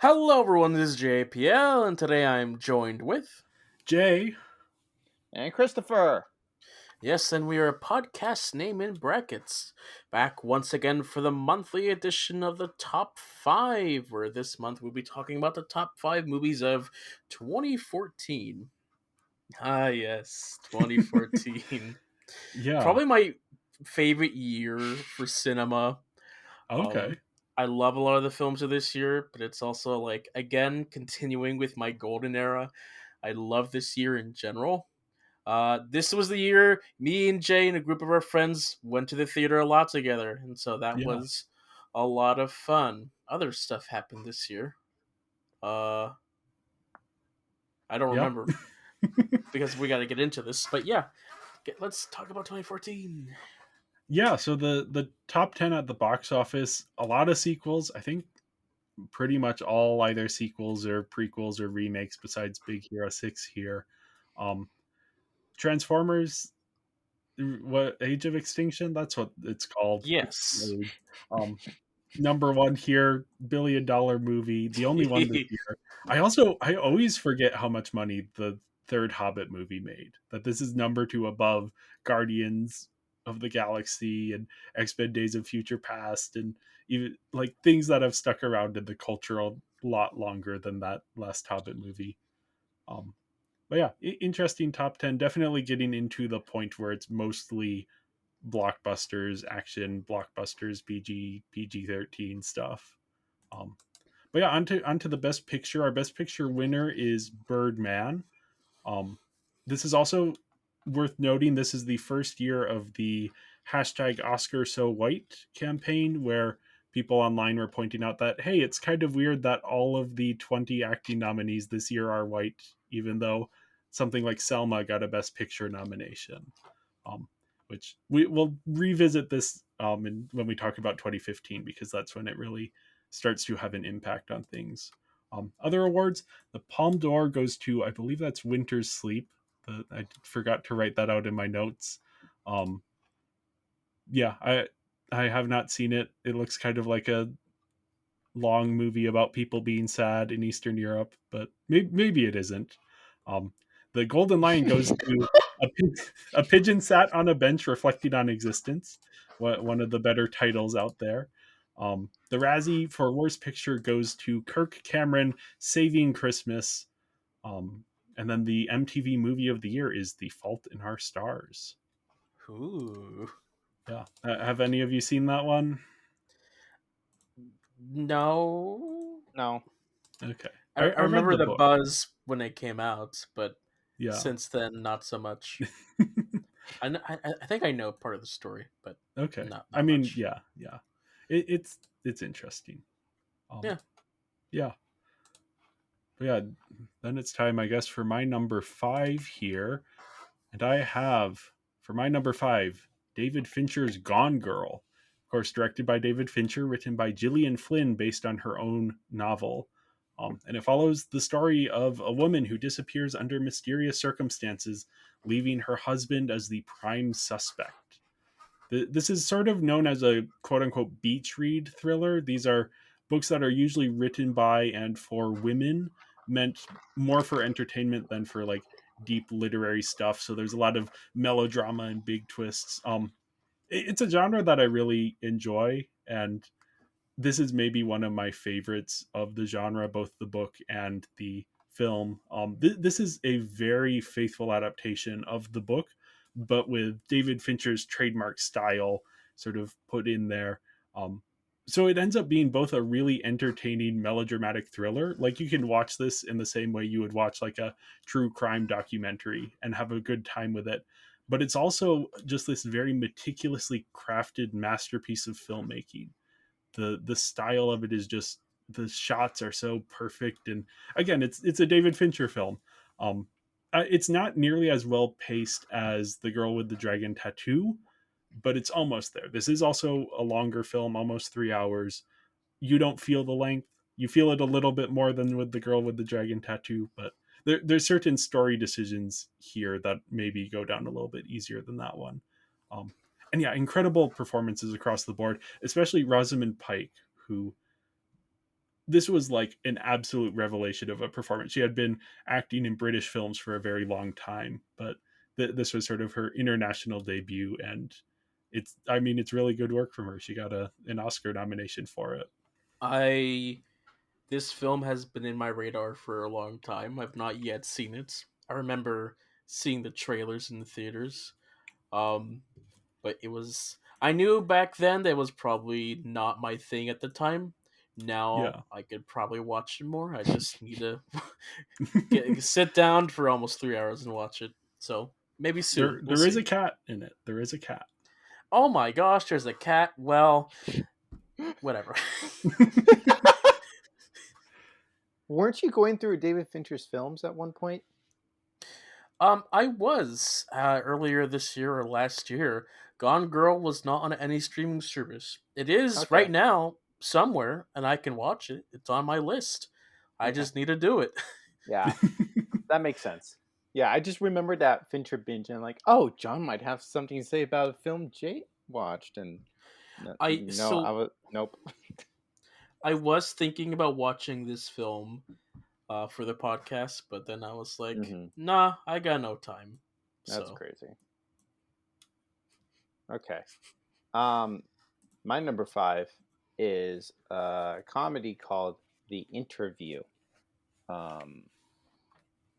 Hello, everyone. This is JPL, and today I'm joined with. Jay. And Christopher. Yes, and we are a podcast name in brackets. Back once again for the monthly edition of the Top 5, where this month we'll be talking about the top 5 movies of 2014. Ah, yes, 2014. Yeah. Probably my favorite year for cinema. Okay. I love a lot of the films of this year, but it's also like again continuing with my golden era. I love this year in general. This was the year me and Jay and a group of our friends went to the theater a lot together, and so that Yeah. was a lot of fun. Other stuff happened this year. Uh, I don't Yeah. remember because we got to get into this, but yeah, let's talk about 2014. Yeah. So the top 10 at the box office, a lot of sequels. I think pretty much all either sequels or prequels or remakes besides Big Hero 6 here. Um Transformers, what Age of Extinction? That's what it's called. Yes. Um Number one here, $1 billion movie, the only one this year. I always forget how much money the third Hobbit movie made. That this is number two above Guardians of the Galaxy and X-Men Days of Future Past and even like things that have stuck around in the culture a lot longer than that last Hobbit movie. Um, but yeah, interesting top 10. Definitely getting into the point where it's mostly blockbusters, action blockbusters, PG 13 stuff. Um, but yeah, onto the best picture. Our best picture winner is Birdman. Um, this is also worth noting. This is the first year of the hashtag Oscar So White campaign, where people online were pointing out that hey, it's kind of weird that all of the 20 acting nominees this year are white, even though something like Selma got a Best Picture nomination. Um, which we will revisit this when we talk about 2015 because that's when it really starts to have an impact on things. Other awards, the Palme d'Or goes to, I believe that's Winter's Sleep. I forgot to write that out in my notes. Um, yeah, I have not seen it. It looks kind of like a long movie about people being sad in Eastern Europe, but maybe it isn't. The Golden Lion goes to a pigeon sat on a bench reflecting on existence. One of the better titles out there. The Razzie for Worst Picture goes to Kirk Cameron, Saving Christmas. Um, and then the MTV Movie of the Year is The Fault in Our Stars. Ooh. Yeah. Have any of you seen that one? No. No. Okay. I I read remember the the book. buzz when it came out, but Yeah. since then, not so much. I think I know part of the story, but Okay. I not mean, much. yeah. It's interesting. Um, Yeah. yeah. But yeah, then it's time, I guess, for my number five here. And I have, for my number five, David Fincher's Gone Girl. Of course, directed by David Fincher, written by Gillian Flynn, based on her own novel. And it follows the story of a woman who disappears under mysterious circumstances, leaving her husband as the prime suspect. This is sort of known as a quote unquote beach read thriller. These are books that are usually written by and for women, meant more for entertainment than for like deep literary stuff. So there's a lot of melodrama and big twists. It's a genre that I really enjoy, and this is maybe one of my favorites of the genre, both the book and the film. This is a very faithful adaptation of the book, but with David Fincher's trademark style sort of put in there. Um, so it ends up being both a really entertaining melodramatic thriller. Like you can watch this in the same way you would watch like a true crime documentary and have a good time with it. But it's also just this very meticulously crafted masterpiece of filmmaking. The style of it is just, the shots are so perfect, and again, it's a David Fincher film. It's not nearly as well paced as The Girl with the Dragon Tattoo, but it's almost there. This is also a longer film, almost 3 hours. You don't feel the length. You feel it a little bit more than with The Girl with the Dragon Tattoo, but there's certain story decisions here that maybe go down a little bit easier than that one. Um, and yeah, incredible performances across the board, especially Rosamund Pike, who this was like an absolute revelation of a performance. She had been acting in British films for a very long time, but this was sort of her international debut, and it's really good work from her. She got an Oscar nomination for it. I This film has been in my radar for a long time. I've not yet seen it. I remember seeing the trailers in the theaters. Um, but I knew back then that it was probably not my thing at the time. Now Yeah. I could probably watch it more. I just need to sit down for almost 3 hours and watch it. So maybe soon. We'll There is see. a cat in it. There is a cat. Oh my gosh, there's a cat. Well, whatever. Weren't you going through David Fincher's films at one point? I was earlier this year or last year. Gone Girl was not on any streaming service. It is right Okay. now somewhere, and I can watch it. It's on my list. I Okay. just need to do it. Yeah, that makes sense. Yeah, I just remembered that Fincher binge, and like, oh, John might have something to say about a film Jay watched, and I no, I so was nope. I was thinking about watching this film for the podcast, but then I was like, Hmm. nah, I got no time. That's So crazy. Okay. Um, my number 5 is a comedy called The Interview.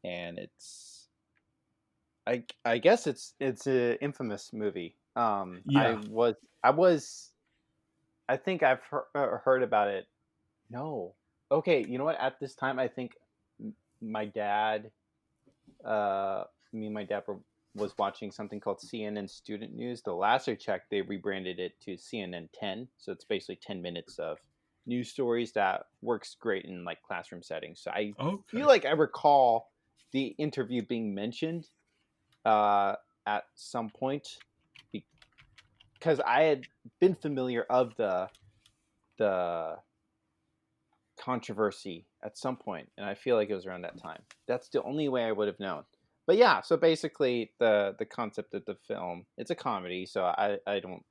And I guess it's an infamous movie. Yeah. I think I've heard about it. No. Okay, you know what? At this time, I think my dad, me and my dad was watching something called CNN Student News. The last I checked, they rebranded it to CNN 10. So it's basically 10 minutes of news stories that works great in like classroom settings. So I Okay. feel like I recall the interview being mentioned at some point because I had been familiar of the controversy at some point, and I feel like it was around that time. That's the only way I would have known. But yeah, so basically the concept of the film, it's a comedy, so I don't.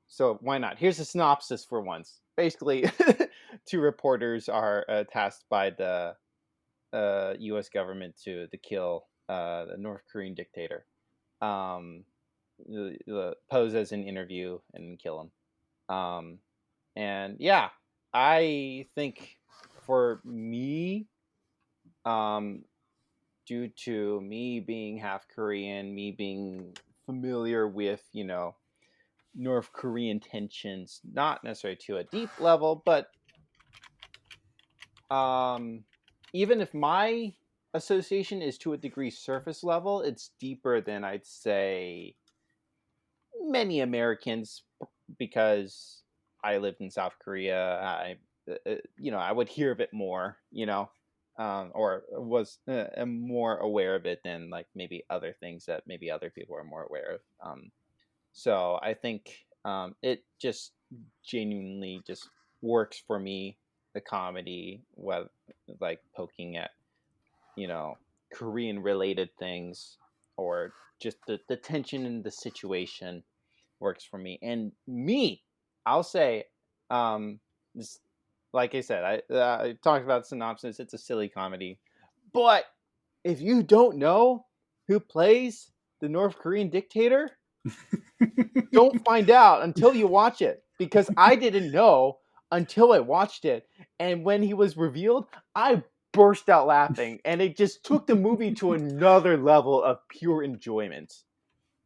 So why not? Here's a synopsis for once. Basically, two reporters are tasked by the U.S. government to kill the North Korean dictator. Um, pose as an interview and kill him. And yeah, I think for me, um, due to me being half Korean, me being familiar with, North Korean tensions, not necessarily to a deep level, but um, even if my association is to a degree surface level, it's deeper than I'd say many Americans because I lived in South Korea. I would hear of it more, or was am more aware of it than like maybe other things that maybe other people are more aware of. So I think it just genuinely just works for me. The comedy, like poking at Korean related things or just the tension in the situation works for me. And me, I'll say, this, like I said, I talked about synopsis. It's a silly comedy, but if you don't know who plays the North Korean dictator, don't find out until you watch it. Because I didn't know until I watched it, and when he was revealed, I burst out laughing, and it just took the movie to another level of pure enjoyment.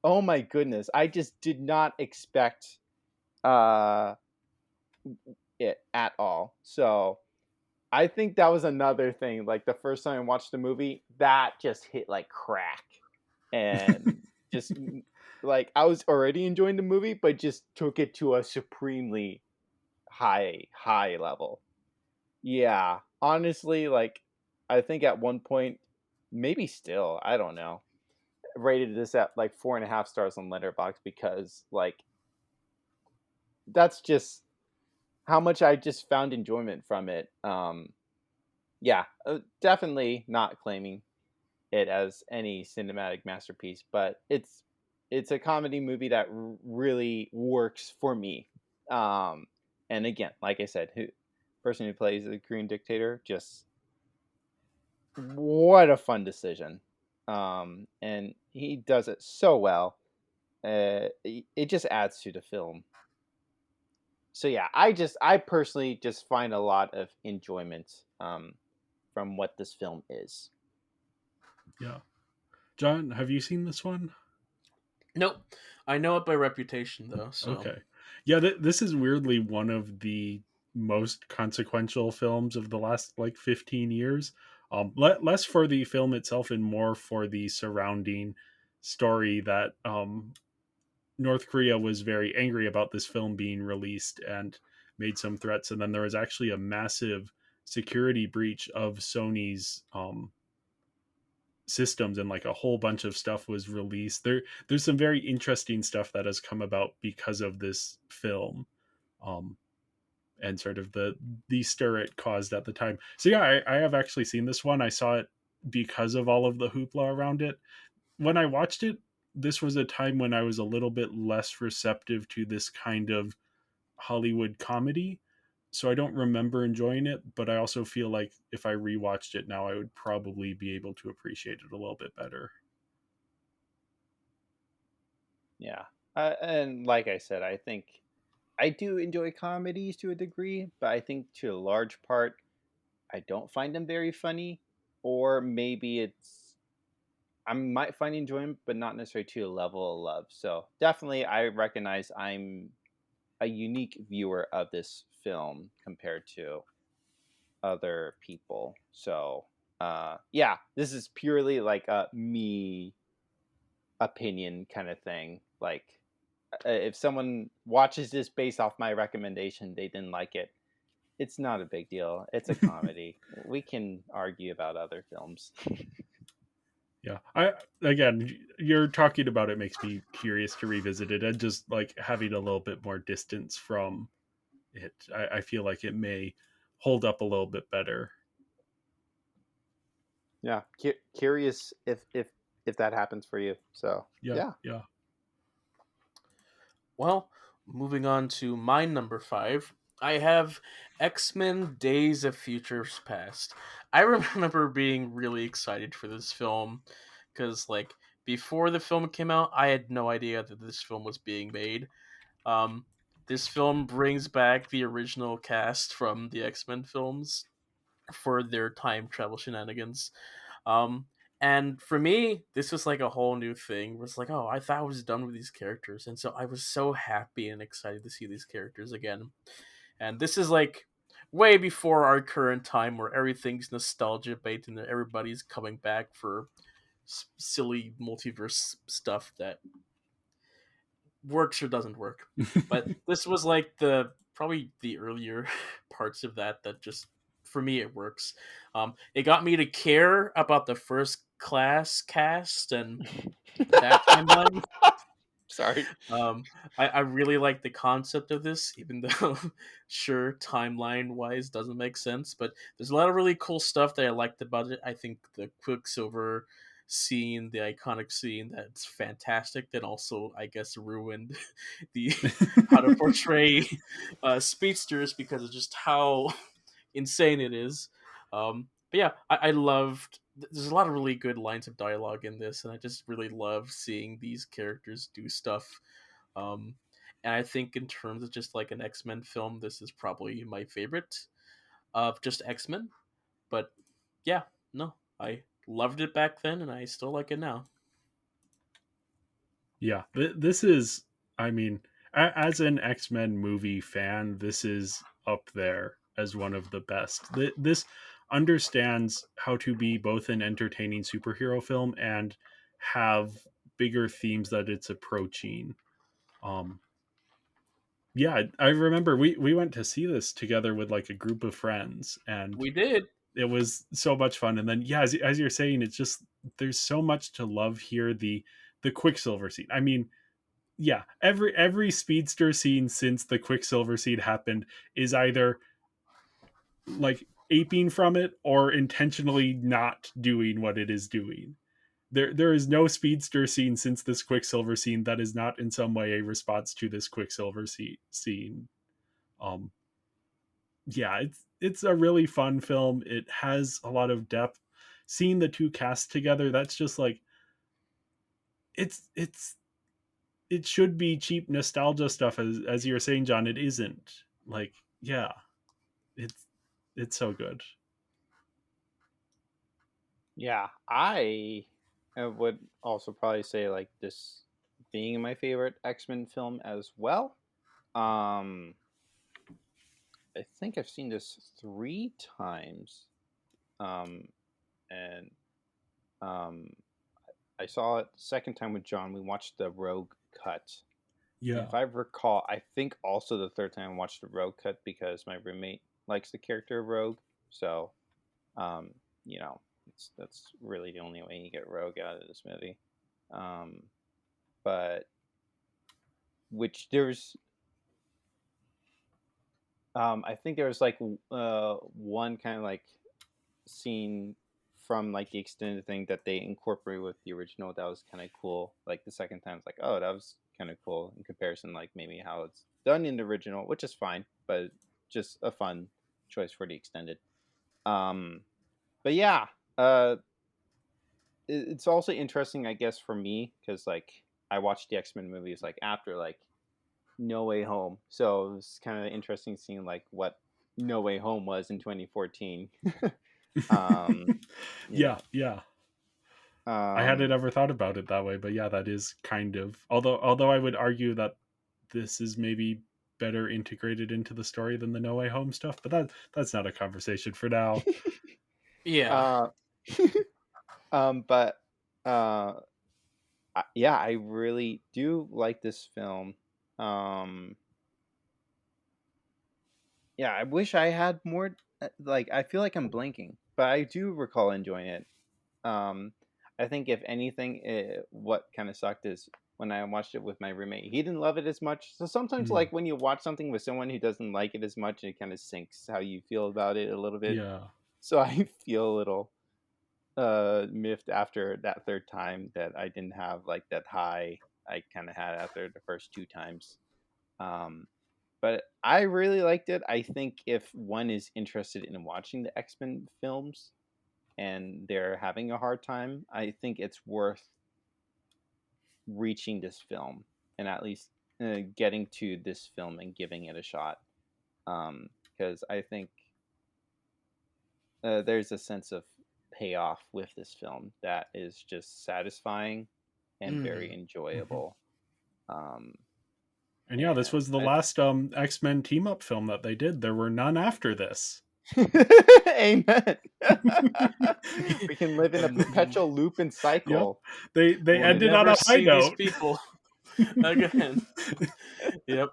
Oh my goodness, I just did not expect uh it at all. So I think that was another thing. Like the first time I watched the movie, that just hit like crack. And just like I was already enjoying the movie, but just took it to a supremely high level. Yeah. Honestly, like I think at one point, maybe still, I don't know, rated this at like 4.5 stars on Letterboxd because like that's just how much I just found enjoyment from it. Yeah, definitely not claiming it as any cinematic masterpiece, but it's a comedy movie that really works for me. Um, And again, like I said, who person who plays the Korean dictator, just what a fun decision. And he does it so well. It just adds to the film. So yeah, I personally just find a lot of enjoyment from what this film is. Yeah. John, have you seen this one? Nope. I know it by reputation though, so Okay. Yeah, this is weirdly one of the most consequential films of the last like 15 years. Less for the film itself and more for the surrounding story that North Korea was very angry about this film being released and made some threats. And then there was actually a massive security breach of Sony's systems, and like a whole bunch of stuff was released. There's some very interesting stuff that has come about because of this film, um and sort of the stir it caused at the time. So yeah, I have actually seen this one. I saw it because of all of the hoopla around it. When I watched it, this was a time when I was a little bit less receptive to this kind of Hollywood comedy. So I don't remember enjoying it, but I also feel like if I rewatched it now, I would probably be able to appreciate it a little bit better. Yeah. And like I said, I think I do enjoy comedies to a degree, but I think to a large part, I don't find them very funny. Or maybe it's, I might find enjoyment, but not necessarily to a level of love. So definitely, I recognize I'm a unique viewer of this film compared to other people. So, yeah, this is purely like a me opinion kind of thing. Like, if someone watches this based off my recommendation, they didn't like it. It's not a big deal. It's a comedy. We can argue about other films. Yeah, I again, you're talking about it makes me curious to revisit it, and just like having a little bit more distance from it, I feel like it may hold up a little bit better. Yeah, curious if that happens for you. So Yeah, yeah. yeah. well, moving on to my number 5. I have X-Men Days of Futures Past. I remember being really excited for this film because, like, before the film came out, I had no idea that this film was being made. Um, this film brings back the original cast from the X-Men films for their time travel shenanigans. Um, and for me, this was like a whole new thing. It was like, oh, I thought I was done with these characters, and so I was so happy and excited to see these characters again. And this is like way before our current time, where everything's nostalgia bait and everybody's coming back for silly multiverse stuff that works or doesn't work. But this was like the probably the earlier parts of that just for me it works. It got me to care about the first class cast and that timeline. Sorry. I really like the concept of this, even though sure timeline wise doesn't make sense, but there's a lot of really cool stuff that I liked about it. I think the Quicksilver scene, the iconic scene, that's fantastic. That also, I guess, ruined the how to portray speedsters because of just how insane it is. But yeah, I loved. There's a lot of really good lines of dialogue in this, and I just really love seeing these characters do stuff. Um, and I think in terms of just like an X Men film, this is probably my favorite of just X Men. But yeah, no, I loved it back then, and I still like it now. Yeah, this is, I mean, as an X-Men movie fan, this is up there as one of the best. This understands how to be both an entertaining superhero film and have bigger themes that it's approaching. Um, yeah, I remember we went to see this together with like a group of friends, and We did. it was so much fun. And then yeah, as you're saying, it's just there's so much to love here. The Quicksilver scene. I mean, yeah, every speedster scene since the Quicksilver scene happened is either like aping from it or intentionally not doing what it is doing. There is no speedster scene since this Quicksilver scene that is not in some way a response to this Quicksilver scene. Um, yeah, it's a really fun film. It has a lot of depth. Seeing the two casts together, that's just like it's it should be cheap nostalgia stuff, as you were saying, John. It isn't. Like, yeah, it's it's so good. Yeah, I would also probably say like this being my favorite X-Men film as well. Um, I think I've seen this 3 times. Um, and um, I saw it the second time with John. We watched the Rogue cut. And Yeah. if I recall, I think also the third time I watched the Rogue cut because my roommate likes the character of Rogue. So, um, you know, that's really the only way you get Rogue out of this movie. Um, but which there's, I think there was like one kind of like scene from like the extended thing that they incorporate with the original that was kind of cool. Like the second time, it's like, oh, that was kind of cool in comparison, like maybe how it's done in the original, which is fine, but just a fun choice for the extended. Um, but yeah, uh, it's also interesting, I guess, for me because like I watched the X Men movies like after like No Way Home, so it was kind of interesting seeing like what No Way Home was in 2014. um, you Yeah, know, yeah. I hadn't um, ever thought about it that way, but yeah, that is kind of, although I would argue that this is maybe better integrated into the story than the No Way Home stuff, but that's not a conversation for now. Yeah. uh, but uh, yeah, I really do like this film. Um, yeah, I wish I had more. Like, I feel like I'm blanking, but I do recall enjoying it. Um, I think if anything, what kind of sucked is when I watched it with my roommate, he didn't love it as much. So sometimes, Mm, like when you watch something with someone who doesn't like it as much, it kind of sinks how you feel about it a little bit. yeah. So I feel a little miffed after that third time that I didn't have like that high I kind of had after the first 2 times. Um, but I really liked it. I think if one is interested in watching the X-Men films and they're having a hard time, I think it's worth reaching this film and at least getting to this film and giving it a shot. Because I think there's a sense of payoff with this film that is just satisfying and very Mm. Mhm. enjoyable. Um, And yeah, this and was the I, last X-Men team up film that they did. There were none after this. amen. We can live in a And perpetual loop and Yep. cycle. They we'll ended on never a high see these note. people again. Yep.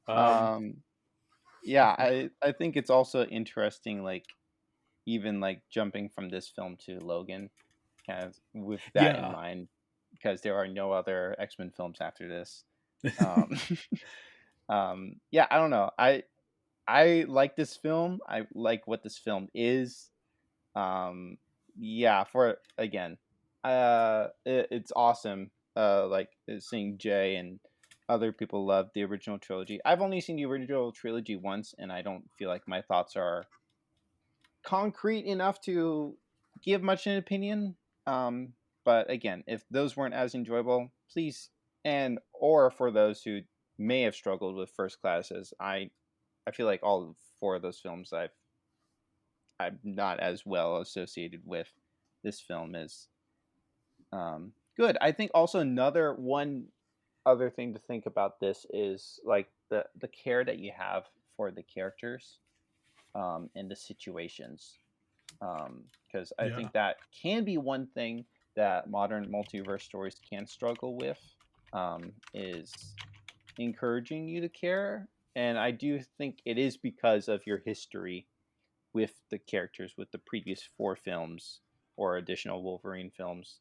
Um, Um, yeah, I think it's also interesting, like even like jumping from this film to Logan, kind of with that in Yeah. mind, because there are no other X-Men films after this. Um, yeah, I don't know. I like this film. I like what this film is. Um, yeah, for again, it's awesome. Like seeing Jay and other people love the original trilogy. I've only seen the original trilogy once, and I don't feel like my thoughts are concrete enough to give much an opinion. Um, but again, if those weren't as enjoyable, please and or for those who may have struggled with First Classes, I feel like all 4 of those films I'm not as well associated with. This film is good. I think also another one other thing to think about this is like the care that you have for the characters and the situations because I Yeah. think that can be one thing that modern multiverse stories can struggle with is encouraging you to care, and I do think it is because of your history with the characters with the previous 4 films or additional Wolverine films,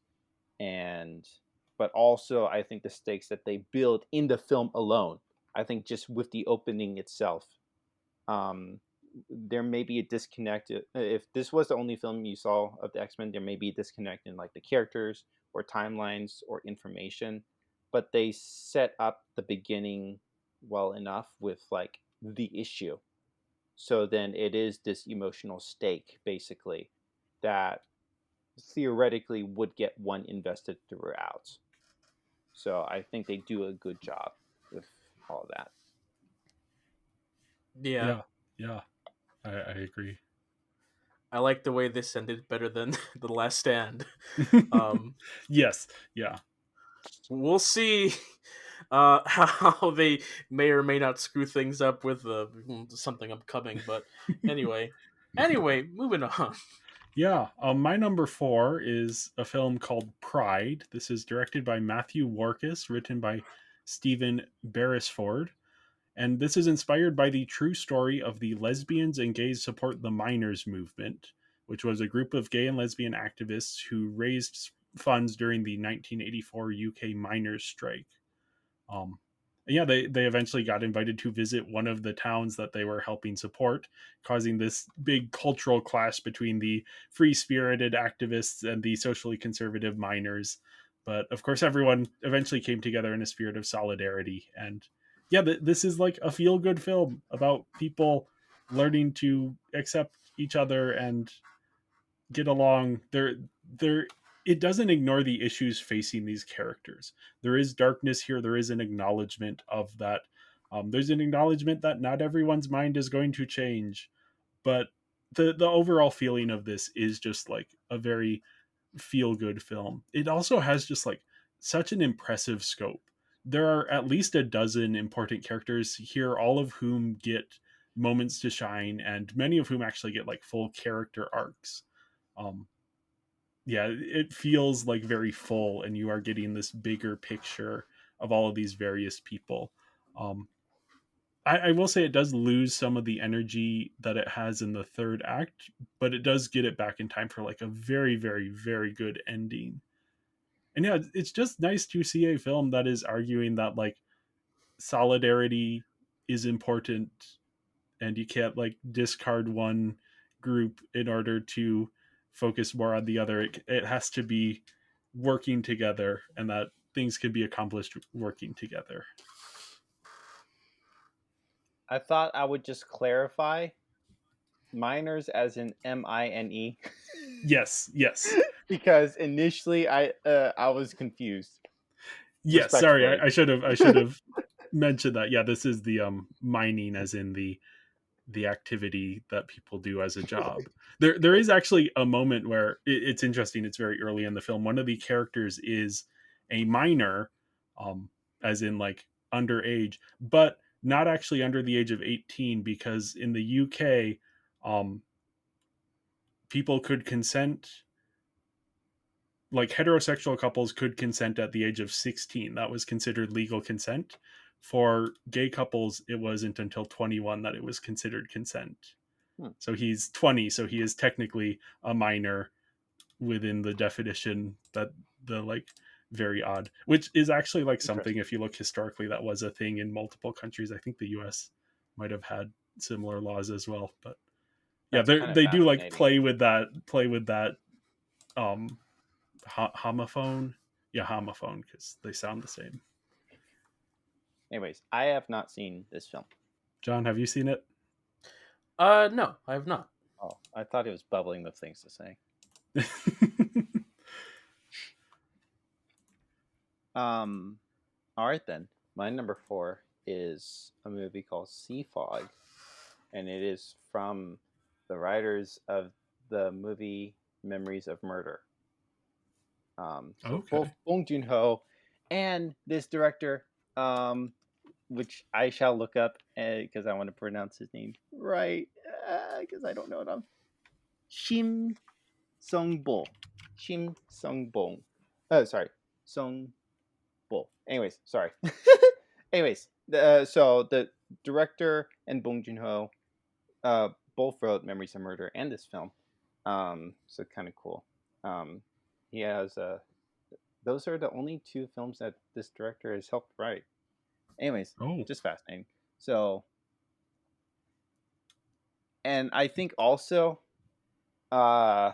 and but also I think the stakes that they build in the film alone. I think just with the opening itself, um, there may be a disconnect. If this was the only film you saw of the X Men, there may be a disconnect in like the characters or timelines or information. But they set up the beginning well enough with like the issue. So then it is this emotional stake, basically, that theoretically would get one invested throughout. So I think they do a good job with all that. Yeah. Yeah, yeah, I agree. I like the way this ended better than The Last Stand. Um, Yes, yeah. we'll see how they may or may not screw things up with something upcoming. But anyway, moving on. Yeah, my number 4 is a film called Pride. This is directed by Matthew Warchus, written by Stephen Beresford, and this is inspired by the true story of the Lesbians and Gays Support the Miners movement, which was a group of gay and lesbian activists who raised funds during the 1984 UK miners' strike. Um, yeah, they eventually got invited to visit one of the towns that they were helping support, causing this big cultural clash between the free spirited activists and the socially conservative miners. But of course, everyone eventually came together in a spirit of solidarity. And yeah, this is like a feel good film about people learning to accept each other and get along. There it doesn't ignore the issues facing these characters. There is darkness here. There is an acknowledgement of that. There's an acknowledgement that not everyone's mind is going to change, but the overall feeling of this is just like a very feel good film. It also has just like such an impressive scope. There are at least a dozen important characters here, all of whom get moments to shine, and many of whom actually get like full character arcs. Um, yeah, it feels like very full, and you are getting this bigger picture of all of these various people. Um, I will say it does lose some of the energy that it has in the third act, but it does get it back in time for like a very, very, very good ending. And yeah, it's just nice to see a film that is arguing that like solidarity is important and you can't like discard one group in order to focus more on the other. It has to be working together, and that things can be accomplished working together. I thought I would just clarify miners as in MINE Yes, yes, because initially I was confused. yes. Sorry, Respectfully. I should have mentioned that. Yeah, this is the mining, as in the activity that people do as a job. There is actually a moment where it's interesting. It's very early in the film. One of the characters is a minor, um, as in like underage, but not actually under the age of 18, because in the UK, um, people could consent. Like heterosexual couples could consent at the age of 16. That was considered legal consent. For gay couples, it wasn't until 21 that it was considered consent. Hmm. So he's 20, so he is technically a minor within the definition that the like very odd, which is actually like something, if you look historically, that was a thing in multiple countries. I think the US might have had similar laws as well, but yeah, That's kind of they do like fascinating. play with that um homophone. Yeah, homophone, because they sound the same. Anyways, I have not seen this film. John, have you seen it? No, I have not. Oh, I thought it was bubbling with things to say. All right then. My number 4 is a movie called Sea Fog, and it is from the writers of the movie Memories of Murder. So Okay. both Bong Joon-ho and this director, which I shall look up because I want to pronounce his name right, because I don't know it. Shim Sung-bo. Shim Sung-bong. Oh, sorry. Sung-bo. Anyways, sorry. Anyways, so the director and Bong Joon-ho both wrote Memories of Murder and this film. So kind of cool. He has those are the only 2 films that this director has helped write. Anyways, Oh, just fascinating. So, and I think also, uh,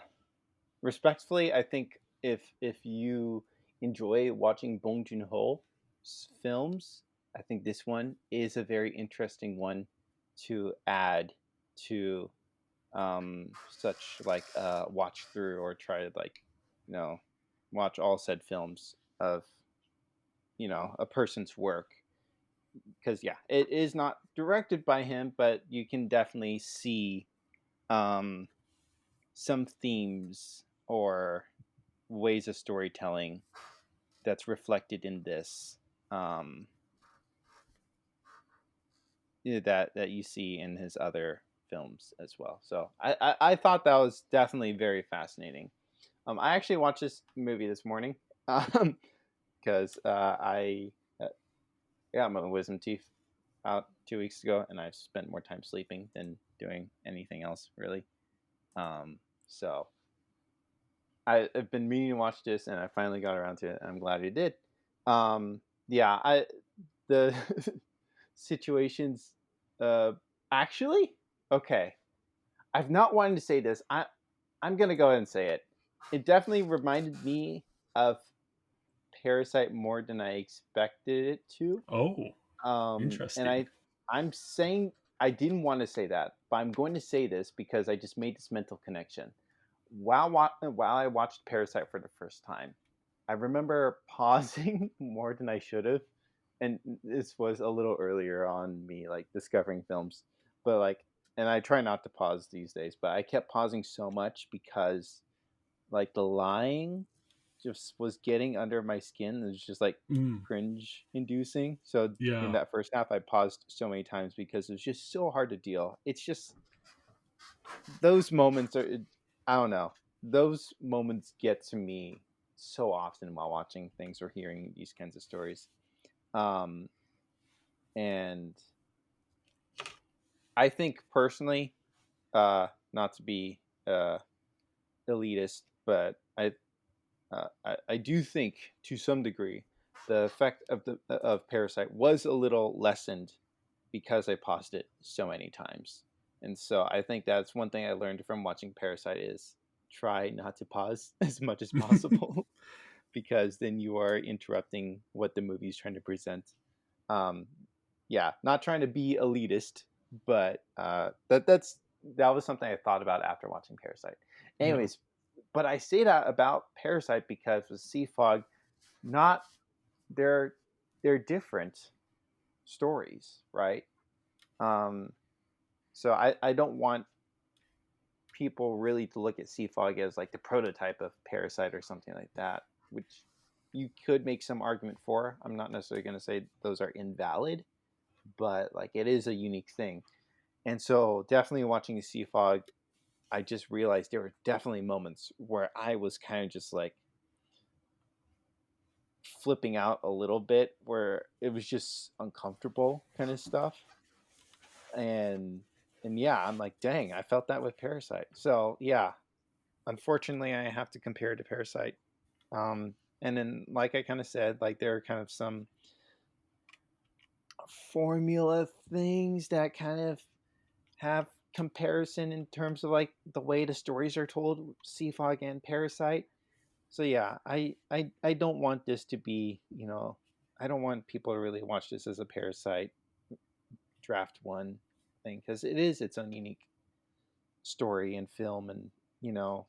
respectfully, I think if you enjoy watching Bong Joon Ho films, I think this one is a very interesting one to add to such like watch through or try to like you know watch all said films of a person's work, because yeah, it is not directed by him, but you can definitely see um some themes or ways of storytelling that's reflected in this, um that you see in his other films as well. So I thought that was definitely very fascinating. I actually watched this movie this morning, because I got my wisdom teeth out 2 weeks ago, and I've spent more time sleeping than doing anything else really. So I've been meaning to watch this, and I finally got around to it. And I'm glad I did. Um, yeah, I the situations. Actually, okay. I've not wanted to say this. I'm gonna go ahead and say it. It definitely reminded me of Parasite more than I expected it to. Oh, And interesting. I'm saying I didn't want to say that, but I'm going to say this because I just made this mental connection. While I watched Parasite for the first time, I remember pausing more than I should have, and this was a little earlier on me like discovering films, but like, and I try not to pause these days, but I kept pausing so much because like the lying just was getting under my skin. It was just like Mm, cringe inducing. So in yeah. that first half, I paused so many times because it was just so hard to deal. It's just those moments are, I don't know, those moments get to me so often while watching things or hearing these kinds of stories. Um, and I think personally, not to be uh, elitist, but I do think to some degree the effect of Parasite was a little lessened because I paused it so many times, and so I think that's one thing I learned from watching Parasite is try not to pause as much as possible because then you are interrupting what the movie is trying to present. Um, yeah, not trying to be elitist, but that was something I thought about after watching Parasite. Yeah. Anyways, but I say that about Parasite because with Sea Fog, not they're they're different stories, right? Um, so I don't want people really to look at Sea Fog as like the prototype of Parasite or something like that, which you could make some argument for. I'm not necessarily going to say those are invalid, but like it is a unique thing. And so definitely watching Sea Fog, I just realized there were definitely moments where I was kind of just like flipping out a little bit where it was just uncomfortable kind of stuff. And yeah, I'm like, dang, I felt that with Parasite. So yeah, unfortunately I have to compare it to Parasite. And then like I kind of said, like there are kind of some formula things that kind of have comparison in terms of like the way the stories are told, Sea Fog and Parasite. So yeah, I don't want this to be, I don't want people to really watch this as a Parasite draft one thing because it is its own unique story and film, and you know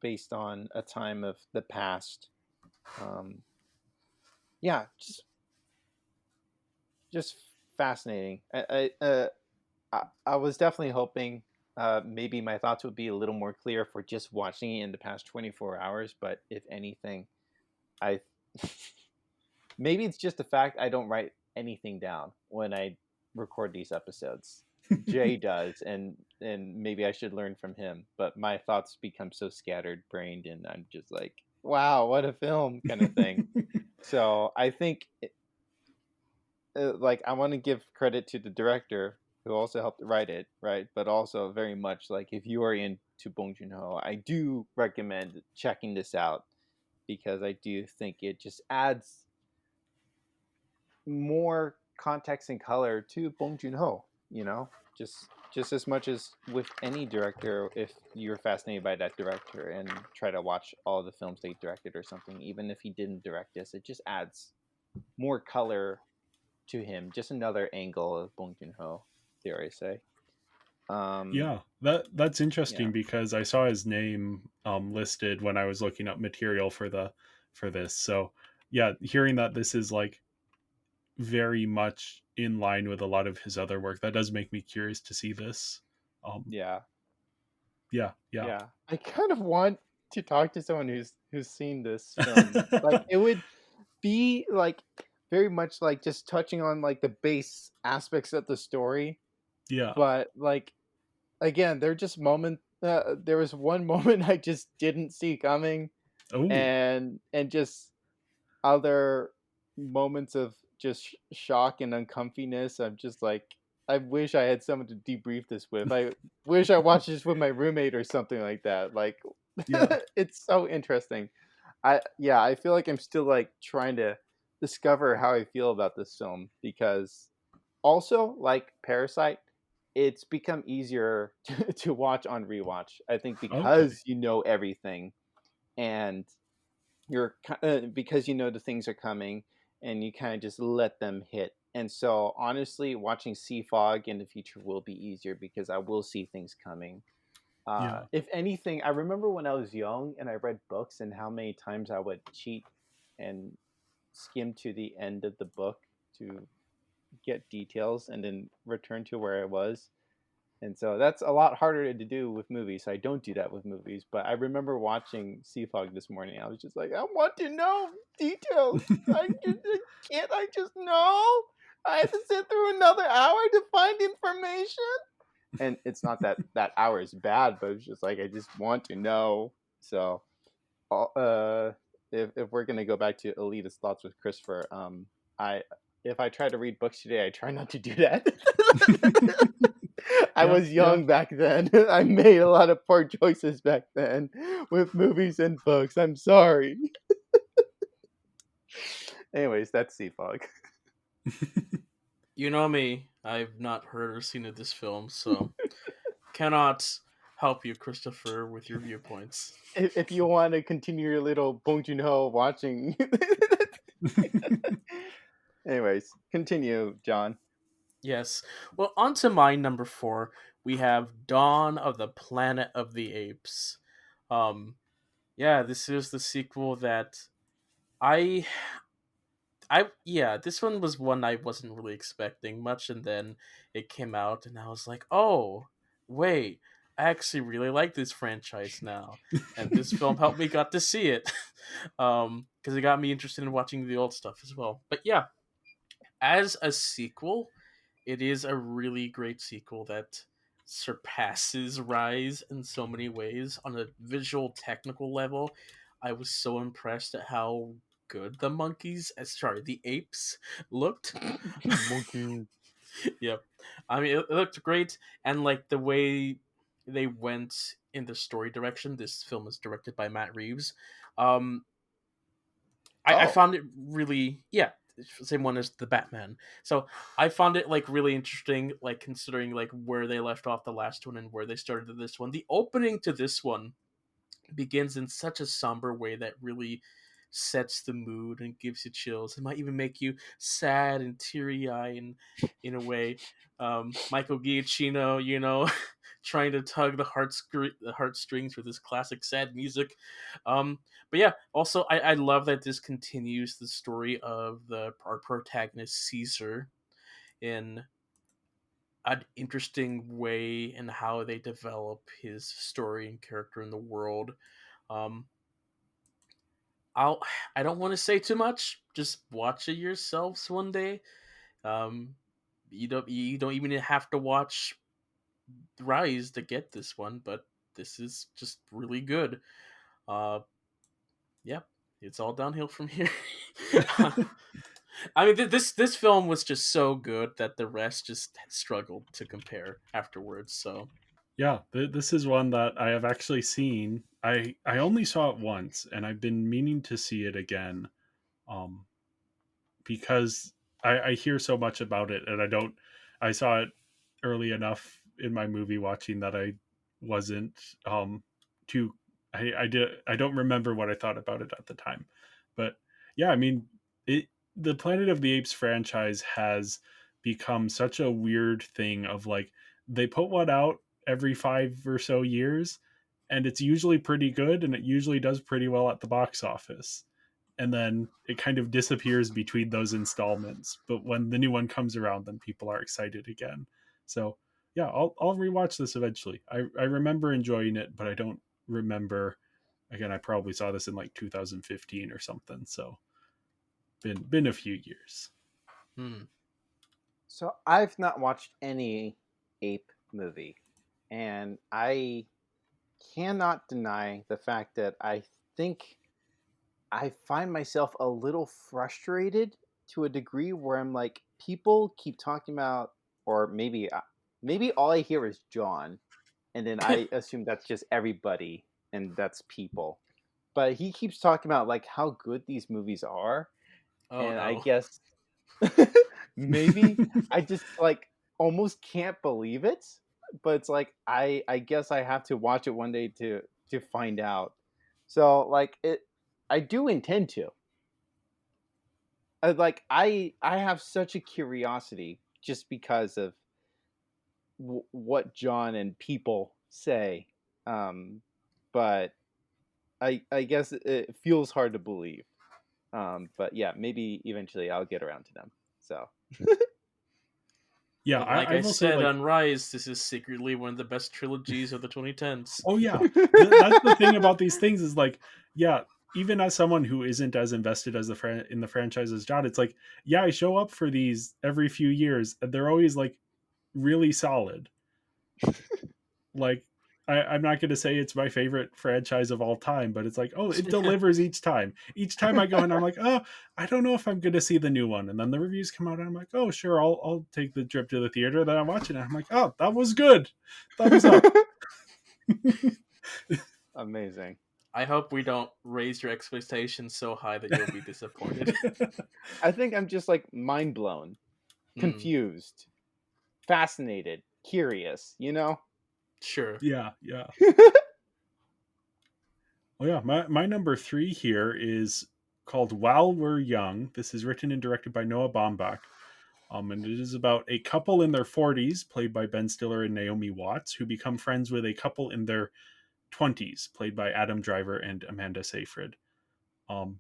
based on a time of the past. um yeah, just fascinating. I was definitely hoping maybe my thoughts would be a little more clear for just watching it in the past 24 hours, but if anything, I maybe it's just the fact I don't write anything down when I record these episodes. Jay does, and maybe I should learn from him. But my thoughts become so scattered brained, and I'm just like, wow, what a film kind of thing. So I think, like, I want to give credit to the director who also helped write it, right? But also very much like if you are into Bong Joon Ho, I do recommend checking this out because I do think it just adds more context and color to Bong Joon Ho. Just as much as with any director, if you're fascinated by that director and try to watch all the films they directed or something, even if he didn't direct this, it just adds more color to him. Just another angle of Bong Joon Ho. dare I say. Um, Yeah, that's yeah, interesting because I saw his name listed when I was looking up material for this. So yeah, hearing that this is like very much in line with a lot of his other work, that does make me curious to see this. Um, yeah, yeah, yeah. yeah. I kind of want to talk to someone who's seen this film. Like it would be like very much like just touching on like the base aspects of the story, Yeah. but like again, there are just moment. There was one moment I just didn't see coming, Oh, and just other moments of just shock and uncomfiness. I'm just like, I wish I had someone to debrief this with. I wish I watched this with my roommate or something like that. Like, yeah. it's so interesting. I feel like I'm still like trying to discover how I feel about this film because also like Parasite, it's become easier to watch on rewatch. I think Okay. because you know everything and because you know the things are coming and you kind of just let them hit. And so honestly, watching Sea Fog in the future will be easier because I will see things coming. Yeah. If anything, I remember when I was young and I read books and how many times I would cheat and skim to the end of the book to get details and then return to where I was. And so that's a lot harder to do with movies. So I don't do that with movies. But I remember watching Sea Fog this morning. I was just like, I want to know details. Can't I just know? I have to sit through another hour to find information. And it's not that that hour is bad, but it's just like I just want to know. So, if we're gonna go back to elitist thoughts with Christopher, I if I try to read books today, I try not to do that. I Yeah. was Yeah. young back then. I made a lot of poor choices back then with movies and books. I'm sorry. Anyways, that's Sea Fog. You know me, I've not heard or seen of this film, so cannot help you, Christopher, with your viewpoints. If you want to continue your little Bong Joon Ho watching, anyways, continue, John. Yes. Well, on to my number four. We have Dawn of the Planet of the Apes. Um, yeah, this is the sequel that I yeah, this one was one I wasn't really expecting much, and then it came out, and I was like, oh, wait, I actually really like this franchise now, and this film helped me got to see it, because it got me interested in watching the old stuff as well. But yeah, as a sequel, it is a really great sequel that surpasses Rise in so many ways on a visual technical level. I was so impressed at how good the apes looked. Monkey. Yep. I mean, it looked great, and like the way they went in the story direction. This film is directed by Matt Reeves. Um, I Oh, found it really, yeah, same one as the Batman. So I found it like really interesting, like considering like where they left off the last one and where they started this one. The opening to this one begins in such a somber way that really sets the mood and gives you chills. It might even make you sad and teary eyed in a way. Michael Giacchino, trying to tug the heartstrings with his classic sad music. But yeah, also I love that this continues the story of our protagonist Caesar in an interesting way in how they develop his story and character in the world. Um, I'll I don't want to say too much. Just watch it yourselves one day. Um, you don't even have to watch Rise to get this one, but this is just really good. Uh, yeah, it's all downhill from here. I mean, this film was just so good that the rest just struggled to compare afterwards. So Yeah, this is one that I have actually seen. I only saw it once, and I've been meaning to see it again, um, because I hear so much about it, and I don't. I saw it early enough in my movie watching that I wasn't too. I don't remember what I thought about it at the time, but yeah, I mean, it the Planet of the Apes franchise has become such a weird thing of like they put one out every 5 or so years, and it's usually pretty good and it usually does pretty well at the box office, and then it kind of disappears between those installments. But when the new one comes around, then people are excited again. So yeah, I'll rewatch this eventually. I remember enjoying it, but I don't remember. Again, I probably saw this in like 2015 or something. So been a few years. Hmm. So I've not watched any ape movie, and I cannot deny the fact that I think I find myself a little frustrated to a degree where I'm like, people keep talking about, or maybe all I hear is John, and then I assume that's just everybody, and that's people. But he keeps talking about like how good these movies are, Oh and I no. guess maybe I just like almost can't believe it. But it's like I guess I have to watch it one day to find out. So like I do intend to. Like I have such a curiosity just because of what John and people say. Um, but I guess it feels hard to believe. But yeah, maybe eventually I'll get around to them. So Yeah, But like I I will say said like, on Rise, this is secretly one of the best trilogies of the 2010s. oh yeah, that's the thing about these things is like, yeah, even as someone who isn't as invested as in the franchise as John, it's like, yeah, I show up for these every few years, and they're always like really solid. Like, I'm not going to say it's my favorite franchise of all time, but it's like, oh, it delivers each time. Each time I go and I'm like, oh, I don't know if I'm going to see the new one, and then the reviews come out, and I'm like, oh, sure, I'll take the trip to the theater. Then I'm watching it, I'm like, oh, that was good, thumbs up. amazing. I hope we don't raise your expectations so high that you'll be disappointed. I think I'm just like mind blown, Hmm. confused, fascinated, curious, you know? Sure. Yeah, yeah. Oh yeah, my number 3 here is called While We're Young. This is written and directed by Noah Baumbach. And it is about a couple in their 40s, played by Ben Stiller and Naomi Watts, who become friends with a couple in their 20s, played by Adam Driver and Amanda Seyfried. Um,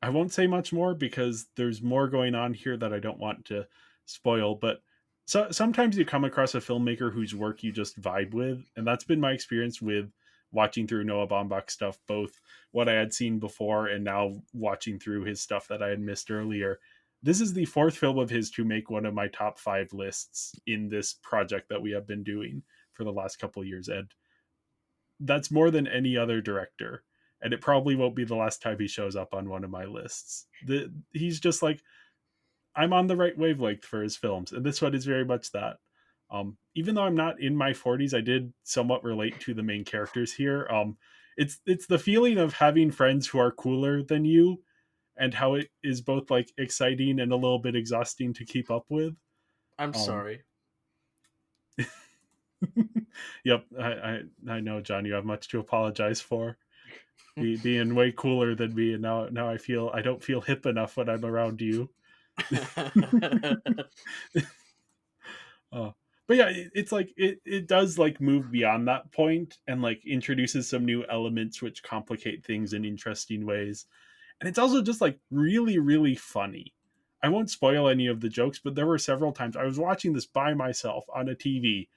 I won't say much more because there's more going on here that I don't want to spoil, but sometimes you come across a filmmaker whose work you just vibe with, and that's been my experience with watching through Noah Baumbach stuff, both what I had seen before and now watching through his stuff that I had missed earlier. This is the fourth film of his to make one of my top 5 lists in this project that we have been doing for the last couple of years, Ed. That's more than any other director, and it probably won't be the last time he shows up on one of my lists. He's just like, I'm on the right wavelength for his films, and this one is very much that. Even though I'm not in my 40s, I did somewhat relate to the main characters here. It's the feeling of having friends who are cooler than you, and how it is both like exciting and a little bit exhausting to keep up with. I'm Um, sorry. yep, I know, John. You have much to apologize for. Being way cooler than me, and now I don't feel hip enough when I'm around you. uh, but yeah, it's like it does like move beyond that point and like introduces some new elements which complicate things in interesting ways, and it's also just like really really funny. I won't spoil any of the jokes, but there were several times I was watching this by myself on a TV.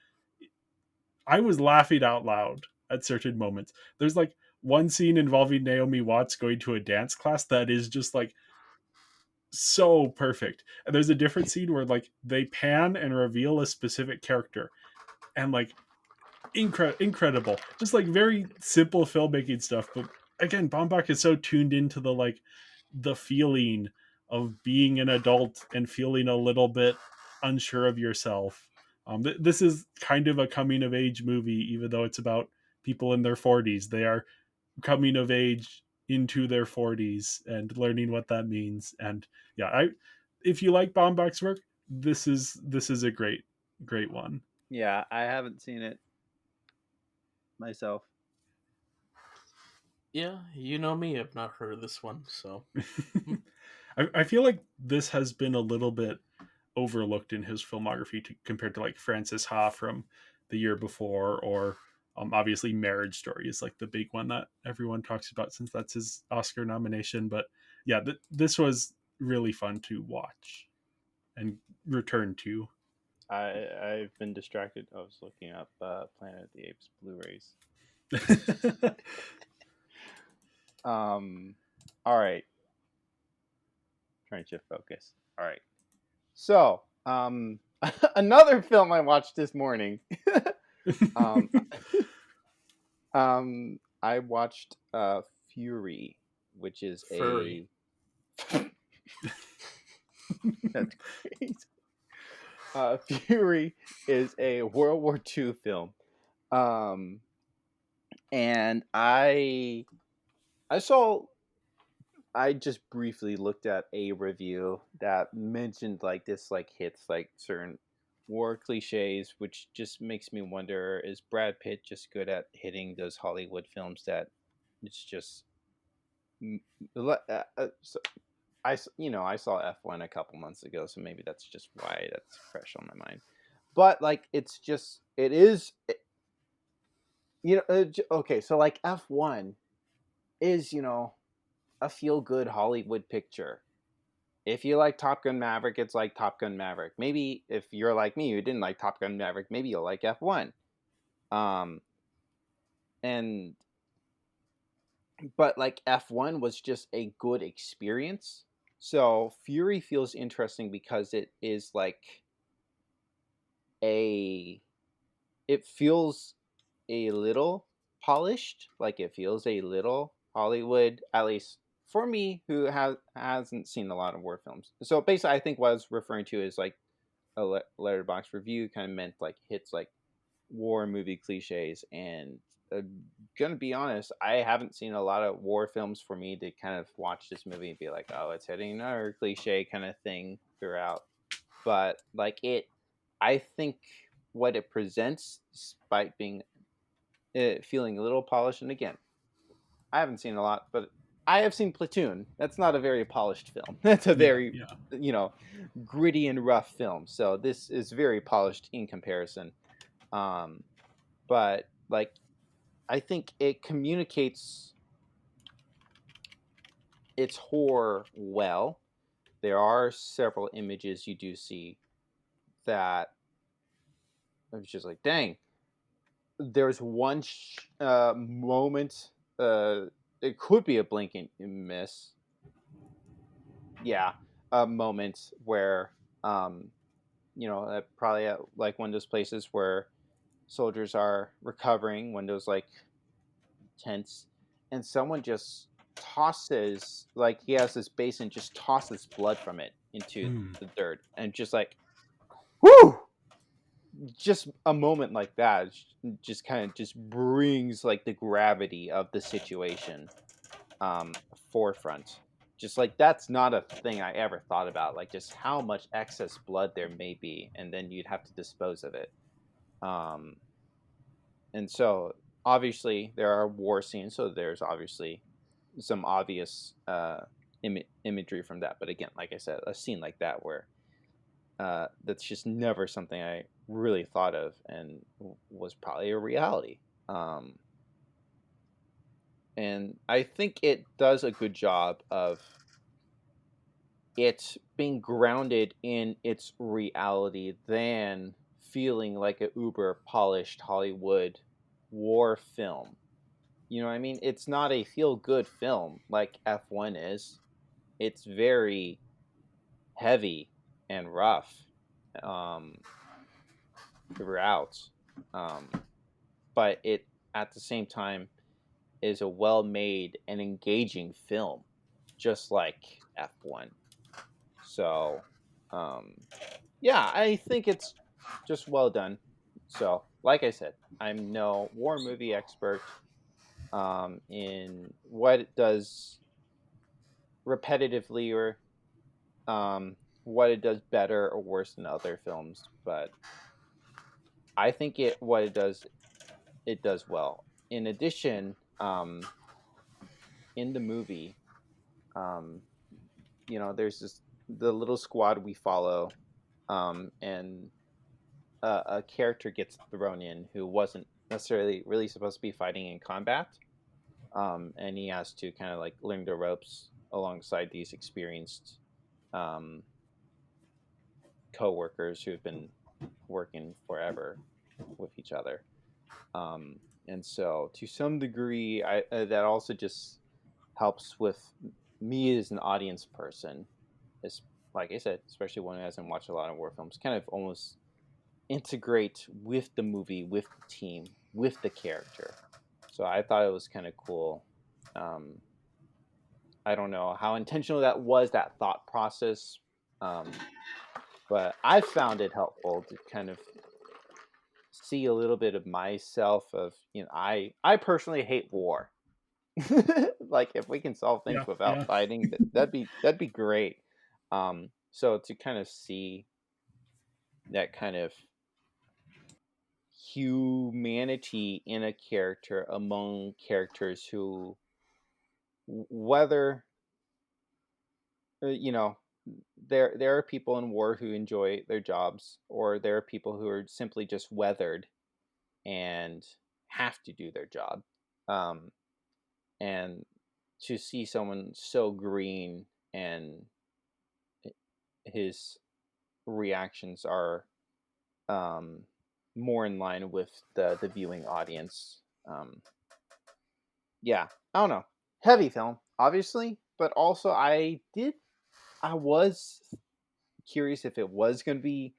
I was laughing out loud at certain moments. There's like one scene involving Naomi Watts going to a dance class that is just like so perfect. And there's a different scene where like they pan and reveal a specific character, and like incredible. Just like very simple filmmaking stuff, but again, Baumbach is so tuned into the like the feeling of being an adult and feeling a little bit unsure of yourself. This is kind of a coming of age movie, even though it's about people in their 40s. They are coming of age into their 40s and learning what that means. And yeah, I if you like Baumbach's work, this is a great one. Yeah, I haven't seen it myself. Yeah, you know me. I've not heard of this one, so I feel like this has been a little bit overlooked in his filmography compared to like Frances Ha from the year before, or obviously Marriage Story is like the big one that everyone talks about since that's his Oscar nomination. But yeah, this was really fun to watch and return to. I've been distracted. I was looking up Planet of the Apes Blu-rays. All right. Trying to focus. All right. So, another film I watched this morning. um, I watched Fury, which is Furry. That's great. Fury is a World War II film, and I saw. I just briefly looked at a review that mentioned like this like hits like certain war cliches, which just makes me wonder: is Brad Pitt just good at hitting those Hollywood films that it's just so I saw F1 a couple months ago, so maybe that's just why that's fresh on my mind. But like, it's just okay. So like F1 is a feel good Hollywood picture. If you like Top Gun Maverick, it's like Top Gun Maverick. Maybe if you're like me, who didn't like Top Gun Maverick, maybe you'll like F1. Um, and but like F1 was just a good experience. So Fury feels interesting because it is like a it feels a little polished, like it feels a little Hollywood, at least for me, who hasn't seen a lot of war films. So basically, I think what I was referring to is like a letterbox review kind of meant like hits like war movie cliches, and gonna be honest, I haven't seen a lot of war films for me to kind of watch this movie and be like, oh, it's hitting another cliche kind of thing throughout. But like I think what it presents, despite being feeling a little polished, and again, I haven't seen a lot, but I have seen Platoon. That's not a very polished film. That's a very gritty and rough film. So this is very polished in comparison. But like, I think it communicates its horror well. There are several images you do see that I was just like, dang. There's one moment. It could be a blink and miss. Yeah, a moment where, probably at like one of those places where soldiers are recovering, one of those like tents, and someone just tosses, like he has this basin, just tosses blood from it into the dirt, and just like, whoo! Just a moment like that just kind of just brings like the gravity of the situation forefront. Just like, that's not a thing I ever thought about, like just how much excess blood there may be, and then you'd have to dispose of it. And so obviously there are war scenes, so there's obviously some obvious imagery from that. But again, like I said, a scene like that where that's just never something I really thought of, and was probably a reality. And I think it does a good job of it being grounded in its reality than feeling like a uber polished Hollywood war film. You know what I mean? It's not a feel good film like F1 is. It's very heavy and rough throughout. But it, at the same time, is a well made and engaging film, just like F1. So, yeah, I think it's just well done. So, like I said, I'm no war movie expert in what it does repetitively, or what it does better or worse than other films, but I think it does well. In addition, in the movie, there's the little squad we follow. and a character gets thrown in who wasn't necessarily really supposed to be fighting in combat, and he has to kind of like learn the ropes alongside these experienced um, co-workers who've been working forever with each other. And so to some degree, that also just helps with me as an audience person. Is like I said, especially one who hasn't watched a lot of war films, kind of almost integrate with the movie, with the team, with the character. So I thought it was kind of cool. Um, I don't know how intentional that was, that thought process, um, but I found it helpful to kind of see a little bit of myself. Of I personally hate war. Like if we can solve things Yeah, without yeah, fighting, that'd be great. So to kind of see that kind of humanity in a character among characters who, whether you know, there are people in war who enjoy their jobs, or there are people who are simply just weathered and have to do their job. Um, and to see someone so green, and his reactions are um, more in line with the viewing audience. Um, yeah, I don't know. Heavy film, obviously, but also I was curious if it was going to be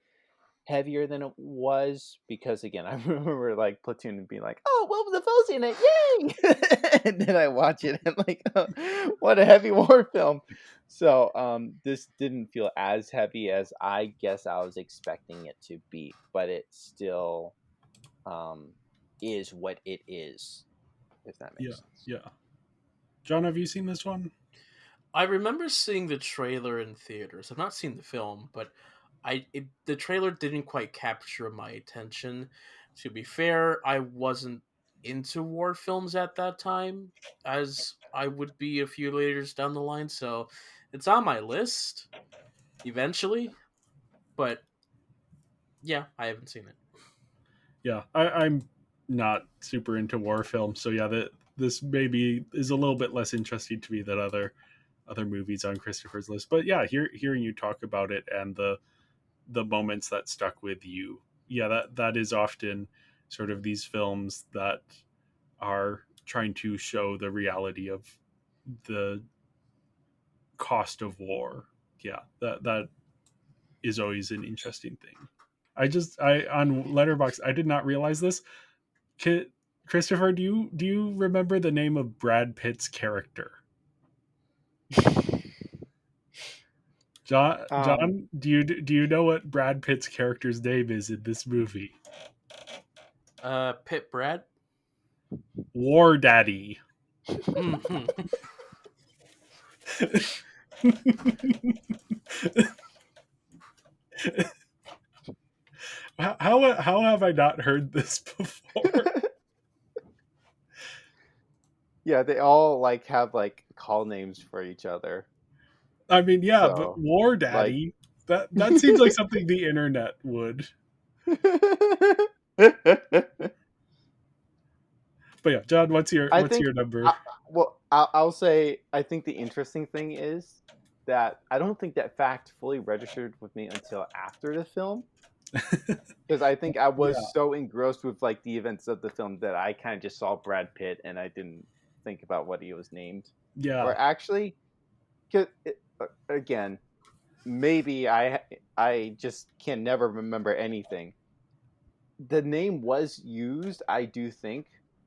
heavier than it was, because again, I remember like Platoon being like, "Oh, Willem Dafoe's in it, yay!" And then I watch it and like, oh, what a heavy war film. So this didn't feel as heavy as I guess I was expecting it to be, but it still um, is what it is, if that yeah, makes sense. yeah. John, have you seen this one? I remember seeing the trailer in theaters. I've not seen the film, but the trailer didn't quite capture my attention. To be fair, I wasn't into war films at that time, as I would be a few years down the line. So it's on my list eventually, but yeah, I haven't seen it. Yeah, I'm not super into war films, so yeah, that this maybe is a little bit less interesting to me than other movies on Christopher's list. But yeah, hearing you talk about it and the moments that stuck with you, yeah, that is often sort of these films that are trying to show the reality of the cost of war. Yeah, that is always an interesting thing. I on Letterbox I did not realize this. Christopher, do you remember the name of Brad Pitt's character? John, Um, John, do you know what Brad Pitt's character's name is in this movie? Pit Brad. War Daddy. How have I not heard this before? yeah, they all like have like call names for each other. I mean, yeah, but So War like Daddy, that seems like something the internet would. But yeah, John, I what's think, your number? I, well, I'll say I think the interesting thing is that I don't think that fact fully registered with me until after the film, because I think I was Yeah, so engrossed with like the events of the film that I kind of just saw Brad Pitt and I didn't think about what he was named. yeah, Or actually, 'cause again, maybe I just can never remember anything. The name was used, I do think,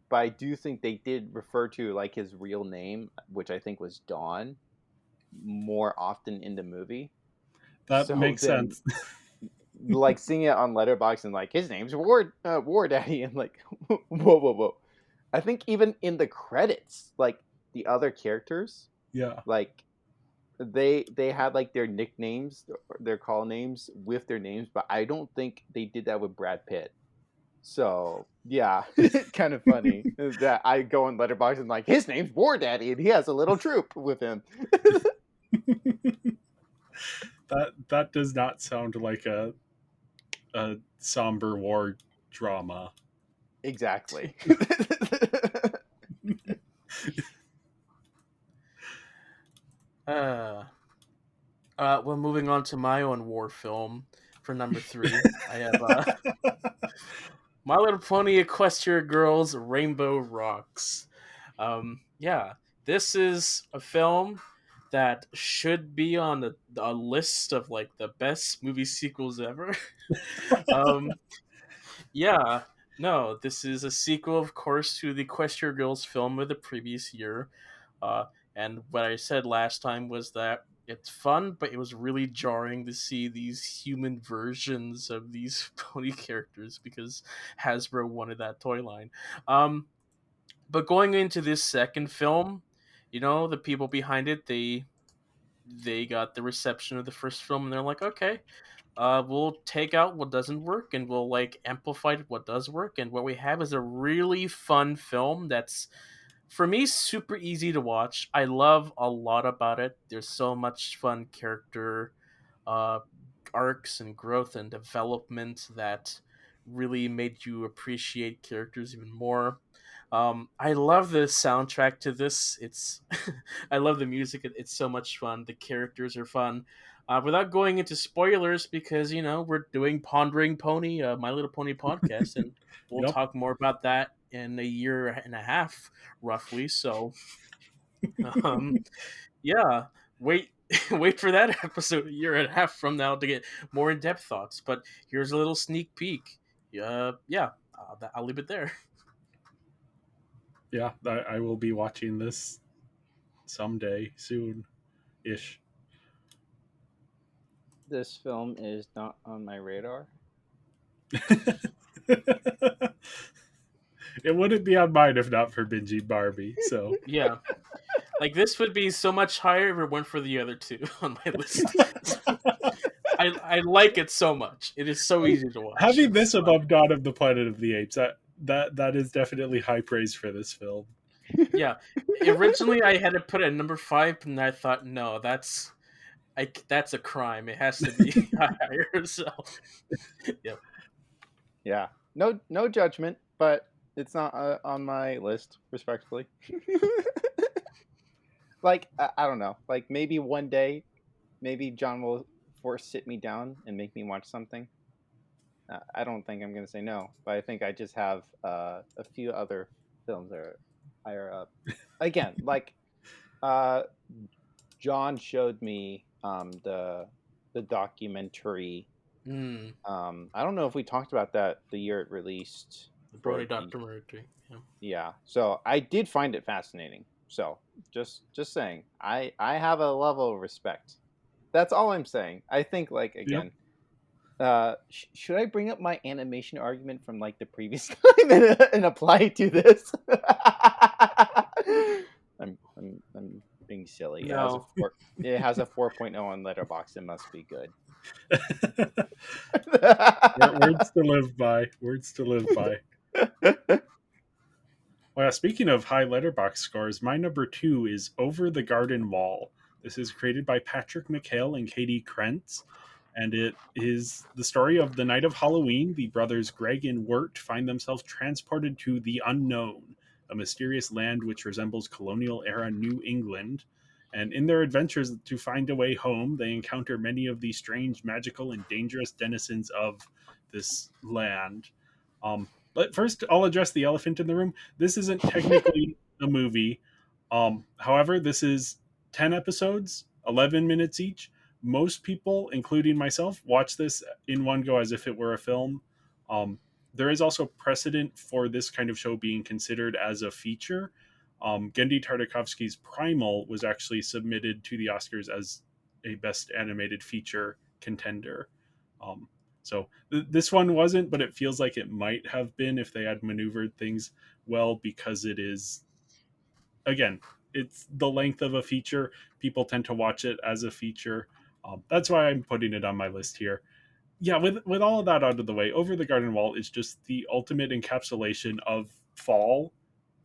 but I do think they did refer to like his real name, which I think was Dawn, more often in the movie. that So makes then, sense. like seeing it on Letterboxd and like his name's War Daddy, and like whoa whoa whoa. I think even in the credits, like the other characters, Yeah, like they had like their nicknames, their call names with their names, but I don't think they did that with Brad Pitt. So yeah, it's kind of funny that I go on Letterboxd and like his name's War Daddy and he has a little troop with him. that does not sound like a somber war drama. Exactly. Uh, well, moving on to my own war film for number 3, I have My Little Pony Equestria Girls Rainbow Rocks. Yeah, this is a film that should be on a list of like the best movie sequels ever. um, yeah, no, this is a sequel, of course, to the Equestria Girls film of the previous year. Uh, and what I said last time was that it's fun, but it was really jarring to see these human versions of these pony characters because Hasbro wanted that toy line. Um, but going into this second film, the people behind it, they got the reception of the first film, and they're like, okay, we'll take out what doesn't work and we'll like amplify what does work, and what we have is a really fun film that's, for me, super easy to watch. I love a lot about it. There's so much fun character uh, arcs and growth and development that really made you appreciate characters even more. I love the soundtrack to this. It's I love the music. It's so much fun. The characters are fun. Without going into spoilers, because we're doing Pondering Pony, My Little Pony podcast, and we'll Yep. talk more about that in a year and a half, roughly. So, um, yeah, wait, wait for that episode a year and a half from now to get more in depth thoughts. But here's a little sneak peek. Yeah, I'll leave it there. Yeah, I will be watching this someday soon ish. This film is not on my radar. It wouldn't be on mine if not for binging Barbie. So Yeah, like this would be so much higher if it weren't for the other two on my list. I like it so much. It is so easy to watch. having this It's fun. above Dawn of the Planet of the Apes, that is definitely high praise for this film. Yeah, originally I had to put it at number 5, and I thought, no, that's a crime. It has to be higher. So, yeah. Yeah. No judgment, but it's not on my list, respectfully. Like I don't know. Like maybe one day, maybe John will sit me down and make me watch something. I don't think I'm gonna say no, but I think I just have a few other films that are higher up. Again, like uh, John showed me the documentary. Mm, I don't know if we talked about that the year it released. the For Brony the, documentary. Yeah. yeah, so I did find it fascinating. So just saying, I have a level of respect. That's all I'm saying. I think like Yep. again, should I bring up my animation argument from like the previous time and apply it to this? I'm being silly. No. It has a 4.0 on Letterboxd. It must be good. Words to live by. Words to live by. Well, yeah, speaking of high letterbox scores, my number 2 is Over the Garden Wall. This is created by Patrick McHale and Katie Krentz, and it is the story of the night of Halloween. The brothers Greg and Wirt find themselves transported to the unknown, a mysterious land which resembles colonial era New England. And in their adventures to find a way home, they encounter many of the strange, magical, and dangerous denizens of this land. But first, I'll address the elephant in the room. This isn't technically a movie. However, this is 10 episodes, 11 minutes each. Most people, including myself, watch this in one go as if it were a film. There is also precedent for this kind of show being considered as a feature. Gendy Tartakovsky's Primal was actually submitted to the Oscars as a Best Animated Feature contender. So this one wasn't, but it feels like it might have been if they had maneuvered things well, because it is, again, it's the length of a feature. People tend to watch it as a feature. That's why I'm putting it on my list here. Yeah, with all of that out of the way, Over the Garden Wall is just the ultimate encapsulation of fall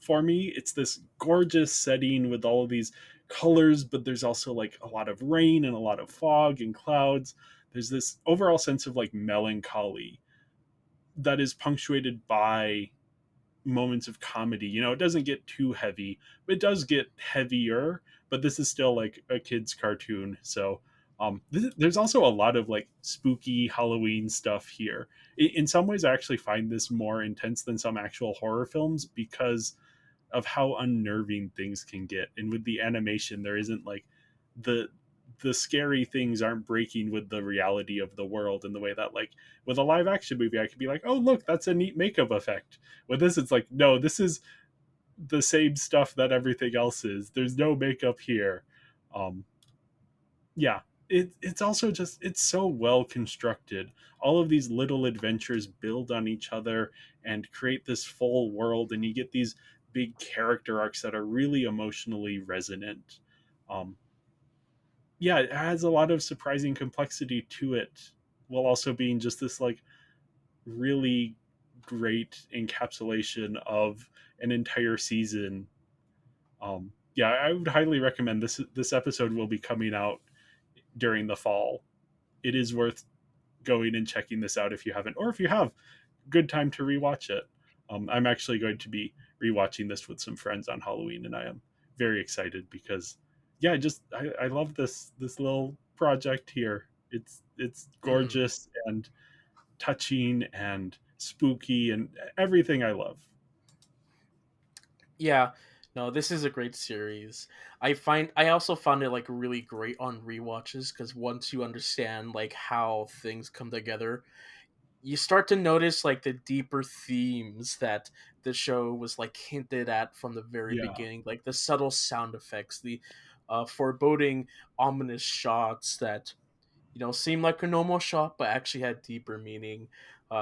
for me. It's this gorgeous setting with all of these colors, but there's also like a lot of rain and a lot of fog and clouds. There's this overall sense of like melancholy that is punctuated by moments of comedy. You know, it doesn't get too heavy, but it does get heavier. But this is still like a kid's cartoon, so there's also a lot of like spooky Halloween stuff here. In some ways, I actually find this more intense than some actual horror films because of how unnerving things can get. And with the animation, there isn't like the scary things aren't breaking with the reality of the world in the way that like with a live action movie I could be like, oh look, that's a neat makeup effect. With this it's like, no, this is the same stuff that everything else is. There's no makeup here. um yeah, it's also just it's so well constructed. All of these little adventures build on each other and create this full world, and you get these big character arcs that are really emotionally resonant. um yeah, it has a lot of surprising complexity to it, while also being just this like really great encapsulation of an entire season. Yeah, I would highly recommend this. This episode will be coming out during the fall. It is worth going and checking this out if you haven't, or if you have, good time to rewatch it. I'm actually going to be rewatching this with some friends on Halloween, and I am very excited because, yeah, I love this little project here. It's Mhm. gorgeous and touching and spooky and everything I love. Yeah, no, this is a great series. I also found it like really great on rewatches because once you understand like how things come together, you start to notice like the deeper themes that the show was like hinted at from the very Yeah, beginning, like the subtle sound effects, the foreboding, ominous shots that seemed like a normal shot, but actually had deeper meaning.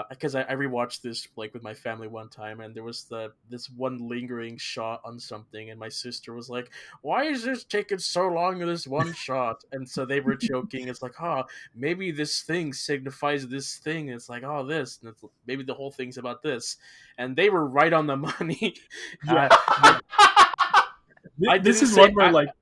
Because I rewatched this like with my family one time, and there was this one lingering shot on something, and my sister was like, "Why is this taking so long in this one shot?" And so they were joking. It's like, "Oh, maybe this thing signifies this thing." And it's like, "Oh, this," and it's, maybe the whole thing's about this, and they were right on the money. yeah. uh, I I This didn't is one say where like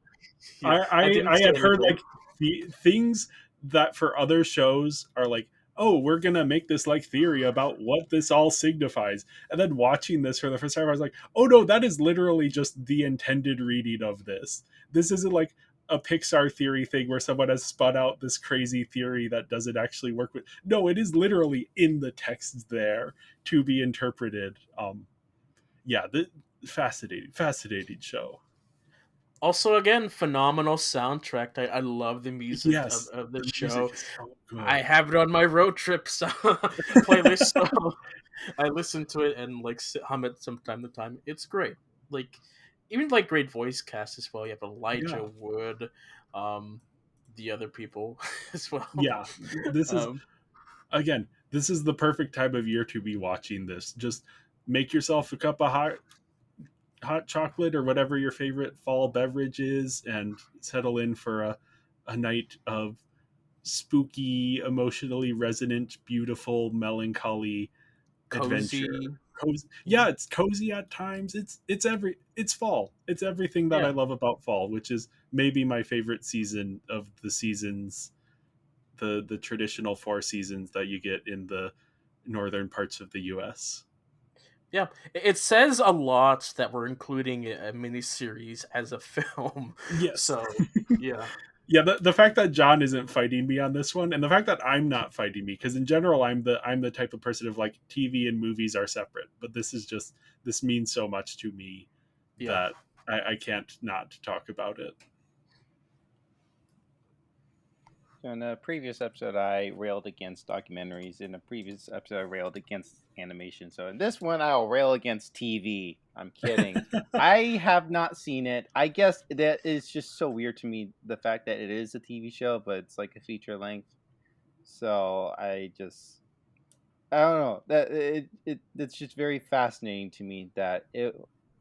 yeah, I didn't I say had heard anything. like the things that for other shows are like, oh, we're gonna make this like theory about what this all signifies, and then watching this for the first time, I was like, oh no, that is literally just the intended reading of this. This isn't like a Pixar theory thing where someone has spun out this crazy theory that doesn't actually work with. No, it is literally in the text there to be interpreted. Yeah, the fascinating show. Also, again, phenomenal soundtrack. I love the music Yes, of this the music show. is so I good. have it on my road trips playlist, so I listen to it and like hum it from time to time. It's great. Like even like great voice cast as well. You have Elijah Yeah, Wood, um, the other people as well. yeah. This is Um, again, this is the perfect time of year to be watching this. Just make yourself a cup of hot chocolate or whatever your favorite fall beverage is, and settle in for a night of spooky, emotionally resonant, beautiful, melancholy adventure. Cozy. Yeah, it's cozy at times. It's fall. It's everything that I Yeah. love about fall, which is maybe my favorite season of the seasons, the traditional four seasons that you get in the northern parts of the US. Yeah, it says a lot that we're including a miniseries as a film. Yes. So, yeah, Yeah, the fact that John isn't fighting me on this one, and the fact that I'm not fighting me, because in general I'm the type of person of like TV and movies are separate, but this is just this means so much to me yeah. that I can't not talk about it. So in a previous episode, I railed against documentaries. In a previous episode, I railed against animation. So in this one, I'll rail against TV. I'm kidding. I have not seen it. I guess that is just so weird to me, the fact that it is a TV show, but it's like a feature length. So I don't know. That it's just very fascinating to me that it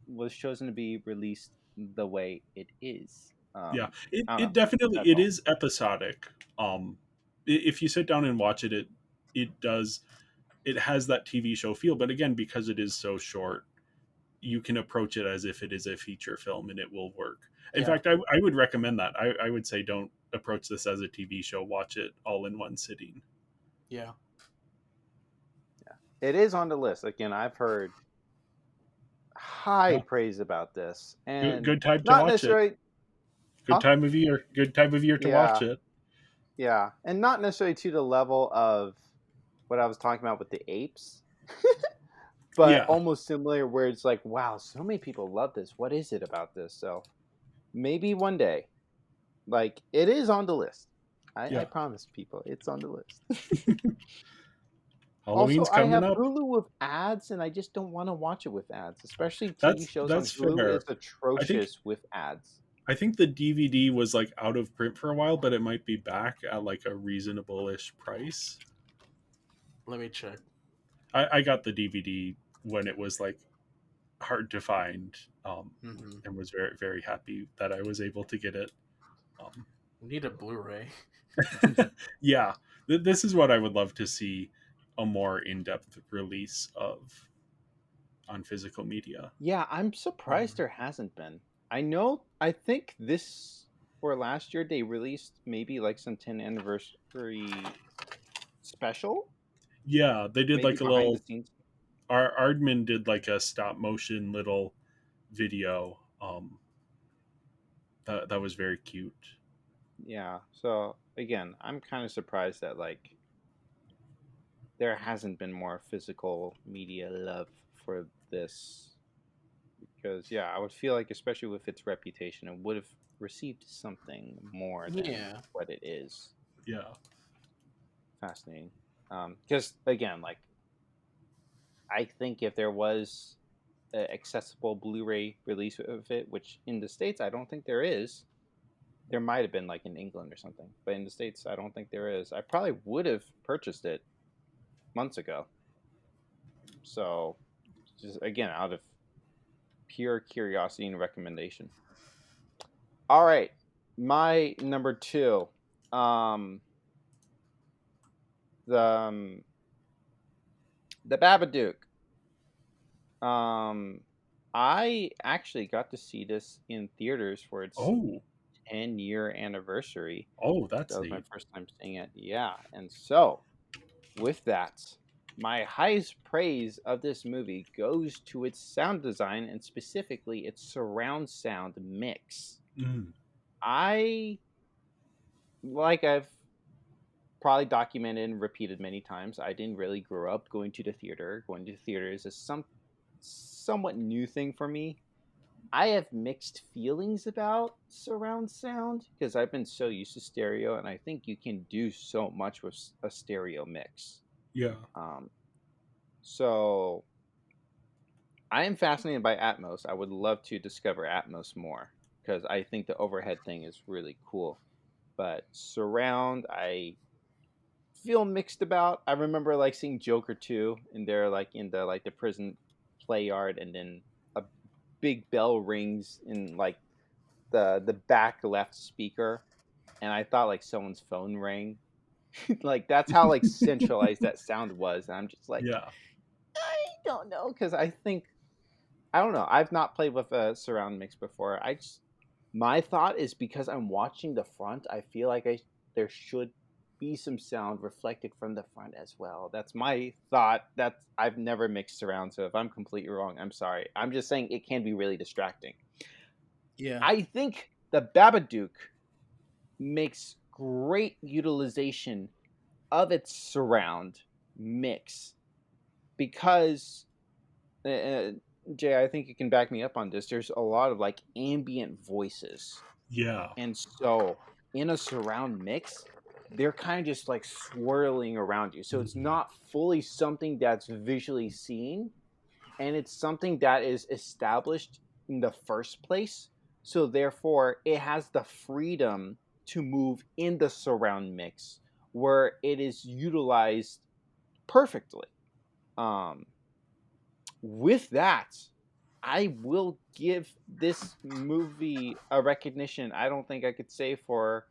was chosen to be released the way it is. Yeah, I don't it know. definitely That's it all. is episodic. If you sit down and watch it, it does, it has that TV show feel, but again, because it is so short, you can approach it as if it is a feature film and it will work. In Yeah. fact, I would recommend that. I would say don't approach this as a TV show. Watch it all in one sitting. Yeah. It is on the list. Again, I've heard high Yeah. praise about this, and Good time to not watch it. necessarily. Good Huh? time of year. Good time of year to watch Yeah, it. yeah, and not necessarily to the level of what I was talking about with the apes, but Yeah. almost similar. Where it's like, wow, so many people love this. What is it about this? So maybe one day, like it is on the list. I Yeah. promise people, it's on the list. Also, Halloween's I coming have up. Hulu with ads, and I just don't want to watch it with ads. Especially TV shows on That's Hulu fair. is atrocious with ads. I think the DVD was like out of print for a while, but it might be back at like a reasonable-ish price. Let me check. I got the DVD when it was like hard to find, Mm-hmm. and was very, very happy that I was able to get it. We need a Blu-ray. Yeah, this is what I would love to see, a more in-depth release of on physical media. Yeah, I'm surprised there hasn't been. I think this or last year they released maybe like some 10th anniversary special, Yeah, they did maybe like a behind the little. scenes. Aardman did like a stop motion little video. That was very cute. Yeah, so again, I'm kind of surprised that like there hasn't been more physical media love for this because yeah, I would feel like especially with its reputation, it would have received something more than Yeah. what it is. Yeah. Fascinating. Because again, like I think if there was an accessible Blu-ray release of it, which in the States I don't think there is, there might have been like in England or something, but in the States I don't think there is. I probably would have purchased it months ago. So, just again, out of pure curiosity and recommendation. All right, my number two, um, the um, the Babadook. Um, I actually got to see this in theaters for its Oh, 10-year anniversary. that's That was my neat. first time seeing it. Yeah, and so with that, my highest praise of this movie goes to its sound design and specifically its surround sound mix. Mm. I like I've probably documented and repeated many times. I didn't really grow up going to the theater. Going to the theater is a somewhat new thing for me. I have mixed feelings about surround sound because I've been so used to stereo, and I think you can do so much with a stereo mix. Yeah. Um, so I am fascinated by Atmos. I would love to discover Atmos more because I think the overhead thing is really cool. But surround, I feel mixed about. I remember like seeing Joker 2 and they're like in the prison play yard, and then a big bell rings in like the back left speaker, and I thought like someone's phone rang. Like that's how like centralized that sound was, and I'm just like Yeah. I don't know because I don't know. I've not played with a surround mix before. My thought is because I'm watching the front, I feel like there should be some sound reflected from the front as well. That's my thought. That's I've never mixed surround, so if I'm completely wrong, I'm sorry. I'm just saying it can be really distracting. Yeah. I think the Babadook makes great utilization of its surround mix because Jay, I think you can back me up on this. There's a lot of like ambient voices, Yeah. and so in a surround mix, they're kind of just like swirling around you. So it's not fully something that's visually seen, and it's something that is established in the first place. So therefore, it has the freedom to move in the surround mix where it is utilized perfectly. Um, with that, I will give this movie a recognition I don't think I could say for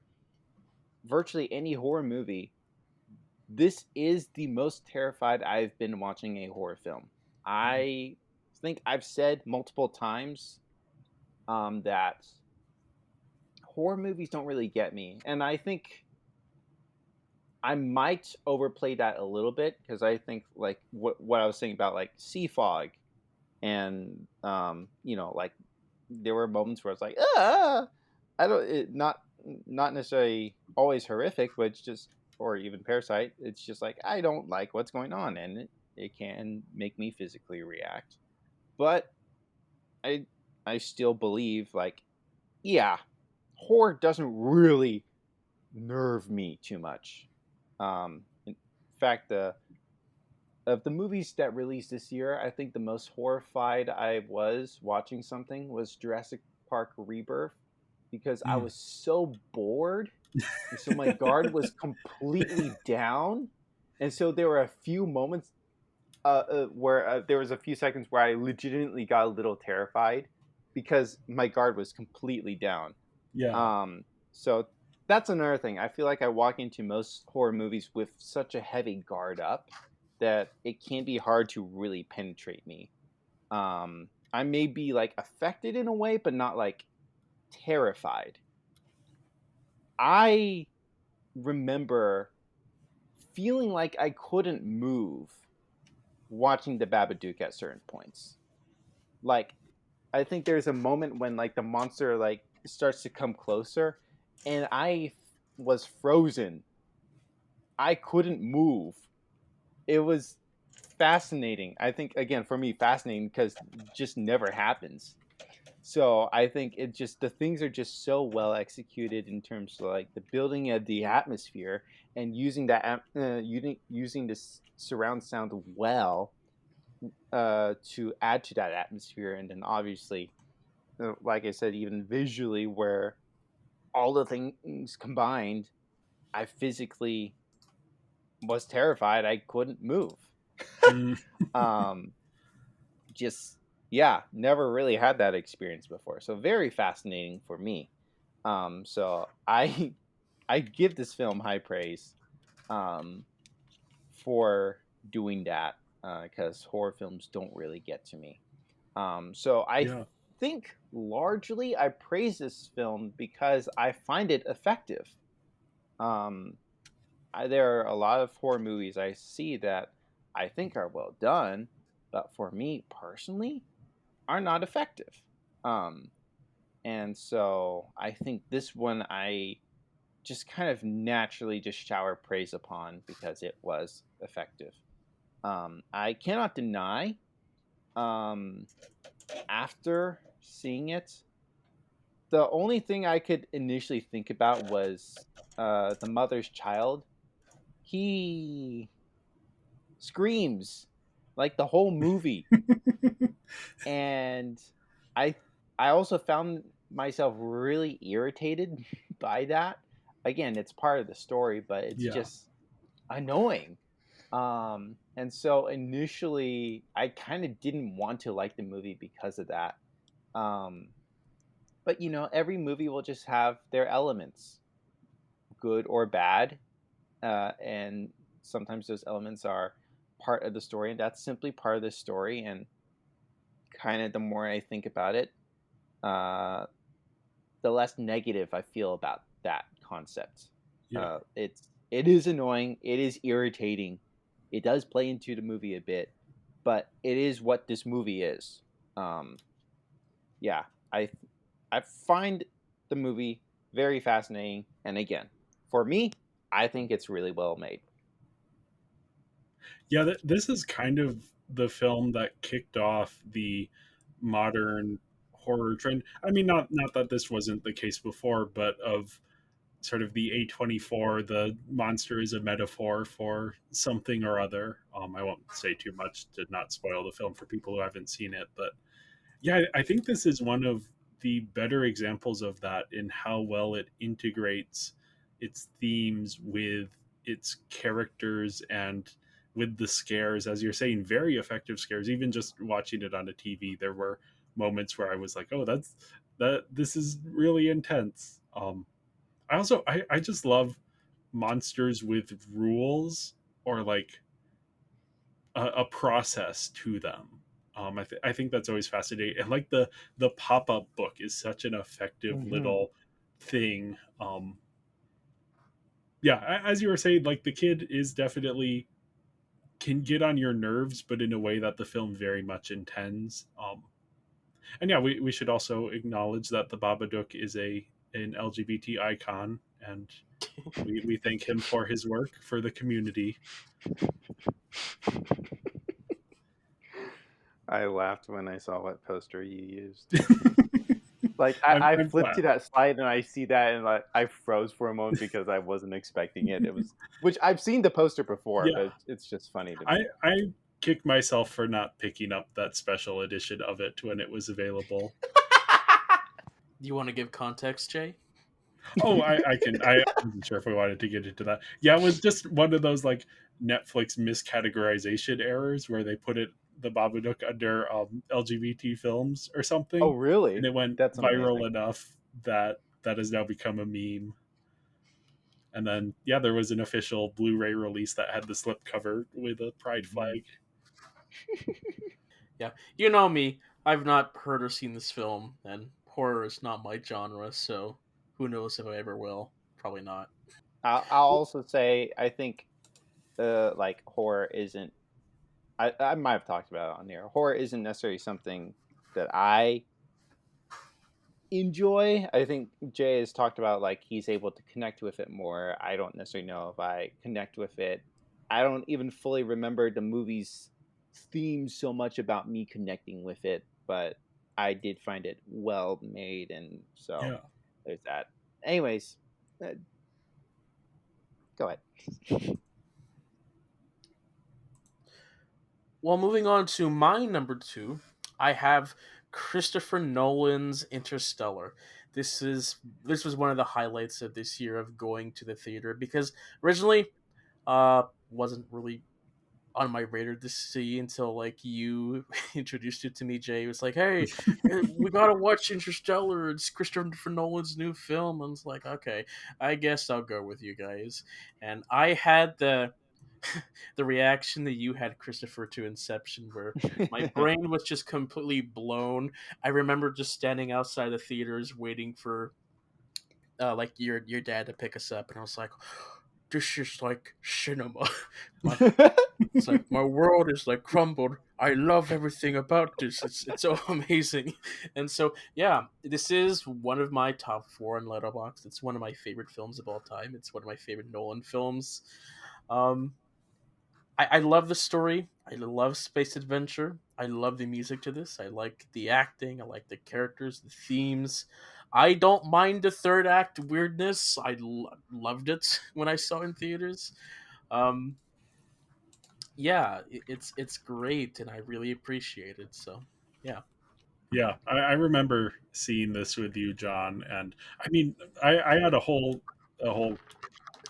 virtually any horror movie. This is the most terrified I've been watching a horror film. I think I've said multiple times that horror movies don't really get me, and I think I might overplay that a little bit because I think like what I was saying about like Sea Fog and like there were moments where I was like, I don't not necessarily always horrific, but it's just or even Parasite. It's just like I don't like what's going on, and it can make me physically react. But I I still believe like yeah, horror doesn't really nerve me too much. In fact, the of the movies that released this year, I think the most horrified I was watching something was Jurassic Park Rebirth because I Mm. was so bored. And so my guard was completely down. And so there were a few moments where there was a few seconds where I legitimately got a little terrified because my guard was completely down. Yeah. So that's another thing. I feel like I walk into most horror movies with such a heavy guard up that it can be hard to really penetrate me. I may be like affected in a way, but not like terrified. I remember feeling like I couldn't move watching the Babadook at certain points. Like I think there's a moment when like the monster like starts to come closer and was frozen. I couldn't move. It was fascinating. I think again for me fascinating because just never happens. So I think it just the things are just so well executed in terms of like the building of the atmosphere and using using this surround sound well to add to that atmosphere, and then obviously, like I said, even visually, where all the things combined, I physically was terrified. I couldn't move. Mm. um, just yeah, never really had that experience before. So very fascinating for me. So I I give this film high praise um, for doing that because horror films don't really get to me. So I Yeah. think largely I praise this film because I find it effective. Um, there are a lot of horror movies I see that I think are well done, but for me personally, are not effective. Um, and so I think this one I just kind of naturally just shower praise upon because it was effective. I cannot deny um, after seeing it, the only thing I could initially think about was the mother's child. He screams like the whole movie, and I I also found myself really irritated by that. Again, it's part of the story, but it's Yeah. just annoying. And so initially, I kind of didn't want to like the movie because of that. Um, but every movie will just have their elements, good or bad, and sometimes those elements are part of the story, and that's simply part of the story. And kind of the more I think about it, uh, the less negative I feel about that concept. Yeah. It is annoying, it is irritating, it does play into the movie a bit, but it is what this movie is. Um, yeah, I I find the movie very fascinating, and again, for me, I think it's really well made. Yeah, this is kind of the film that kicked off the modern horror trend. I mean, not that this wasn't the case before, but of sort of the A24, the monster is a metaphor for something or other. I won't say too much to not spoil the film for people who haven't seen it, but yeah, I think this is one of the better examples of that in how well it integrates its themes with its characters and with the scares, as you're saying, very effective scares. Even just watching it on a TV, there were moments where I was like, "Oh, this is really intense." I just love monsters with rules or like a process to them. I think that's always fascinating, and like the pop up book is such an effective Hmm. little thing. Yeah, as you were saying, like the kid is definitely can get on your nerves, but in a way that the film very much intends. And yeah, we should also acknowledge that the Babadook is an LGBT icon, and we thank him for his work for the community. I laughed when I saw what poster you used. I'm, Like I I'm flipped glad. to that slide and I see that and like I froze for a moment because I wasn't expecting it. It was which I've seen the poster before, Yeah, but it's just funny to me. I kick myself for not picking up that special edition of it when it was available. Do you want to give context, Jay? Oh, I can. I wasn't sure if we wanted to get into that. Yeah, it was just one of those like Netflix miscategorization errors where they put it the Babadook under LGBT films or Oh something, and really? it went That's viral amazing. enough that that has now become a meme. And then yeah, there was an official Blu-ray release that had the slipcover with a pride Mhm. flag. Yeah, you know me. I've not heard or seen this film, and horror is not my genre, so who knows if I ever will. Probably not. I'll also say I think like horror isn't I might have talked about it on here. Horror isn't necessarily something that I enjoy. I think Jay has talked about like he's able to connect with it more. I don't necessarily know if I connect with it. I don't even fully remember the movie's theme so much about me connecting with it, but I did find it well made, and so Yeah, there's that. Anyways, uh, go ahead. Well, moving on to my number two, I have Christopher Nolan's Interstellar. This was one of the highlights of this year of going to the theater because originally wasn't really on my radar to see until like you introduced it to me, Jay. It was like, hey, we gotta watch Interstellar. It's Christopher Nolan's new film. I was like, okay, I guess I'll go with you guys. And I had the reaction that you had, Christopher, to Inception, where my brain was just completely blown. I remember just standing outside the theaters waiting for like your dad to pick us up, and I was like, this is like cinema. my it's like my world is like crumbled. I love everything about this. It's so amazing. And so yeah, this is one of my top four on Letterboxd. It's one of my favorite films of all time. It's one of my favorite Nolan films. Um, I love the story. I love space adventure. I love the music to this. I like the acting. I like the characters, the themes. I don't mind the third act weirdness. Loved it when I saw it in theaters. Um, yeah, it's great, and I really appreciate it. So yeah, yeah. I remember seeing this with you, John, and I mean, I had a whole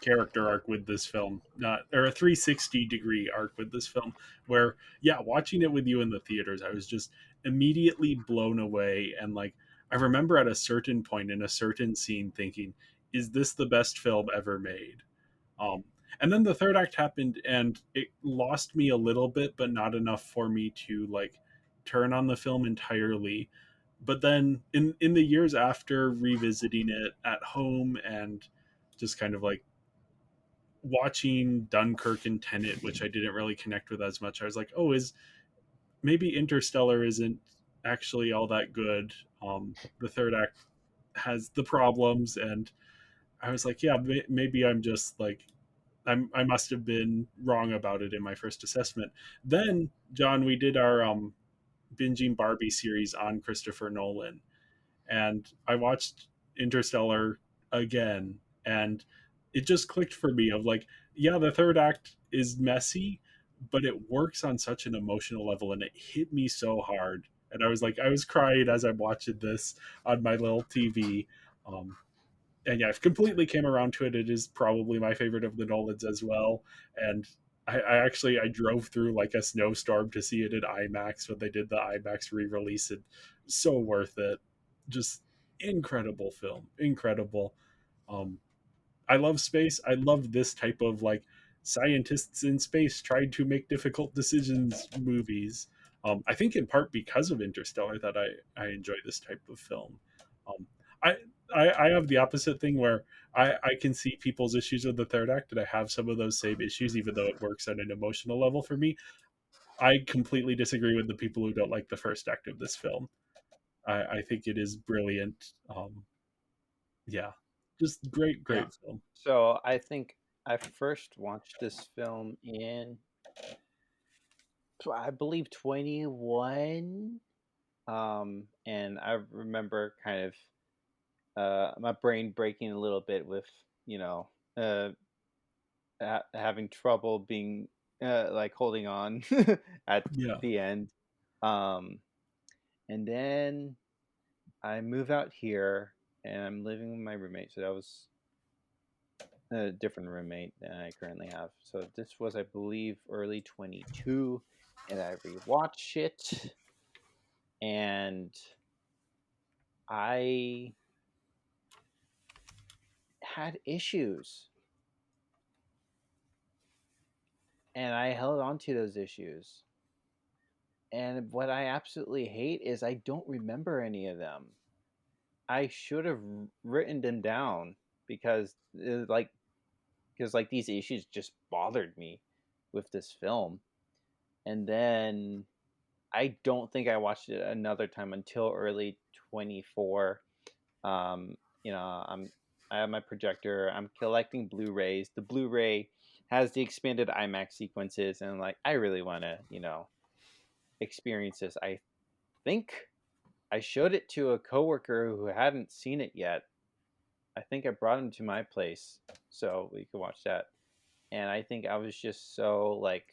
character arc with this film, not or a 360-degree arc with this film, where yeah, watching it with you in the theaters, I was just immediately blown away, and like I remember at a certain point in a certain scene thinking, "Is this the best film ever made?" Um, and then the third act happened, and it lost me a little bit, but not enough for me to like turn on the film entirely. But then in the years after revisiting it at home and just kind of like watching Dunkirk and Tenet, which I didn't really connect with as much, I was like, oh, is maybe Interstellar isn't actually all that good. The third act has the problems, and I was like, yeah, maybe I'm just like I must have been wrong about it in my first assessment. Then, John, we did our binging Barbie series on Christopher Nolan, and I watched Interstellar again, and it just clicked for me of like, yeah, the third act is messy, but it works on such an emotional level, and it hit me so hard. And I was like, I was crying as I'm watching this on my little TV. Um, and yeah, I've completely came around to it. It is probably my favorite of the Nolans as well. And I actually I drove through like a snowstorm to see it in IMAX when they did the IMAX re-release. And so worth it. Just incredible film, incredible. Um, I love space. I love this type of like scientists in space trying to make difficult decisions movies. I think in part because of Interstellar that I enjoy this type of film. Um, I, I have the opposite thing where I can see people's issues with the third act, and I have some of those same issues, even though it works at an emotional level for me. I completely disagree with the people who don't like the first act of this film. I think it is brilliant. Yeah, just Yeah. great film. So I think I first watched this film in, I believe, 21. And I remember kind of my brain breaking a little bit with, you know, uh, having trouble being like holding on at Yeah, the end. Um, and then I move out here and I'm living with my roommate. So that was a different roommate than I currently have. So this was, I believe, early 22, and I rewatched it, and I had issues, and I held on to those issues. And what I absolutely hate is I don't remember any of them. I should have written them down because, these issues just bothered me with this film. And then I don't think I watched it another time until early 24. Um, I have my projector. I'm collecting Blu-rays. The Blu-ray has the expanded IMAX sequences, and like I really want to, experience this. I think I showed it to a coworker who hadn't seen it yet. I think I brought him to my place so we could watch that. And I think I was just so like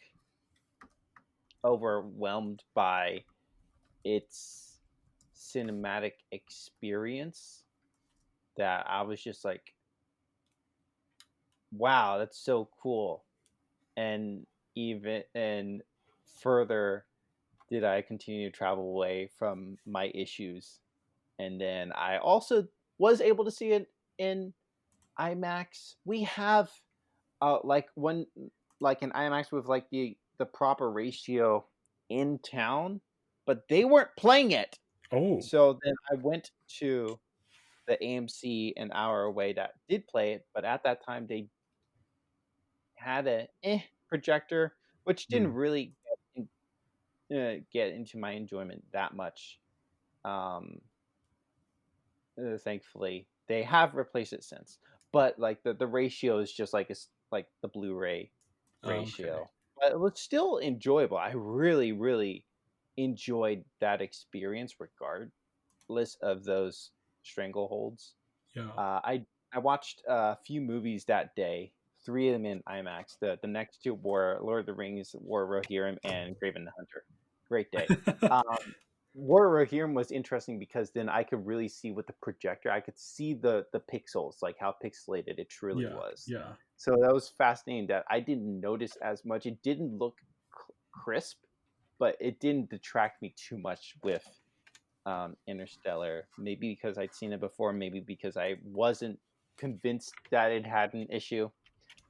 overwhelmed by its cinematic experience that I was just like, wow, that's so cool. And further did I continue to travel away from my issues. And then I also was able to see it in IMAX. We have like an IMAX with like the proper ratio in town, but they weren't playing it. oh, So then I went to the AMC an hour away that did play it, but at that time they had a projector, which didn't mm, really get into my enjoyment that much. Um, Thankfully, they have replaced it since, but like the ratio is just like it's like the Blu-ray okay, ratio, but it was still enjoyable. I really, really enjoyed that experience, regardless of those strangleholds. yeah. I watched a few movies that day. Three of them in IMAX. The next two were Lord of the Rings, War of Rohirrim, and Graven the Hunter. Great day. War of Rohirrim was interesting because then I could really see with the projector. I could see the pixels, like how pixelated it truly Yeah, was. yeah. So that was fascinating. That I didn't notice as much. It didn't look crisp, but it didn't detract me too much with Interstellar. Maybe because I'd seen it before, maybe because I wasn't convinced that it had an issue.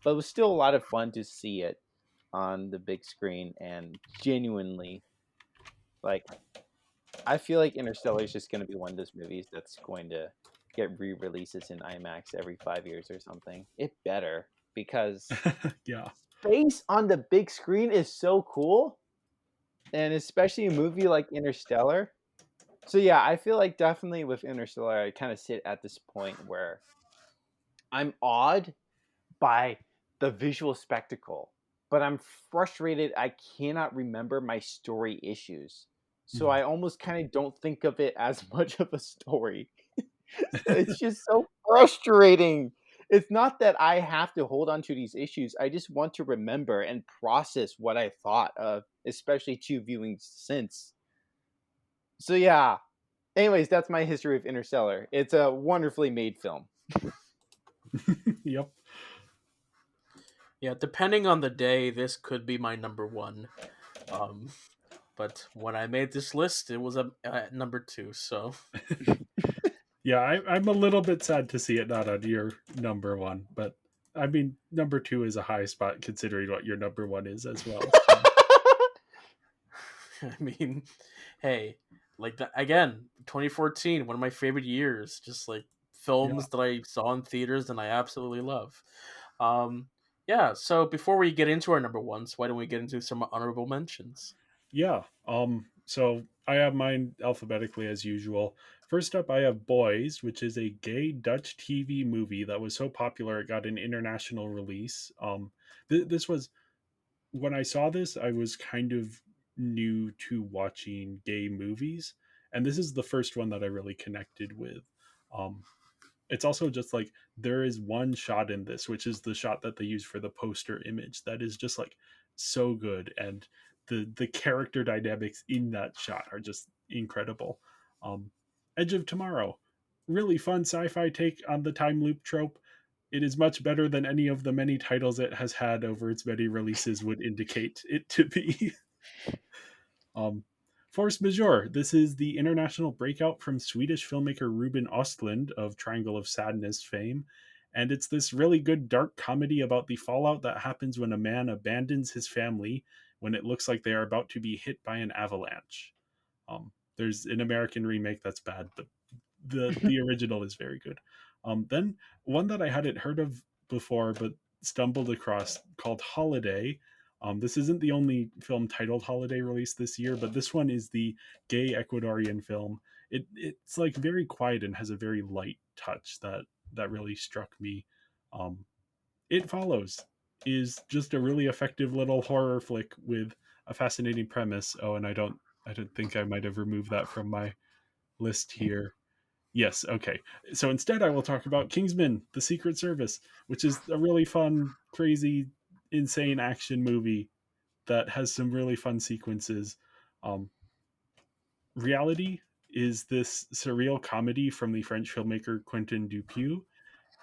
But it was still a lot of fun to see it on the big screen, and genuinely, like, I feel like Interstellar is just going to be one of those movies that's going to get re-releases in IMAX every 5 years or something. It better, because Yeah. space on the big screen is so cool, and especially a movie like Interstellar. So yeah, I feel like definitely with Interstellar, I kind of sit at this point where I'm awed by the visual spectacle, but I'm frustrated I cannot remember my story issues. So Mm. I almost kind of don't think of it as much of a story. It's just so frustrating. It's not that I have to hold on to these issues. I just want to remember and process what I thought of, especially two viewings since. So yeah. Anyways, that's my history of Interstellar. It's a wonderfully made film. Yep. Yeah, depending on the day, this could be my number one. Um, but when I made this list, it was at number two. So Yeah, I'm a little bit sad to see it not on your number one, but I mean, number two is a high spot considering what your number one is as well. So. I mean, hey, like that again, 2014, one of my favorite years. Just like Yeah. films that I saw in theaters and I absolutely love. Um, yeah. So before we get into our number ones, why don't we get into some honorable mentions? Yeah. So I have mine alphabetically as usual. First up, I have Boys, which is a gay Dutch TV movie that was so popular it got an international release. This was when I saw this, I was kind of new to watching gay movies, and this is the first one that I really connected with. Um, it's also just like there is one shot in this, which is the shot that they use for the poster image, that is just like so good, and the character dynamics in that shot are just incredible. Um, Edge of Tomorrow, really fun sci-fi take on the time loop trope. It is much better than any of the many titles it has had over its many releases would indicate it to be. Um, Force Majeure. This is the international breakout from Swedish filmmaker Ruben Östlund of Triangle of Sadness fame. And it's this really good dark comedy about the fallout that happens when a man abandons his family when it looks like they are about to be hit by an avalanche. There's an American remake that's bad, but the original is very good. Then one that I hadn't heard of before, but stumbled across, called Holiday. This isn't the only film titled Holiday released this year, but this one is the gay Ecuadorian film. It's like very quiet and has a very light touch that really struck me. Um, It Follows is just a really effective little horror flick with a fascinating premise. Oh, and I don't think I might have removed that from my list here. Yes, okay. So instead, I will talk about Kingsman: The Secret Service, which is a really fun, crazy, insane action movie that has some really fun sequences. Um, Reality is this surreal comedy from the French filmmaker Quentin Dupieux.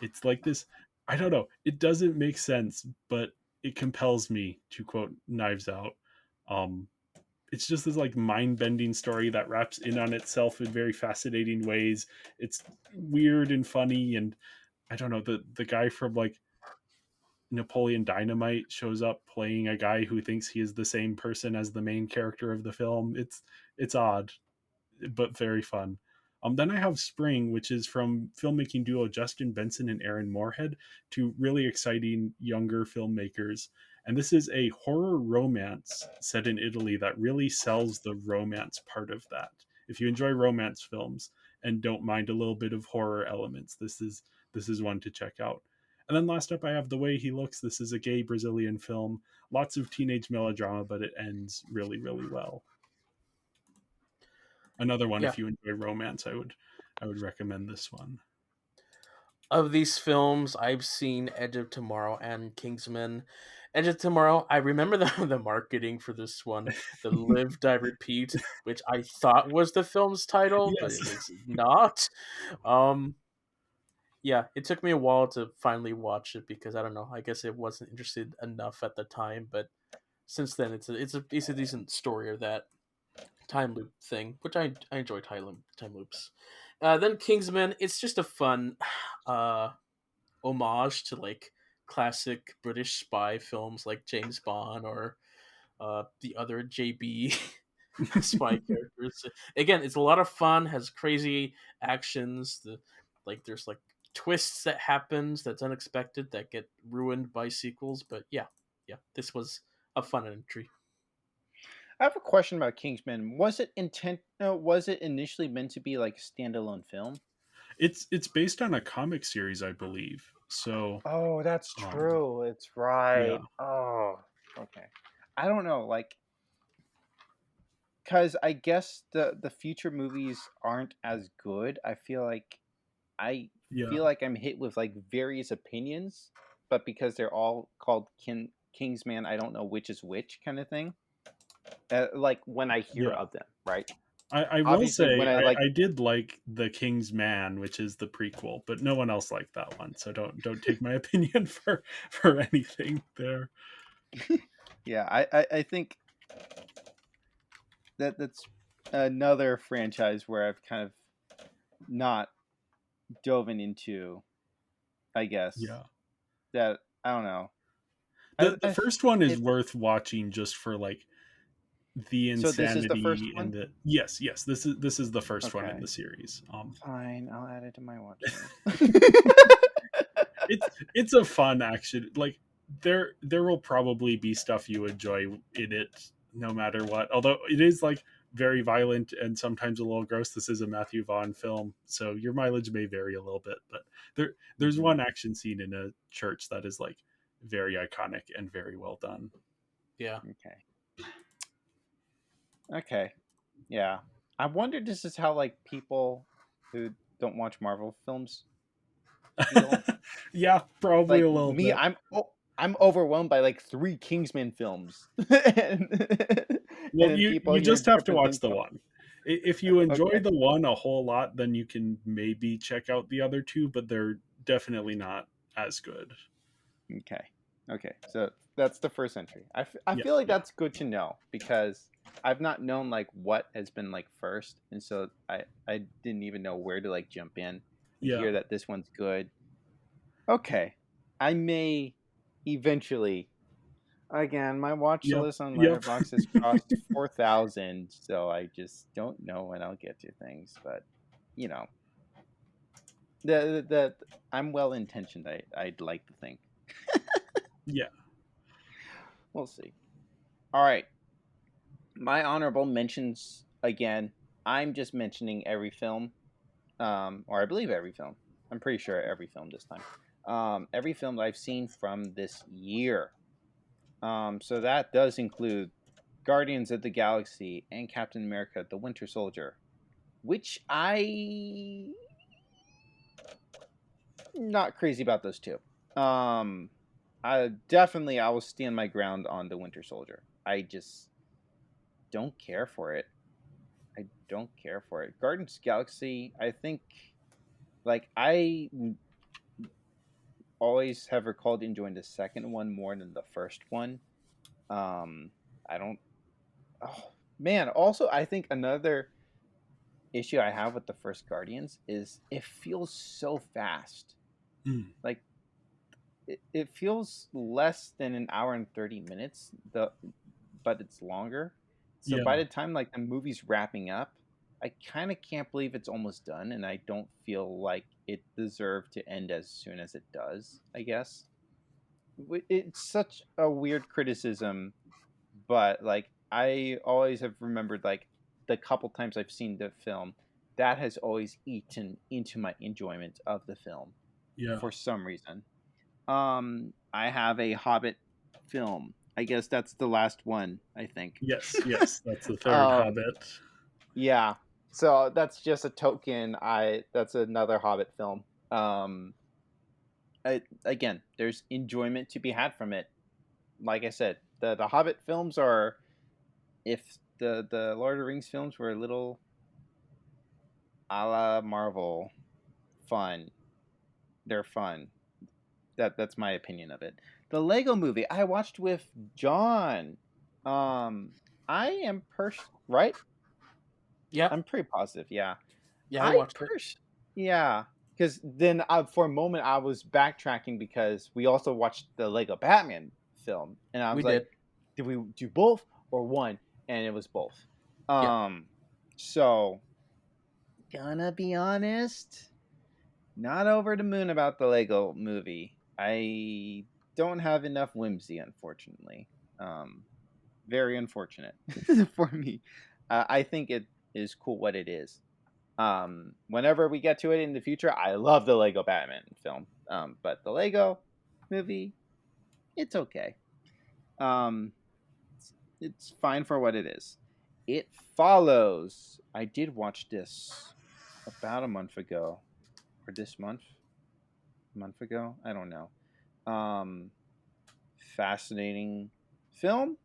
It's like this, I don't know, it doesn't make sense, but it compels me, to quote Knives Out. Um, it's just this like mind-bending story that wraps in on itself in very fascinating ways. It's weird and funny, and I don't know, the guy from like Napoleon Dynamite shows up playing a guy who thinks he is the same person as the main character of the film. It's odd, but very fun. Then I have Spring, which is from filmmaking duo Justin Benson and Aaron Moorhead, two really exciting younger filmmakers. And this is a horror romance set in Italy that really sells the romance part of that. If you enjoy romance films and don't mind a little bit of horror elements, this is one to check out. And then last up, I have The Way He Looks. This is a gay Brazilian film, lots of teenage melodrama, but it ends really, really well. Another one, Yeah. if you enjoy romance, I would recommend this one. Of these films, I've seen Edge of Tomorrow and Kingsman. Edge of Tomorrow, I remember the marketing for this one, the Live Die Repeat, which I thought was the film's title, but it Yes. was not. Um, yeah, it took me a while to finally watch it because I don't know. I guess it wasn't interested enough at the time, but since then, it's a decent story of that time loop thing, which I enjoy time loops. Then Kingsman, it's just a fun homage to like classic British spy films like James Bond or the other JB spy characters. Again, it's a lot of fun, has crazy actions. There's like twists that happens that's unexpected that get ruined by sequels. But yeah, this was a fun entry. I have a question about Kingsman. Was it was it initially meant to be like a standalone film? It's based on a comic series, I believe. So, Oh, that's um, true. It's yeah, right. Oh, okay. I don't know, like, because I guess the future movies aren't as good. I yeah, feel like I'm hit with like various opinions, but because they're all called Kingsman, I don't know which is which kind of thing. Like when I hear yeah. of them, right? I will Obviously, say when I like I did like The King's Man, which is the prequel, but no one else liked that one. So don't take my opinion for anything there. yeah, I think that's another franchise where I've kind of not dove into. I guess Yeah. that I don't know. The first one is It worth watching just for like the So this is the first insanity and one? the yes, this is the first one in Okay. the series. Fine, I'll add it to my watch list. It's a fun action. Like there will probably be stuff you enjoy in it no matter what. Although it is like very violent and sometimes a little gross. This is a Matthew Vaughn film, so your mileage may vary a little bit. But there's Mhm. one action scene in a church that is like very iconic and very well done. Yeah. Okay. Okay. Yeah. I wonder this is how like people who don't watch Marvel films feel. Yeah, probably Like a little me, bit. I'm overwhelmed by like 3 Kingsman films. and Well, then people you hear just have to different watch things the from one. If you enjoy okay. the one a whole lot, then you can maybe check out the other two, but they're definitely not as good. Okay. Okay. So that's the first entry. I Yeah, feel like yeah, that's good to know because I've not known like what has been like first, and so I didn't even know where to like jump in and to yeah, hear that this one's good. Okay. I may eventually again, my watch yep, list on yep. Letterboxd has crossed 4,000, so I just don't know when I'll get to things, but you know, the I'm well intentioned. I'd like to think. Yeah. We'll see. All right. My honorable mentions again. I'm just mentioning every film, or I believe every film. I'm pretty sure every film this time. Every film that I've seen from this year. So that does include Guardians of the Galaxy and Captain America: The Winter Soldier, which I not crazy about those two. Um, I will stand my ground on The Winter Soldier. I just don't care for it. I don't care for it. Guardians of the Galaxy, I think, like always have recalled enjoying the second one more than the first one. Um, I don't. Oh man! Also, I think another issue I have with the first Guardians is it feels so fast. Mm, Like it feels less than an hour and 30 minutes. But it's longer. So by yeah, the time like the movie's wrapping up, I kind of can't believe it's almost done, and I don't feel like it deserved to end as soon as it does. I guess it's such a weird criticism, but like I always have remembered like the couple times I've seen the film, that has always eaten into my enjoyment of the film yeah. for some reason. I have a Hobbit film. I guess that's the last one, I think. Yes, yes. That's the third um, Hobbit. yeah. So that's just a token. I That's another Hobbit film. Again, there's enjoyment to be had from it. Like I said, the Hobbit films are, if the Lord of the Rings films were a little a la Marvel fun, they're fun. That's my opinion of it. The Lego Movie I watched with John. Um, I am right. Yeah. I'm pretty positive. Yeah, Yeah, I I watched it. yeah. Because then for a moment I was backtracking because we also watched the Lego Batman film, and I We was like, did. did we do both or one? And it was both. Yeah. So gonna be honest, not over the moon about the Lego Movie. I don't have enough whimsy, unfortunately. Um, very unfortunate for me. I think it is cool what it is. Whenever we get to it in the future, I love the Lego Batman film. But the Lego Movie, it's okay. Um, it's fine for what it is. It Follows. I did watch this about a month ago, or this month, a month ago. I don't know. Um, Fascinating film.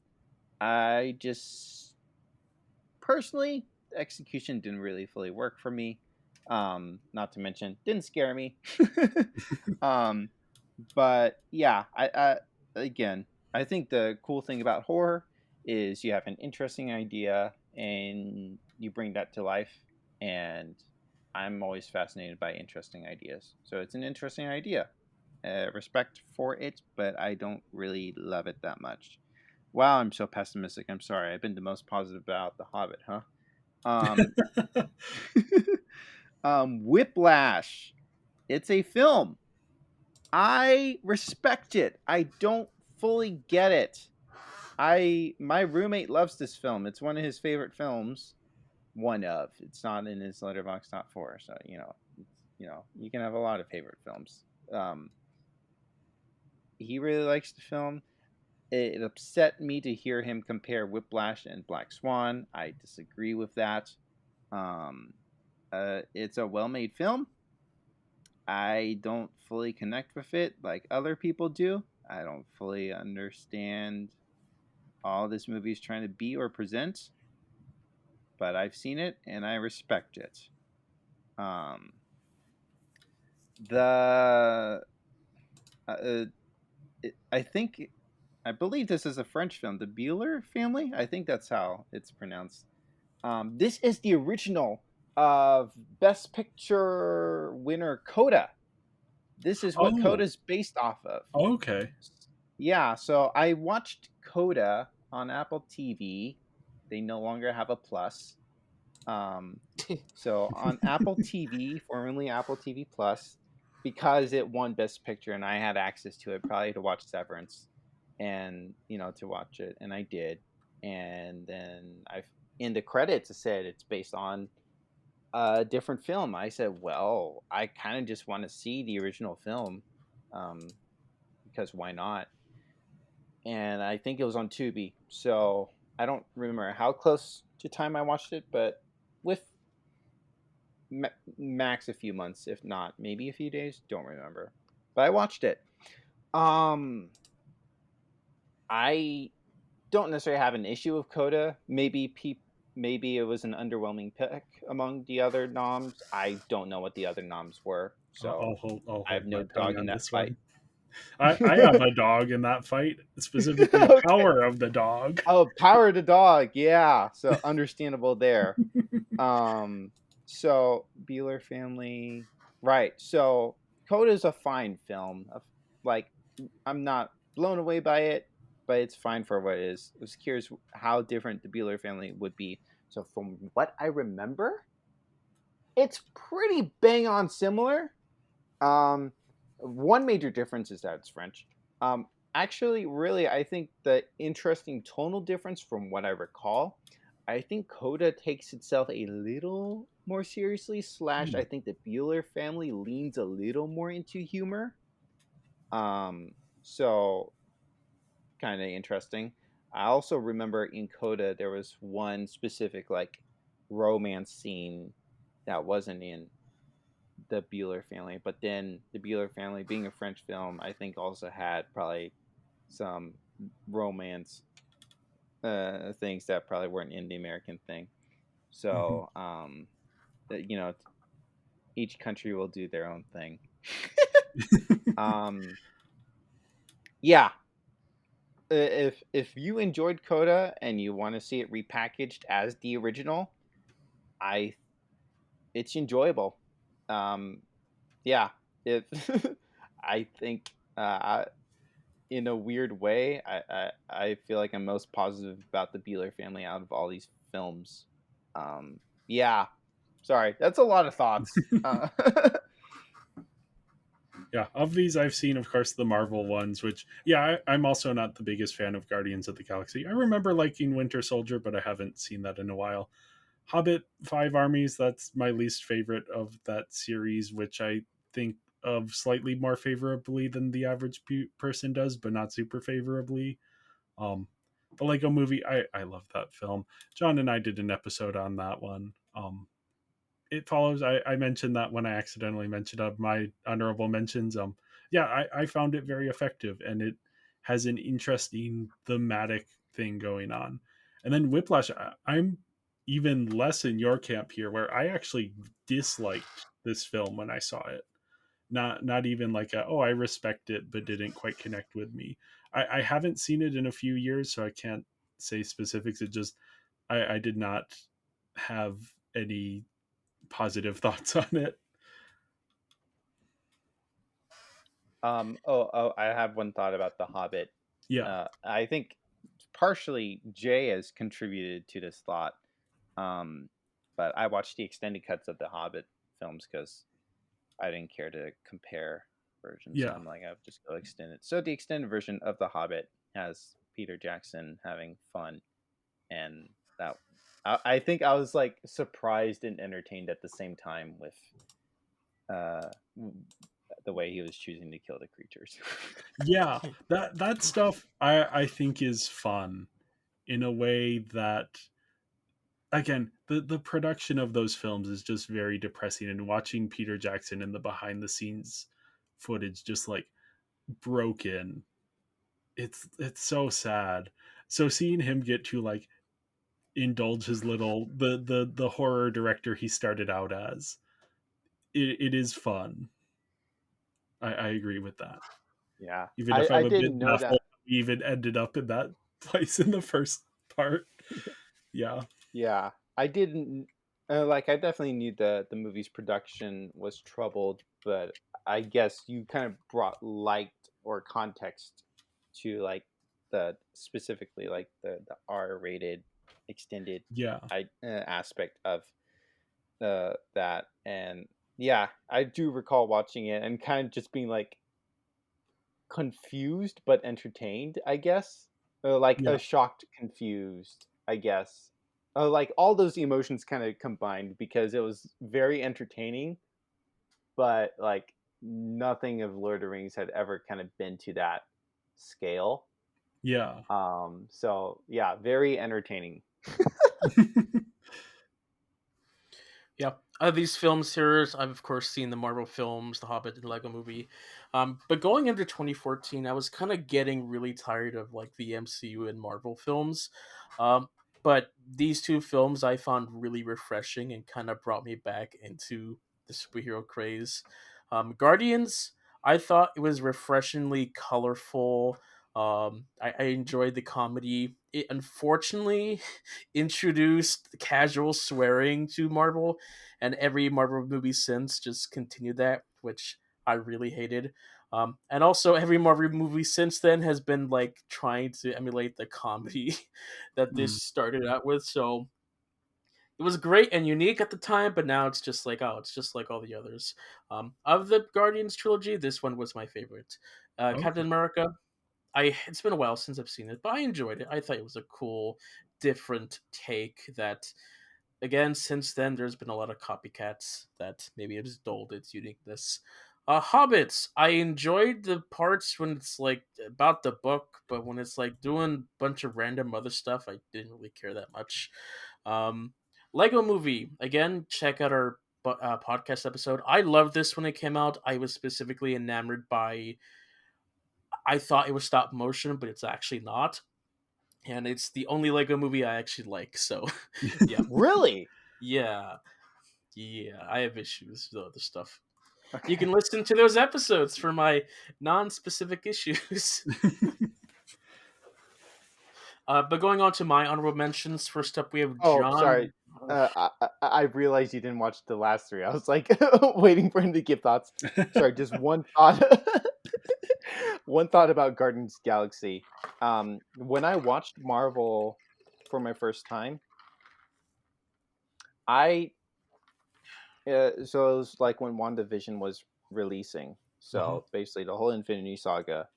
I just personally, the execution didn't really fully work for me. Not to mention, didn't scare me. um, but yeah, I again, I think the cool thing about horror is you have an interesting idea and you bring that to life. And I'm always fascinated by interesting ideas. So it's an interesting idea. Respect for it, but I don't really love it that much. Wow, I'm so pessimistic. I'm sorry. I've been the most positive about The Hobbit, huh? Um, Whiplash. It's a film. I respect it. I don't fully get it. My roommate loves this film. It's one of his favorite films. One of. It's not in his letterbox top four. So you can have a lot of favorite films. Um, he really likes the film. It upset me to hear him compare Whiplash and Black Swan. I disagree with that. Um, it's a well-made film. I don't fully connect with it like other people do. I don't fully understand all this movie is trying to be or present, but I've seen it and I respect it. Um, the I think I believe this is a French film, The Bueller Family. I think that's how it's pronounced. This is the original of Best Picture winner Coda. This is what Oh, Coda's based off of. okay. Yeah, so I watched Coda on Apple TV. They no longer have a plus. So on Apple TV, formerly Apple TV Plus, because it won Best Picture and I had access to it, probably to watch Severance, and to watch it, and I did, and then I in the credits it said it's based on a different film. I said, well, I kind of just want to see the original film, um, because why not? And I think it was on Tubi, so I don't remember how close to time I watched it, but with max a few months, if not maybe a few days. Don't remember, but I watched it. Um, I don't necessarily have an issue with Coda. Maybe it was an underwhelming pick among the other noms. I don't know what the other noms were, so I'll I have hold no my tongue dog in on that this fight. one. I have a dog in that fight, specifically Okay. Power of the Dog. Oh, Power the Dog. Yeah, so understandable there. Um, so Beeler family, right? So Coda is a fine film. Like, I'm not blown away by it, but it's fine for what it is. I was curious how different the Beeler family would be. So from what I remember, it's pretty bang on similar. Um, One major difference is that it's French. Um, Actually, really, I think the interesting tonal difference from what I recall, I think Coda takes itself a little more seriously. Slash, Hmm. I think the Bueller family leans a little more into humor. Um, so kind of interesting. I also remember in Coda there was one specific like romance scene that wasn't in the Bueller family. But then the Bueller family, being a French film, I think also had probably some romance things that probably weren't in the American thing. Mhm. So, each country will do their own thing. um, yeah. If you enjoyed Coda and you want to see it repackaged as the original, I it's enjoyable. Um, yeah, it. I think in a weird way, I feel like I'm most positive about the Beeler family out of all these films. Yeah, sorry, that's a lot of thoughts. Yeah, of these I've seen, of course, the Marvel ones, which, yeah, I'm also not the biggest fan of Guardians of the Galaxy. I remember liking Winter Soldier, but I haven't seen that in a while. Hobbit Five Armies, that's my least favorite of that series, which I think of slightly more favorably than the average person does, but not super favorably. Um, the Lego movie, I love that film. John and I did an episode on that one. It follows. I mentioned that when I accidentally mentioned of my honorable mentions. Yeah, I found it very effective, and it has an interesting thematic thing going on. And then Whiplash, I'm even less in your camp here, where I actually disliked this film when I saw it. Not even like oh, I respect it, but didn't quite connect with me. I haven't seen it in a few years, so I can't say specifics. It just I did not have any positive thoughts on it. Oh, I have one thought about The Hobbit. Yeah. I think partially Jay has contributed to this thought. But I watched the extended cuts of the Hobbit films because I didn't care to compare versions. So Yeah. I'm like, I'll just go extended. So the extended version of the Hobbit has Peter Jackson having fun, and that I think I was like surprised and entertained at the same time with uh the way he was choosing to kill the creatures. Yeah, that stuff I think is fun in a way that, again, the production of those films is just very depressing, and watching Peter Jackson in the behind the scenes footage just like broken, it's so sad. So seeing him get to like indulge his little the horror director he started out as, it is fun. I agree with that, Yeah, even if I'm I a didn't bit know baffled that. we even ended up in that place in the first part. Yeah. Yeah, I didn't like. I definitely knew the movie's production was troubled, but I guess you kind of brought light or context to like the specifically like the R-rated extended Yeah. aspect of that. And yeah, I do recall watching it and kind of just being like confused but entertained, I guess. Like Yeah. a shocked, confused, I guess. Like all those emotions kind of combined because it was very entertaining, but like nothing of Lord of the Rings had ever kind of been to that scale. Yeah. So yeah, very entertaining. Yeah, these film series, I've of course seen the Marvel films, the Hobbit, and Lego Movie. But going into 2014, I was kind of getting really tired of like the MCU and Marvel films. Um, but these two films I found really refreshing and kind of brought me back into the superhero craze. Guardians, I thought it was refreshingly colorful. I enjoyed the comedy. It unfortunately introduced casual swearing to Marvel, and every Marvel movie since just continued that, which I really hated. And also, every Marvel movie since then has been like trying to emulate the comedy that this Mm. started out with. So it was great and unique at the time, but now it's just like, oh, it's just like all the others. Of the Guardians trilogy, this one was my favorite. Okay. Captain America, it's been a while since I've seen it, but I enjoyed it. I thought it was a cool, different take that, again, since then there's been a lot of copycats that maybe have dulled its uniqueness. Hobbits, I enjoyed the parts when it's like about the book, but when it's like doing a bunch of random other stuff, I didn't really care that much. Um, Lego Movie, again, check out our podcast episode. I loved this when it came out. I was specifically enamored by. I thought it was stop motion, but it's actually not, and it's the only Lego movie I actually like. So, yeah, Really? yeah. Yeah, I have issues with other stuff. You Okay. can listen to those episodes for my non-specific issues. But going on to my honorable mentions, first up we have Oh, sorry. John. I realized you didn't watch the last three. I was like waiting for him to give thoughts. Sorry, just one thought. One thought about Guardians Galaxy. When I watched Marvel for my first time, I so it was like when WandaVision was releasing. Uh-huh. So basically the whole Infinity Saga.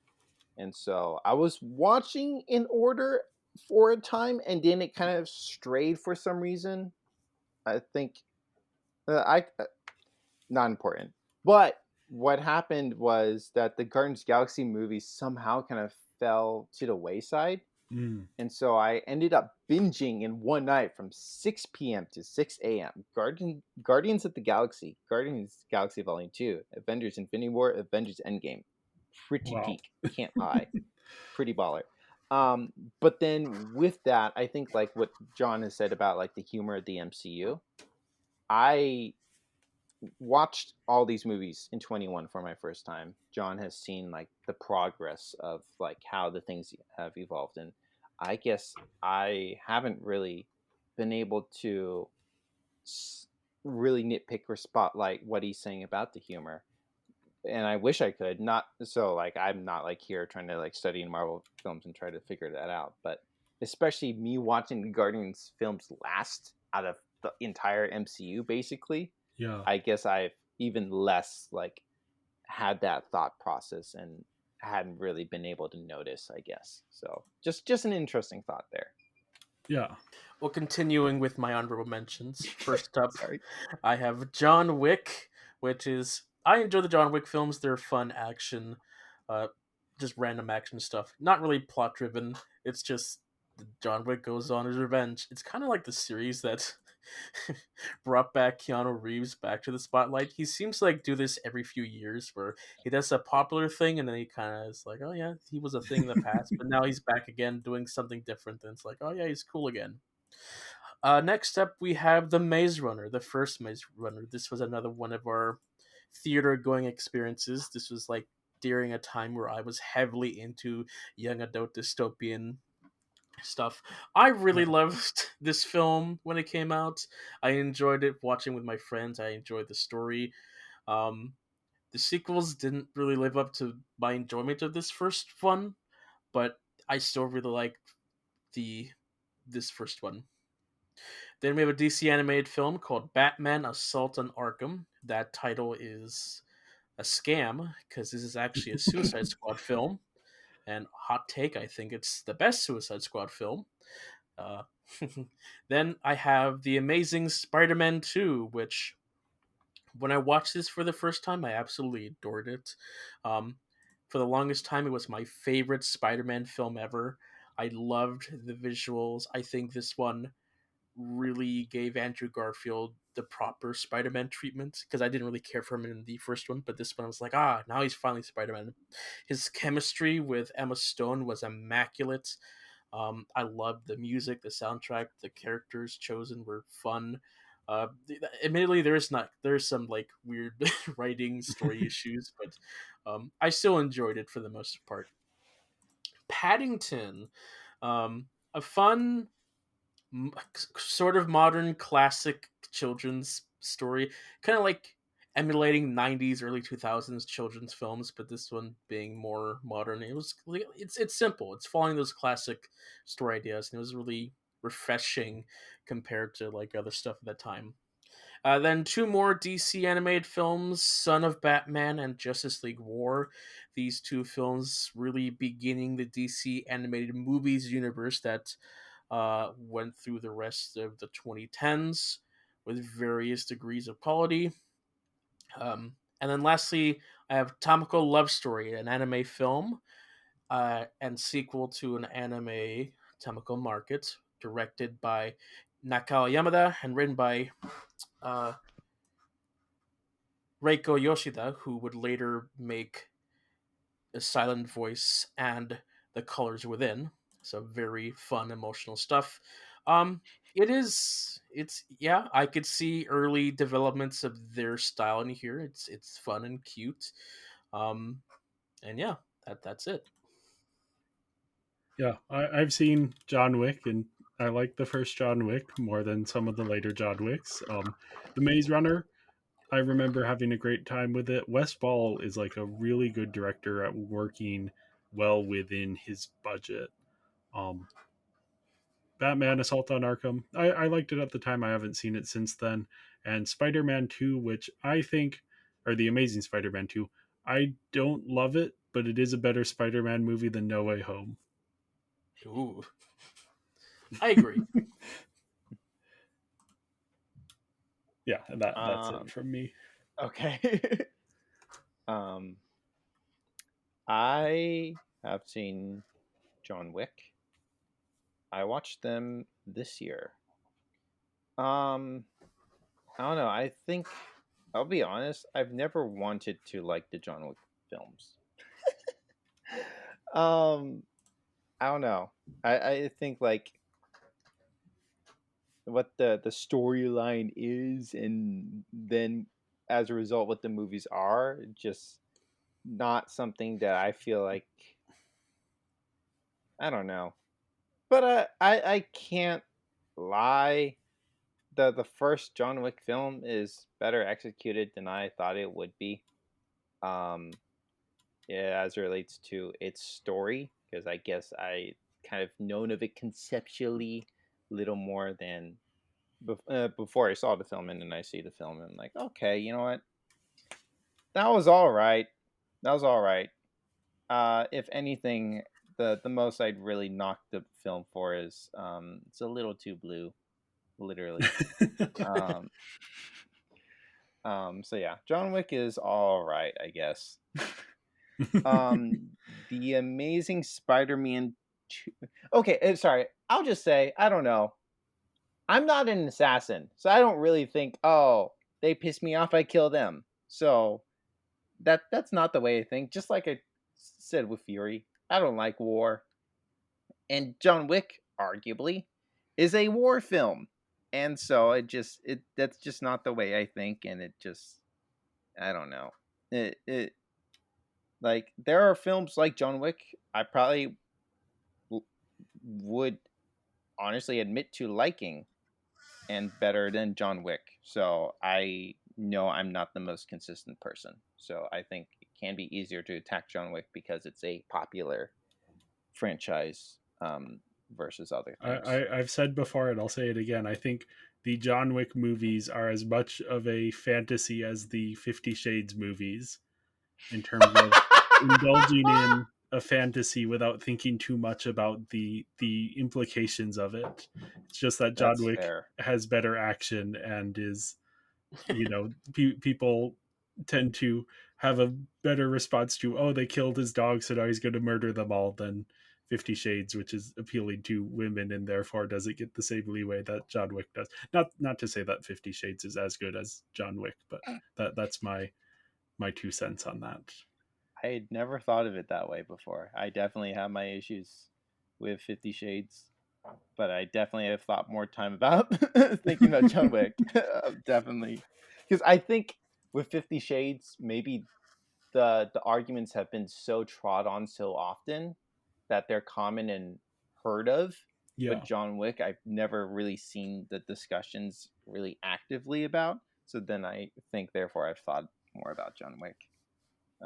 And so I was watching in order for a time, and then it kind of strayed for some reason. I think I not important. But what happened was that the Guardians Galaxy movies somehow kind of fell to the wayside. Mm. And so I ended up binging in one night from 6 p.m. to 6 a.m. Guardians of the Galaxy, Guardians Galaxy Volume 2, Avengers Infinity War, Avengers Endgame. Pretty Wow. peak. Can't lie. Pretty baller. But then with that, I think like what John has said about like the humor of the MCU, I watched all these movies in 21 for my first time. John has seen like the progress of like how the things have evolved, and I guess I haven't really been able to really nitpick or spotlight what he's saying about the humor. And I wish I could. Not so like I'm not like here trying to like study Marvel films and try to figure that out, but especially me watching the Guardians films last out of the entire MCU, basically, Yeah. I guess I've even less like had that thought process and hadn't really been able to notice, I guess. So just an interesting thought there. Yeah. Well, continuing with my honorable mentions. First up, Sorry. I have John Wick, which is I enjoy the John Wick films. They're fun action, uh, just random action stuff. Not really plot driven. It's just John Wick goes on his revenge. It's kind of like the series that brought back Keanu Reeves back to the spotlight. He seems to like do this every few years, where he does a popular thing and then he kind of is like, oh yeah, he was a thing in the past, but now he's back again doing something different. And it's like, oh yeah, he's cool again. Next up, we have The Maze Runner, the first Maze Runner. This was another one of our theater going experiences. This was like during a time where I was heavily into young adult dystopian stuff. I really Yeah. loved this film when it came out. I enjoyed it watching with my friends. I enjoyed the story. Um, the sequels didn't really live up to my enjoyment of this first one, but I still really liked the this first one. Then we have a DC animated film called Batman Assault on Arkham. That title is a scam because this is actually a Suicide Squad film. And hot take, I think it's the best Suicide Squad film. Uh, then I have The Amazing Spider Man 2, which when I watched this for the first time, I absolutely adored it. Um, for the longest time, it was my favorite Spider Man film ever. I loved the visuals. I think this one really gave Andrew Garfield the proper Spider-Man treatment because I didn't really care for him in the first one, but this one I was like, now he's finally Spider-Man. His chemistry with Emma Stone was immaculate. I loved the music, the soundtrack, the characters chosen were fun. Admittedly, there's some like weird writing story issues, but I still enjoyed it for the most part. Paddington, a fun sort of modern classic children's story, kind of like emulating 90s early 2000s children's films, but this one being more modern. It's simple, it's following those classic story ideas, and it was really refreshing compared to like other stuff at that time. Then two more DC animated films, Son of Batman and Justice League War. These two films really beginning the DC animated movies universe that went through the rest of the 2010s with various degrees of quality. And then lastly, I have Tamako Love Story, an anime film and sequel to an anime, Tamako Market, directed by Nakao Yamada and written by uh, Reiko Yoshida, who would later make The Silent Voice and The Colors Within. So very fun, emotional stuff. Um, it's yeah, I could see early developments of their style in here. It's fun and cute. Um, and yeah, that's it. Yeah. I've seen John Wick, and I like the first John Wick more than some of the later John Wicks. The Maze Runner, I remember having a great time with it. Wes Ball is like a really good director at working well within his budget. Um, Batman Assault on Arkham, I liked it at the time. I haven't seen it since then. And Spider Man 2, which I think, or The Amazing Spider Man 2, I don't love it, but it is a better Spider Man movie than No Way Home. Ooh, I agree. Yeah, that's it Um, from me. okay. um, I have seen John Wick. I watched them this year. Um, I don't know. I think I'll be honest. I've never wanted to like the John Wick films. um, I don't know. I think like what the storyline is, and then as a result, what the movies are, just not something that I feel like. I don't know, but I can't lie. The first John Wick film is better executed than I thought it would be. Um, yeah, as it relates to its story, because I guess I kind of known of it conceptually a little more than before I saw the film, and then I see the film and I'm like, okay, you know what? That was all right. That was all right. If anything, the most I'd really knock the film for is it's a little too blue, literally. Um, so yeah, John Wick is all right, I guess. Um, the Amazing Spider-Man 2. Okay, sorry. I'll just say I don't know. I'm not an assassin, so I don't really think, oh, they piss me off, I kill them. So that's not the way I think. Just like I said with Fury, I don't like war, and John Wick, arguably, is a war film, and so it that's just not the way I think, and it just I don't know. It like there are films like John Wick I probably would honestly admit to liking and better than John Wick. So I know I'm not the most consistent person. So I think it can be easier to attack John Wick because it's a popular franchise versus other things. I've said before, and I'll say it again. I think the John Wick movies are as much of a fantasy as the 50 Shades movies in terms of indulging in a fantasy without thinking too much about the implications of it. It's just that John That's Wick fair. has better action and is, people tend to have a better response to, oh, they killed his dog, so now he's going to murder them all, than 50 Shades, which is appealing to women and therefore doesn't get the same leeway that John Wick does. Not to say that 50 Shades is as good as John Wick, but that's my 2 cents on that. I had never thought of it that way before. I definitely have my issues with 50 Shades, but I definitely have thought more time about thinking about John Wick. Definitely. Because I think with 50 Shades, maybe the arguments have been so trod on so often that they're common and heard of. But Yeah. John Wick, I've never really seen the discussions really actively about. So then I think, therefore, I've thought more about John Wick.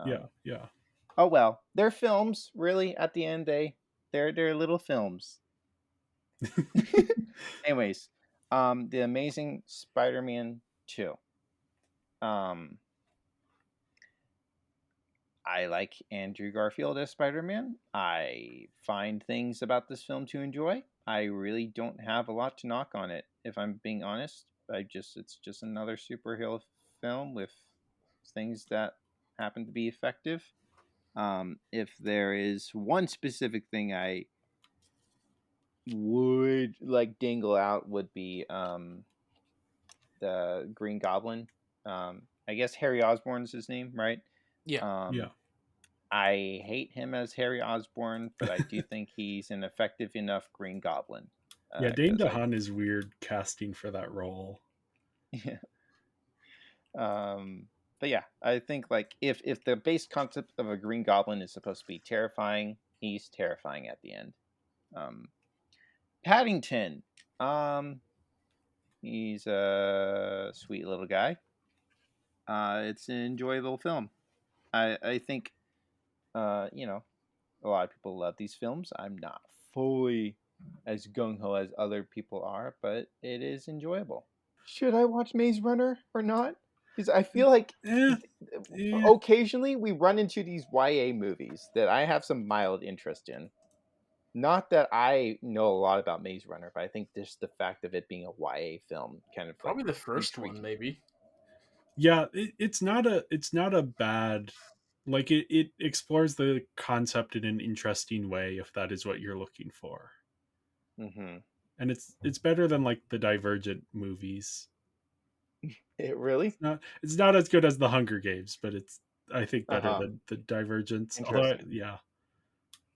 Yeah. Oh well, they're films. Really, at the end, they're little films. Anyways, the Amazing Spider-Man 2. I like Andrew Garfield as Spider-Man. I find things about this film to enjoy. I really don't have a lot to knock on it, if I'm being honest. It's just another superhero film with things that happen to be effective. If there is one specific thing I would like dingle out would be the Green Goblin. I guess Harry Osborn's his name, right? Yeah. Yeah. I hate him as Harry Osborn, but I do think he's an effective enough Green Goblin. Yeah, Dane DeHaan is weird casting for that role. Yeah. But yeah, I think like if the base concept of a Green Goblin is supposed to be terrifying, he's terrifying at the end. Paddington. He's a sweet little guy. It's an enjoyable film. I think a lot of people love these films. I'm not fully as gung ho as other people are, but it is enjoyable. Should I watch Maze Runner or not? Because I feel like occasionally we run into these YA movies that I have some mild interest in. Not that I know a lot about Maze Runner, but I think just the fact of it being a YA film kind of Probably the first one, maybe. Yeah, it's not a bad, like it explores the concept in an interesting way if that is what you're looking for. Mm-hmm. And it's better than like the Divergent movies. It really? It's not as good as the Hunger Games, but it's I think better than the Divergence. Although, yeah.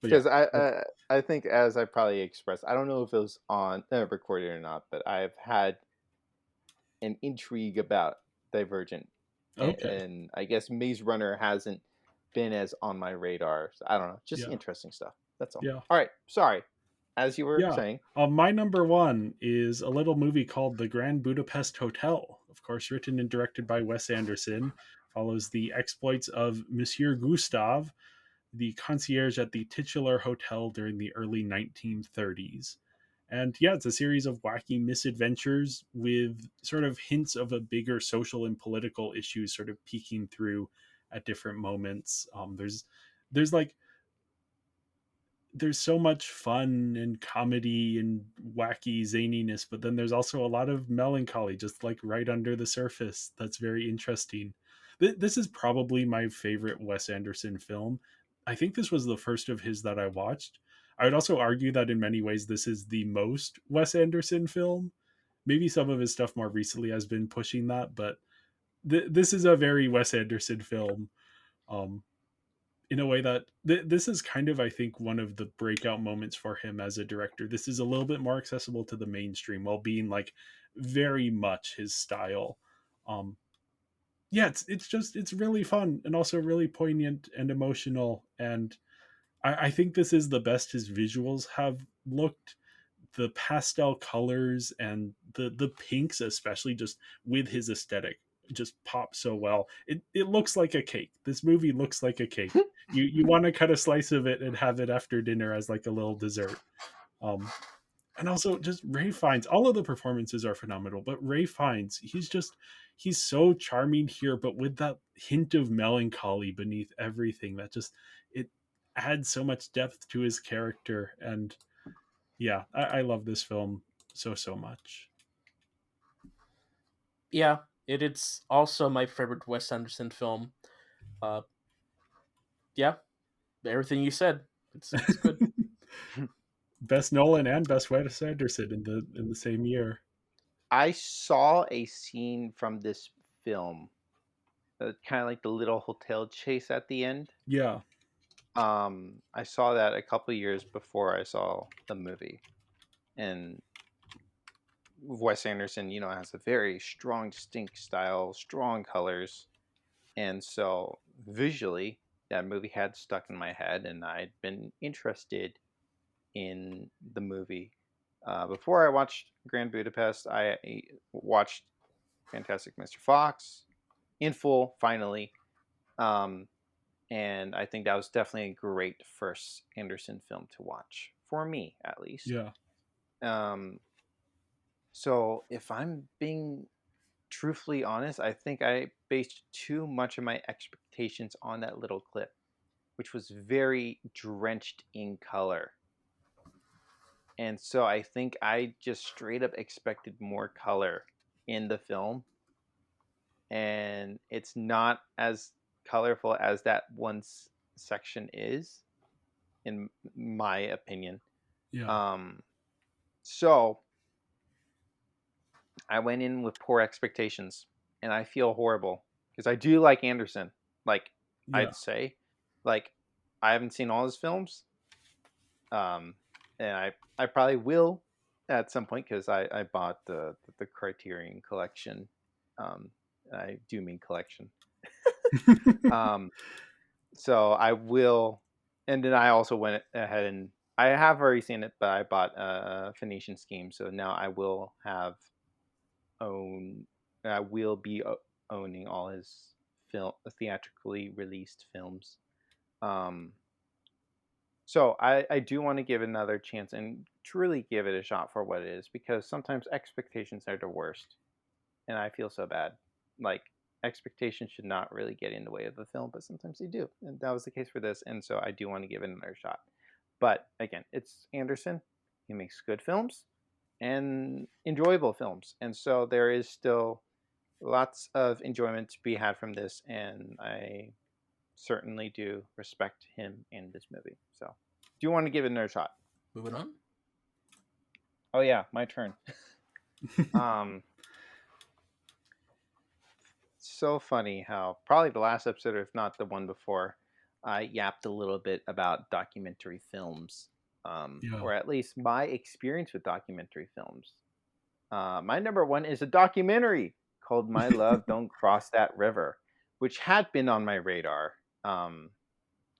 Because I think, as I probably expressed, I don't know if it was on recorded or not, but I've had an intrigue about Divergent. Okay. And I guess Maze Runner hasn't been as on my radar. So I don't know. Just interesting stuff. That's all. Yeah. All right. Sorry. As you were saying. My number one is a little movie called The Grand Budapest Hotel. Of course, written and directed by Wes Anderson. Follows the exploits of Monsieur Gustave, the concierge at the titular hotel during the early 1930s. And yeah, it's a series of wacky misadventures with sort of hints of a bigger social and political issues sort of peeking through at different moments. There's like there's so much fun and comedy and wacky zaniness, but then there's also a lot of melancholy just like right under the surface. That's very interesting. This is probably my favorite Wes Anderson film. I think this was the first of his that I watched. I would also argue that in many ways this is the most Wes Anderson film. Maybe some of his stuff more recently has been pushing that, but this is a very Wes Anderson film. Um, in a way that this is kind of, I think, one of the breakout moments for him as a director. This is a little bit more accessible to the mainstream while being like very much his style. um yeah, it's really fun and also really poignant and emotional, and I think this is the best his visuals have looked. The pastel colors and the pinks, especially, just with his aesthetic, just pop so well. It looks like a cake. This movie looks like a cake. You want to cut a slice of it and have it after dinner as like a little dessert. um and also just Ray Fiennes, all of the performances are phenomenal, but Ray Fiennes, he's so charming here, but with that hint of melancholy beneath everything that just, it adds so much depth to his character. And yeah, I love this film so much. Yeah, it's also my favorite Wes Anderson film. Uh, yeah, everything you said, it's good. Best Nolan and best Wes Anderson in the same year. I saw a scene from this film, kind of like the little hotel chase at the end. Yeah, I saw that a couple years before I saw the movie, and Wes Anderson, has a very strong, distinct style, strong colors, and so visually, that movie had stuck in my head, and I'd been interested in the movie. Before I watched Grand Budapest, I watched Fantastic Mr. Fox in full, finally. Um, and I think that was definitely a great first Anderson film to watch, for me at least. yeah, Um, so if I'm being truthfully honest, I think I based too much of my expectations on that little clip, which was very drenched in color. And so I think I just straight up expected more color in the film, and it's not as colorful as that one section is, in my opinion. yeah, Um, so I went in with poor expectations, and I feel horrible because I do like Anderson. Like, yeah, I'd say, like, I haven't seen all his films, um, and I probably will at some point because I bought the Criterion collection. I do mean collection. Um, so I will, and then I also went ahead and I have already seen it, but I bought a Phoenician Scheme, so now I will have own. I will be owning all his film theatrically released films. Um, so I do want to give it another chance and truly give it a shot for what it is, because sometimes expectations are the worst, and I feel so bad. Like, expectations should not really get in the way of the film, but sometimes they do, and that was the case for this. And so I do want to give it another shot. But again, it's Anderson. He makes good films and enjoyable films, and so there is still lots of enjoyment to be had from this, and I certainly do respect him in this movie. So, do you want to give it another shot? Moving on. Oh yeah, my turn. um, so funny how probably the last episode, or if not the one before, I yapped a little bit about documentary films, yeah. or at least my experience with documentary films. My number one is a documentary called "My Love Don't Cross That River," which had been on my radar. Um,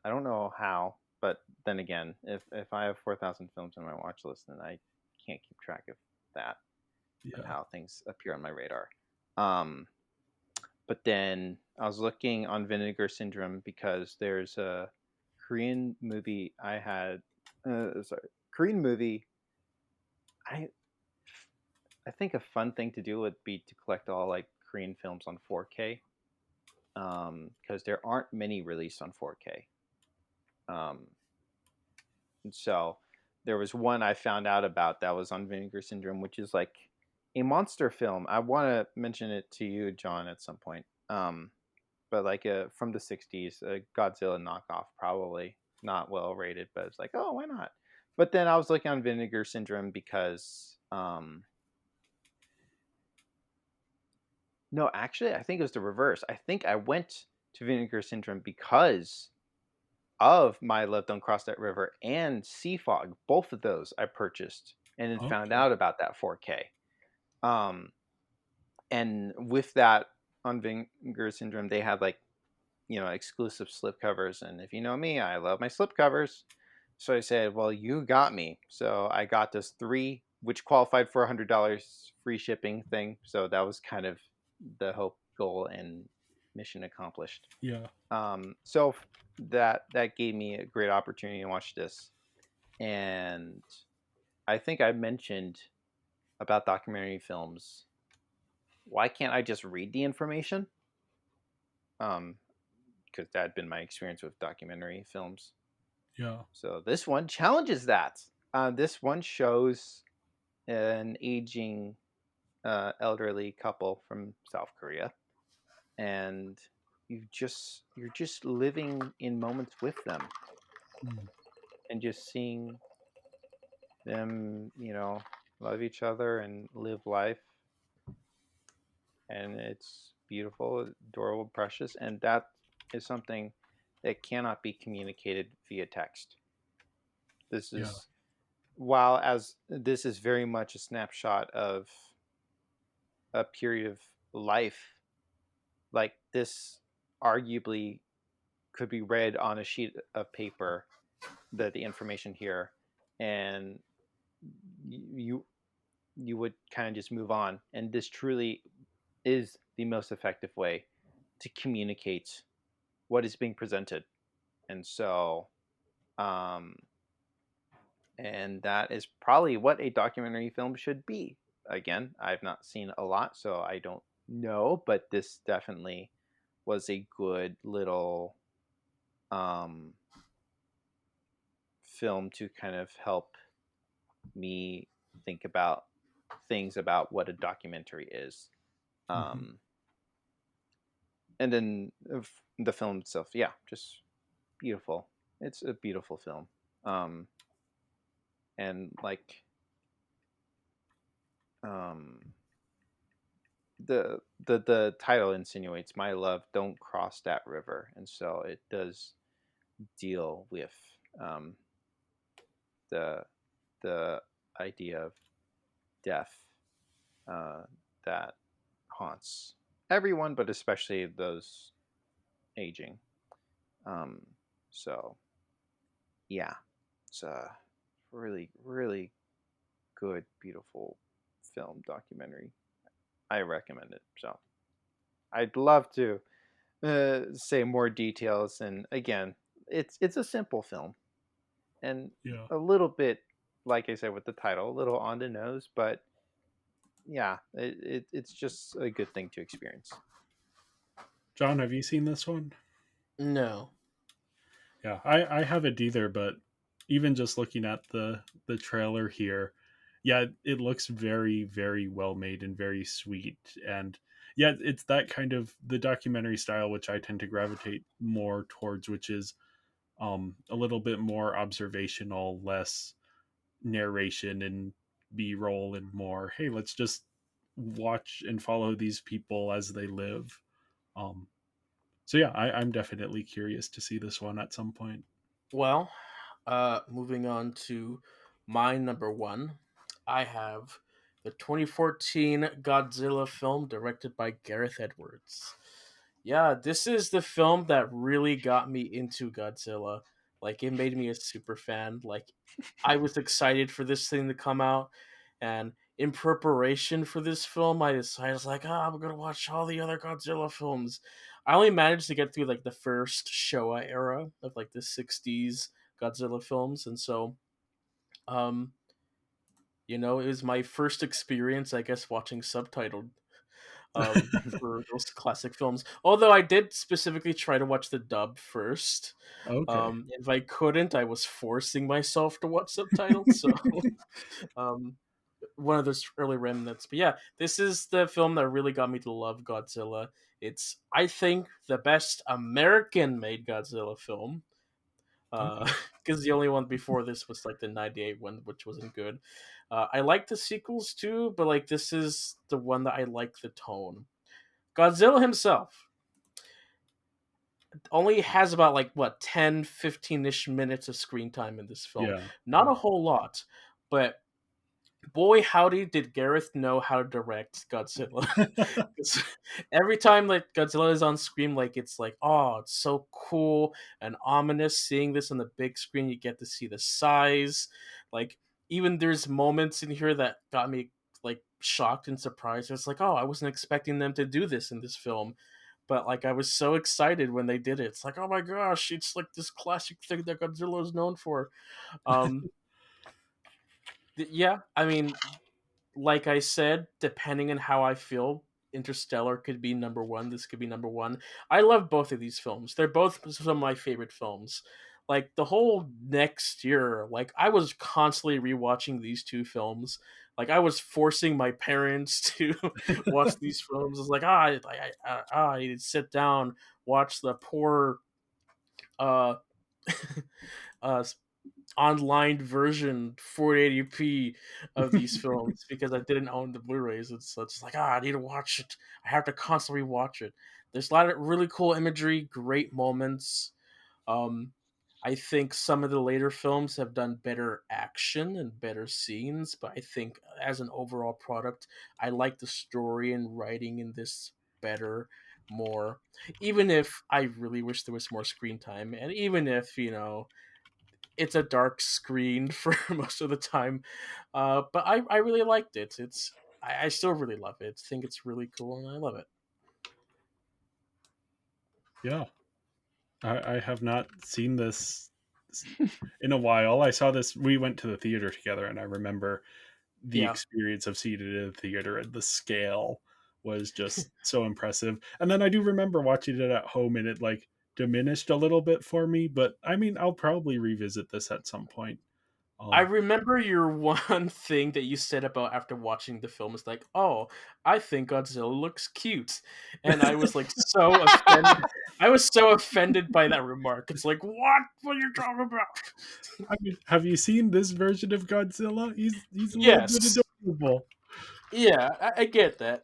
I don't know how, but then again, if I have 4,000 films on my watch list, then I can't keep track of that and Yeah, how things appear on my radar. Um, but then I was looking on Vinegar Syndrome because there's a Korean movie I had, sorry, Korean movie. I I think a fun thing to do would be to collect all like Korean films on 4K, because there aren't many released on 4K. Um, and so there was one I found out about that was on Vinegar Syndrome, which is like a monster film. I want to mention it to you, John, at some point. But like from the 60s, a Godzilla knockoff, probably not well rated, but it's like, oh, why not? But then I was looking on Vinegar Syndrome because no, actually, I think it was the reverse. I think I went to Vinegar Syndrome because of My Love Don't Cross That River and Sea Fog. Both of those I purchased and then found Okay. out about that 4K. Um, and with that on Vinegar Syndrome, they had like, exclusive slipcovers. And if you know me, I love my slipcovers. So I said, well, you got me. So I got this three, which qualified for $100 free shipping thing. So that was kind of the hope, goal, and mission accomplished. Yeah. So that gave me a great opportunity to watch this. And I think I mentioned about documentary films. Why can't I just read the information? Because that had been my experience with documentary films. Yeah. So this one challenges that. This one shows an aging elderly couple from South Korea, and you're just living in moments with them Mm. and just seeing them, love each other and live life, and it's beautiful, adorable, precious, and that is something that cannot be communicated via text. This Yeah. is while as this is very much a snapshot of a period of life, like this arguably could be read on a sheet of paper, the information here, and you you would kind of just move on. And this truly is the most effective way to communicate what is being presented. And so um and that is probably what a documentary film should be. Again, I've not seen a lot, so I don't know, but this definitely was a good little um, film to kind of help me think about things about what a documentary is. Mm-hmm. And then the film itself, yeah, just beautiful. It's a beautiful film. And like um, the title insinuates, my love don't cross that river, and so it does deal with um, the the idea of death uh, that haunts everyone, but especially those aging. Um, so yeah, it's a really really good, beautiful film documentary. I recommend it. So I'd love to say more details. And again, it's a simple film and Yeah. a little bit, like I said with the title, a little on the nose, but yeah, it's just a good thing to experience. John, have you seen this one? No. Yeah, I haven't either, but even just looking at the trailer here, yeah, it looks very very well made and very sweet. And yeah, it's that kind of the documentary style which I tend to gravitate more towards, which is a little bit more observational, less narration and b-roll, and more, hey, let's just watch and follow these people as they live. um so yeah, I'm definitely curious to see this one at some point. Well, moving on to my number one, I have the 2014 Godzilla film directed by Gareth Edwards. Yeah, this is the film that really got me into Godzilla. Like, it made me a super fan. Like, I was excited for this thing to come out, and in preparation for this film, I decided, I was like, I'm gonna watch all the other Godzilla films. I only managed to get through like the first Showa era of like the '60s Godzilla films, and so um, it was my first experience, I guess, watching subtitled for those classic films. Although I did specifically try to watch the dub first. Okay. If I couldn't, I was forcing myself to watch subtitles. So um, one of those early remnants. But yeah, this is the film that really got me to love Godzilla. It's, I think, the best American-made Godzilla film. Okay. Because the only one before this was like the '98 one, which wasn't good. I like the sequels too, but like this is the one that I like the tone. Godzilla himself only has about like what 10, 15-ish minutes of screen time in this film. Yeah. Not a whole lot, but boy howdy did Gareth know how to direct Godzilla. 'Cause every time like Godzilla is on screen, like it's like, oh, it's so cool and ominous seeing this on the big screen. You get to see the size. Like even there's moments in here that got me like shocked and surprised. It's like, oh, I wasn't expecting them to do this in this film. But like I was so excited when they did it. It's like, oh my gosh, it's like this classic thing that Godzilla is known for. Um yeah, I mean, like I said, depending on how I feel, Interstellar could be number one. This could be number one. I love both of these films. They're both some of my favorite films. Like the whole next year, like I was constantly rewatching these two films. Like I was forcing my parents to watch these films. It's like I need to sit down, watch the poor uh uh online version 480p of these films because I didn't own the Blu-rays. It's like, I need to watch it. I have to constantly watch it. There's a lot of really cool imagery, great moments. Um, I think some of the later films have done better action and better scenes, but I think as an overall product, I like the story and writing in this better, more. Even if I really wish there was more screen time, and even if it's a dark screen for most of the time. But I really liked it. I still really love it. I think it's really cool and I love it. Yeah. I have not seen this in a while. I saw this. We went to the theater together, and I remember the Yeah. experience of seeing it in the theater, and the scale was just so impressive. And then I do remember watching it at home, and it like diminished a little bit for me. But I mean, I'll probably revisit this at some point. I Um, remember your one thing that you said about after watching the film is like, "Oh, I think Godzilla looks cute," and I was like so offended. I was so offended by that remark. It's like, what? What are you talking about? I mean, have you seen this version of Godzilla? He's a little bit Yes. adorable. Yeah, I get that.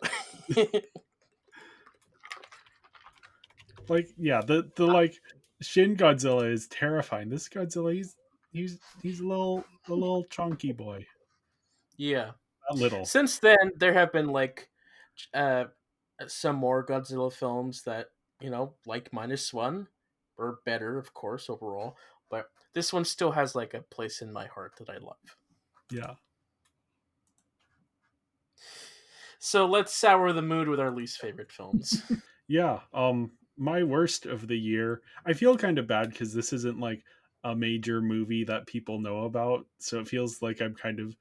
Like, yeah, the like Shin Godzilla is terrifying. This Godzilla, he's a little chunky boy. Yeah. Not little. Since then, there have been like uh, some more Godzilla films that like -1, or better, of course, overall. But this one still has like a place in my heart that I love. Yeah. So let's sour the mood with our least favorite films. Yeah. My worst of the year. I feel kind of bad because this isn't like a major movie that people know about. So it feels like I'm kind of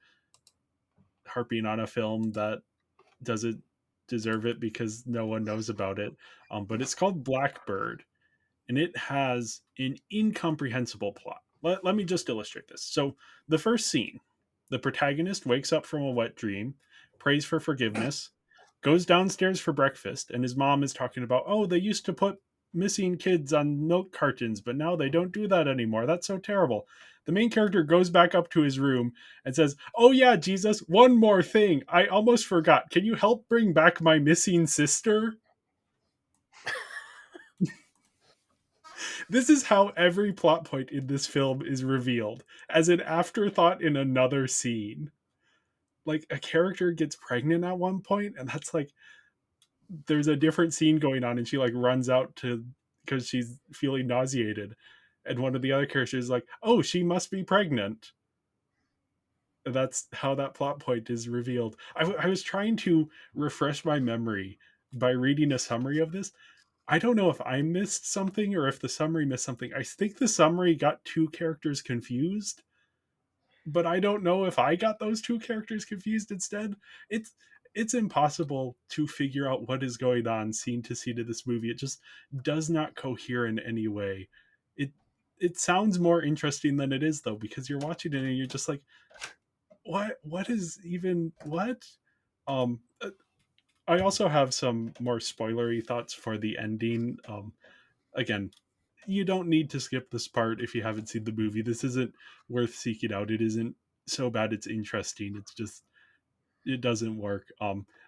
harping on a film that doesn't deserve it because no one knows about it. But it's called Blackbird, and it has an incomprehensible plot. Let me just illustrate this. So, the first scene, the protagonist wakes up from a wet dream, prays for forgiveness, goes downstairs for breakfast, and his mom is talking about, oh, they used to put missing kids on milk cartons, but now they don't do that anymore. That's so terrible. The main character goes back up to his room and says, oh, yeah, Jesus, one more thing. I almost forgot. Can you help bring back my missing sister? This is how every plot point in this film is revealed as an afterthought in another scene. Like a character gets pregnant at one point, and that's like there's a different scene going on, and she like runs out to because she's feeling nauseated, and one of the other characters is like, "Oh, she must be pregnant." And that's how that plot point is revealed. I was trying to refresh my memory by reading a summary of this. I don't know if I missed something or if the summary missed something. I think the summary got two characters confused, but I don't know if I got those two characters confused instead. It's it's impossible to figure out what is going on scene to scene in this movie. It just does not cohere in any way. It it sounds more interesting than it is though, because you're watching it and you're just like, what is even what? Um I also have some more spoilery thoughts for the ending. Again, you don't need to skip this part if you haven't seen the movie. This isn't worth seeking out. It isn't so bad it's interesting. It's just it doesn't work.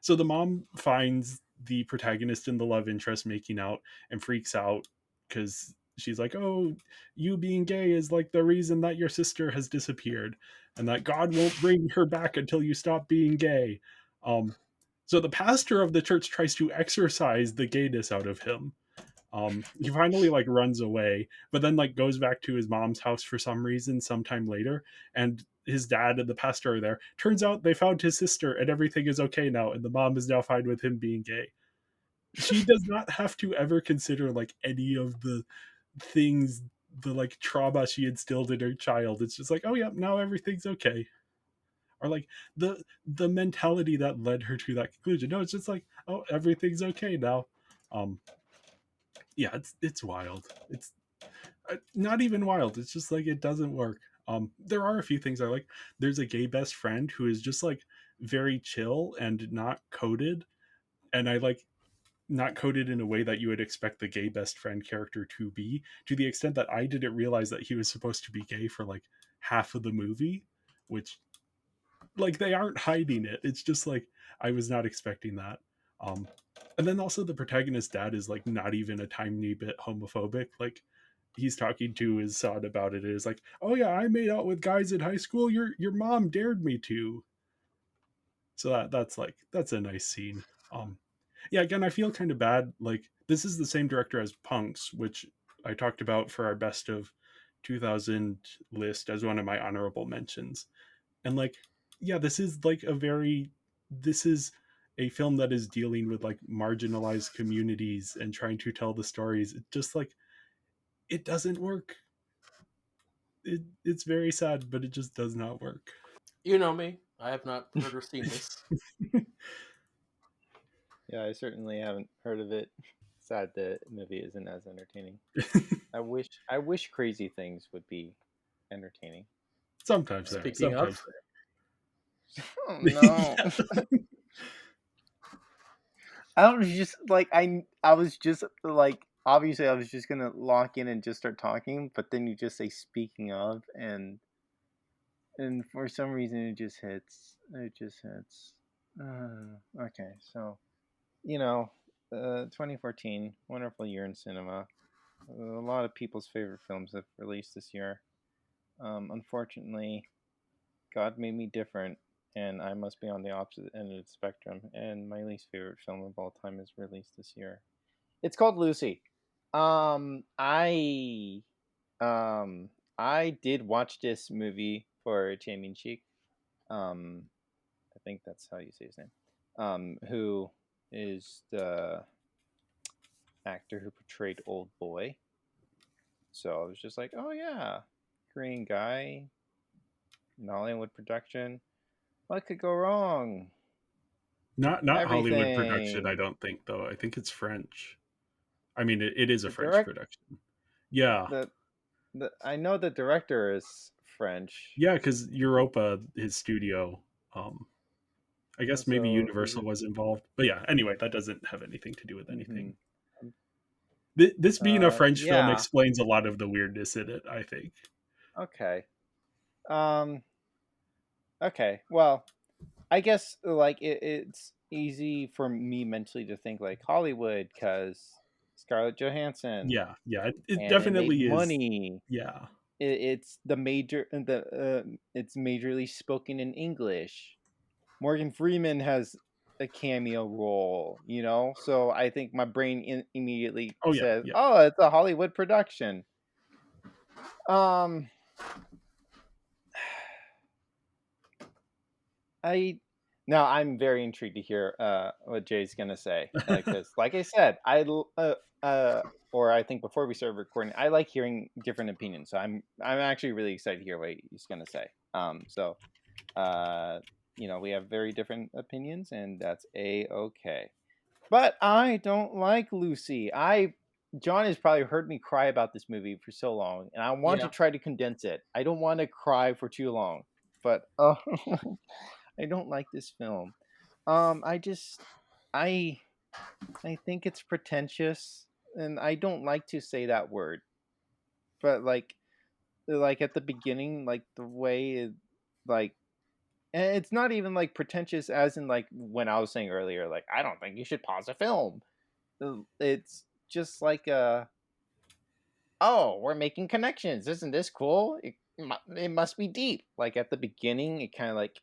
So the mom finds the protagonist and the love interest making out and freaks out because she's like, "Oh, you being gay is like the reason that your sister has disappeared, and that God won't bring her back until you stop being gay." Um, so the pastor of the church tries to exorcise the gayness out of him. He finally like runs away, but then like goes back to his mom's house for some reason sometime later, and his dad and the pastor are there. Turns out they found his sister and everything is okay now, and the mom is now fine with him being gay. She does not have to ever consider like any of the things, the like trauma she instilled in her child. It's just like, oh yeah, now everything's okay. Or like the mentality that led her to that conclusion. No, it's just like, oh, everything's okay now. Um, yeah, it's wild. It's not even wild. It's just like it doesn't work. There are a few things I like. There's a gay best friend who is just like very chill and not coded, and I like not coded in a way that you would expect the gay best friend character to be. To the extent that I didn't realize that he was supposed to be gay for like half of the movie, which like they aren't hiding it. It's just like I was not expecting that. Um, and then also the protagonist's dad is like not even a tiny bit homophobic. Like he's talking to his son about it. It's like, oh yeah, I made out with guys in high school. Your mom dared me to. So that's like that's a nice scene. Yeah, again, I feel kind of bad. Like this is the same director as Punks, which I talked about for our best of 2000 list as one of my honorable mentions. And like, yeah, this is a film that is dealing with like marginalized communities and trying to tell the stories. It just like it doesn't work. It's very sad, but it just does not work. You know me. I have not heard or seen this. Yeah, I certainly haven't heard of it. Sad the movie isn't as entertaining. I wish Crazy Things would be entertaining. Sometimes there, Speaking sometimes of, Oh there. no. Yeah. I was just like I was just like obviously I was just gonna lock in and just start talking, but then you just say speaking of and for some reason it just hits. It just hits. Okay, so 2014, wonderful year in cinema. A lot of people's favorite films have released this year. Unfortunately, God Made Me Different, and I must be on the opposite end of the spectrum. And my least favorite film of all time is released this year. It's called Lucy. Um, I um, I did watch this movie for Chae Cheek. Um, I think that's how you say his name. Who is the actor who portrayed Old Boy? So I was just like, oh yeah, Korean guy, Hollywood production. What could go wrong? Not Hollywood production, I Everything. don't think though. I think it's French. I mean, it is a The French direct production. Yeah, the I know the director is French. yeah, because Europa, his studio. Um, I guess maybe So is Universal it? was involved, but yeah. Anyway, that doesn't have anything to do with Mm-hmm. anything. This being a French film Yeah. explains a lot of the weirdness in it, I think. Okay. Um. Okay. Well, I guess like it's easy for me mentally to think like Hollywood because Scarlett Johansson Yeah, yeah, it and it made definitely is. money. Yeah, It's the major it's majorly spoken in English. Morgan Freeman has a cameo role, so I think my brain immediately oh yeah, says, yeah. "Oh, it's a Hollywood production." Um, I now I'm very intrigued to hear what Jay's gonna say because, like I said, or I think before we started recording, I like hearing different opinions. So I'm actually really excited to hear what he's gonna say. So we have very different opinions, and that's okay. But I don't like Lucy. John has probably heard me cry about this movie for so long, and I want to Yeah. try to condense it. I don't want to cry for too long, but I don't like this film. I just I I think it's pretentious, and I don't like to say that word. But like at the beginning, like the way it, like, and it's not even like pretentious as in like when I was saying earlier, like I don't think you should pause a film. It's just like oh, we're making connections. Isn't this cool? It must be deep. Like at the beginning, it kind of like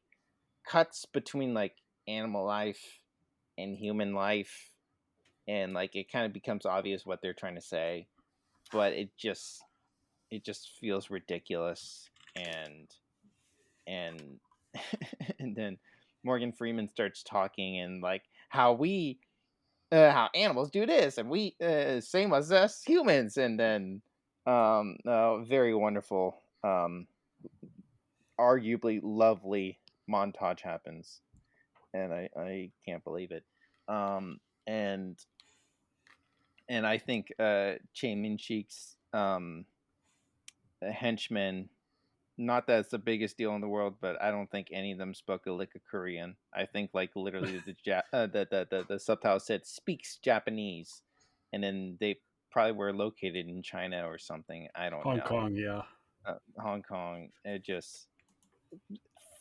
cuts between like animal life and human life, and like it kind of becomes obvious what they're trying to say, but it just feels ridiculous. And and then Morgan Freeman starts talking and like how animals do this, and we same as us humans, and then very wonderful, arguably lovely montage happens, and I can't believe it. um and and I think Chain Min Cheek's henchmen, not that it's the biggest deal in the world, but I don't think any of them spoke a lick of Korean. I think like literally the subtitle said speaks Japanese, and then they probably were located in China or something. I don't Hong know. Kong, yeah. Hong Kong. It just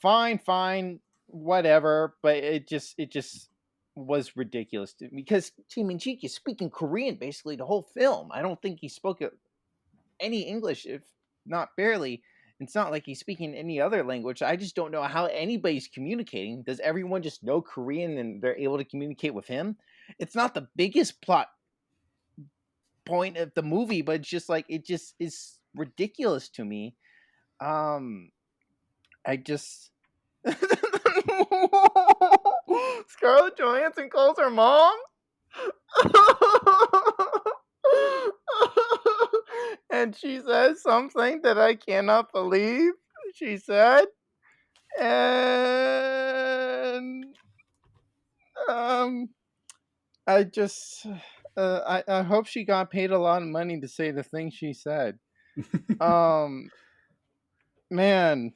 fine, whatever. But it just was ridiculous to me because Chi Min Cheek is speaking Korean basically the whole film. I don't think he spoke any English, if not barely. It's not like he's speaking any other language. I just don't know how anybody's communicating. Does everyone just know Korean and they're able to communicate with him? It's not the biggest plot point of the movie, but it's just like it just is ridiculous to me. Um, I just Scarlett Johansson calls her mom. And she says something that I cannot believe she said. And um I just I hope she got paid a lot of money to say the thing she said. Um man,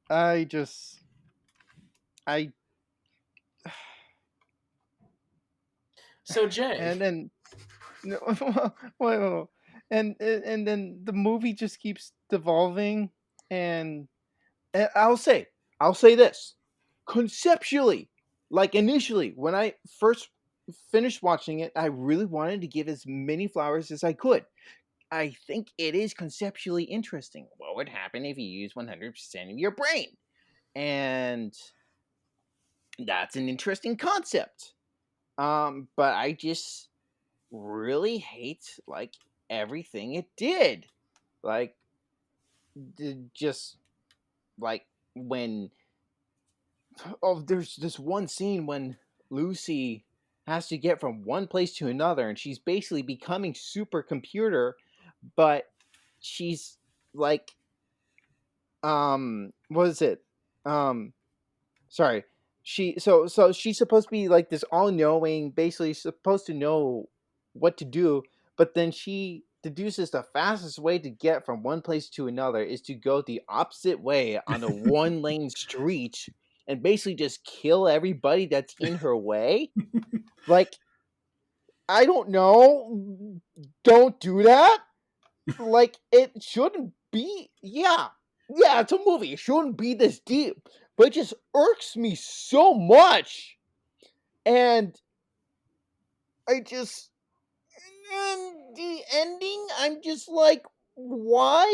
I just I So Jay, and then no, wait. And then the movie just keeps devolving, and And I'll say this. Conceptually, like initially, when I first finished watching it, I really wanted to give as many flowers as I could. I think it is conceptually interesting. What would happen if you use 100% of your brain? And that's an interesting concept. But I just really hate like everything it did. Like just like when there's this one scene when Lucy has to get from one place to another, and she's basically becoming supercomputer, but she's like, what is it? Um, sorry, so she's supposed to be like this all-knowing, basically supposed to know what to do, but then she deduces the fastest way to get from one place to another is to go the opposite way on a one-lane street and basically just kill everybody that's in her way. Like, I don't know, don't do that. Like, it shouldn't be. Yeah, it's a movie. It shouldn't be this deep, but it just irks me so much. And I just, and the ending, I'm just like, why,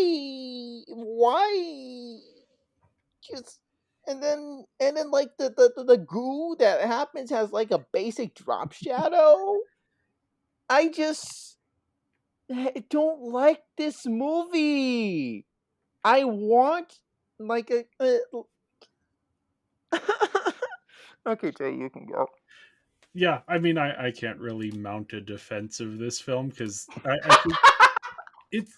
just, and then like the goo that happens has like a basic drop shadow. I just don't like this movie. I want like a okay, Jay, you can go. Yeah, I mean, I can't really mount a defense of this film because I think it's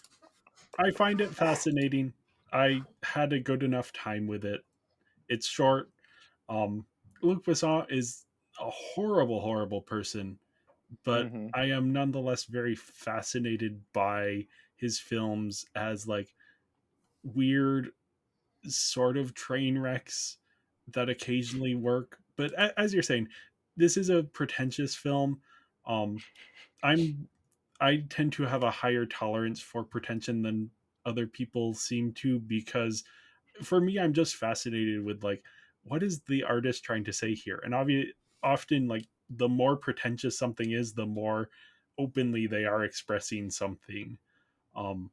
I find it fascinating. I had a good enough time with it. It's short. Um, Luc Besson is a horrible, horrible person, but Hmm. I am nonetheless very fascinated by his films as like weird sort of train wrecks that occasionally work. But as you're saying, this is a pretentious film. Um, I'm I tend to have a higher tolerance for pretension than other people seem to, because for me I'm just fascinated with like what is the artist trying to say here, and often like the more pretentious something is, the more openly they are expressing something. um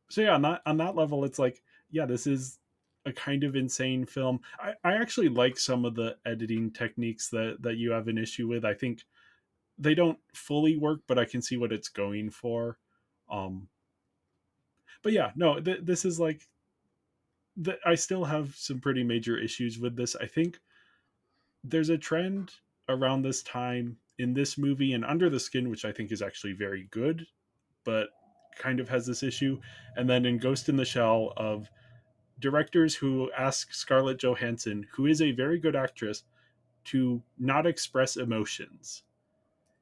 so yeah, on that level it's like, yeah, this is a kind of insane film. I actually like some of the editing techniques that you have an issue with. I think they don't fully work, but I can see what it's going for. um but yeah, no, this is like I still have some pretty major issues with this. I think there's a trend around this time in this movie and Under the Skin, which I think is actually very good, but kind of has this issue. And then in Ghost in the Shell, of directors who ask Scarlett Johansson, who is a very good actress, to not express emotions.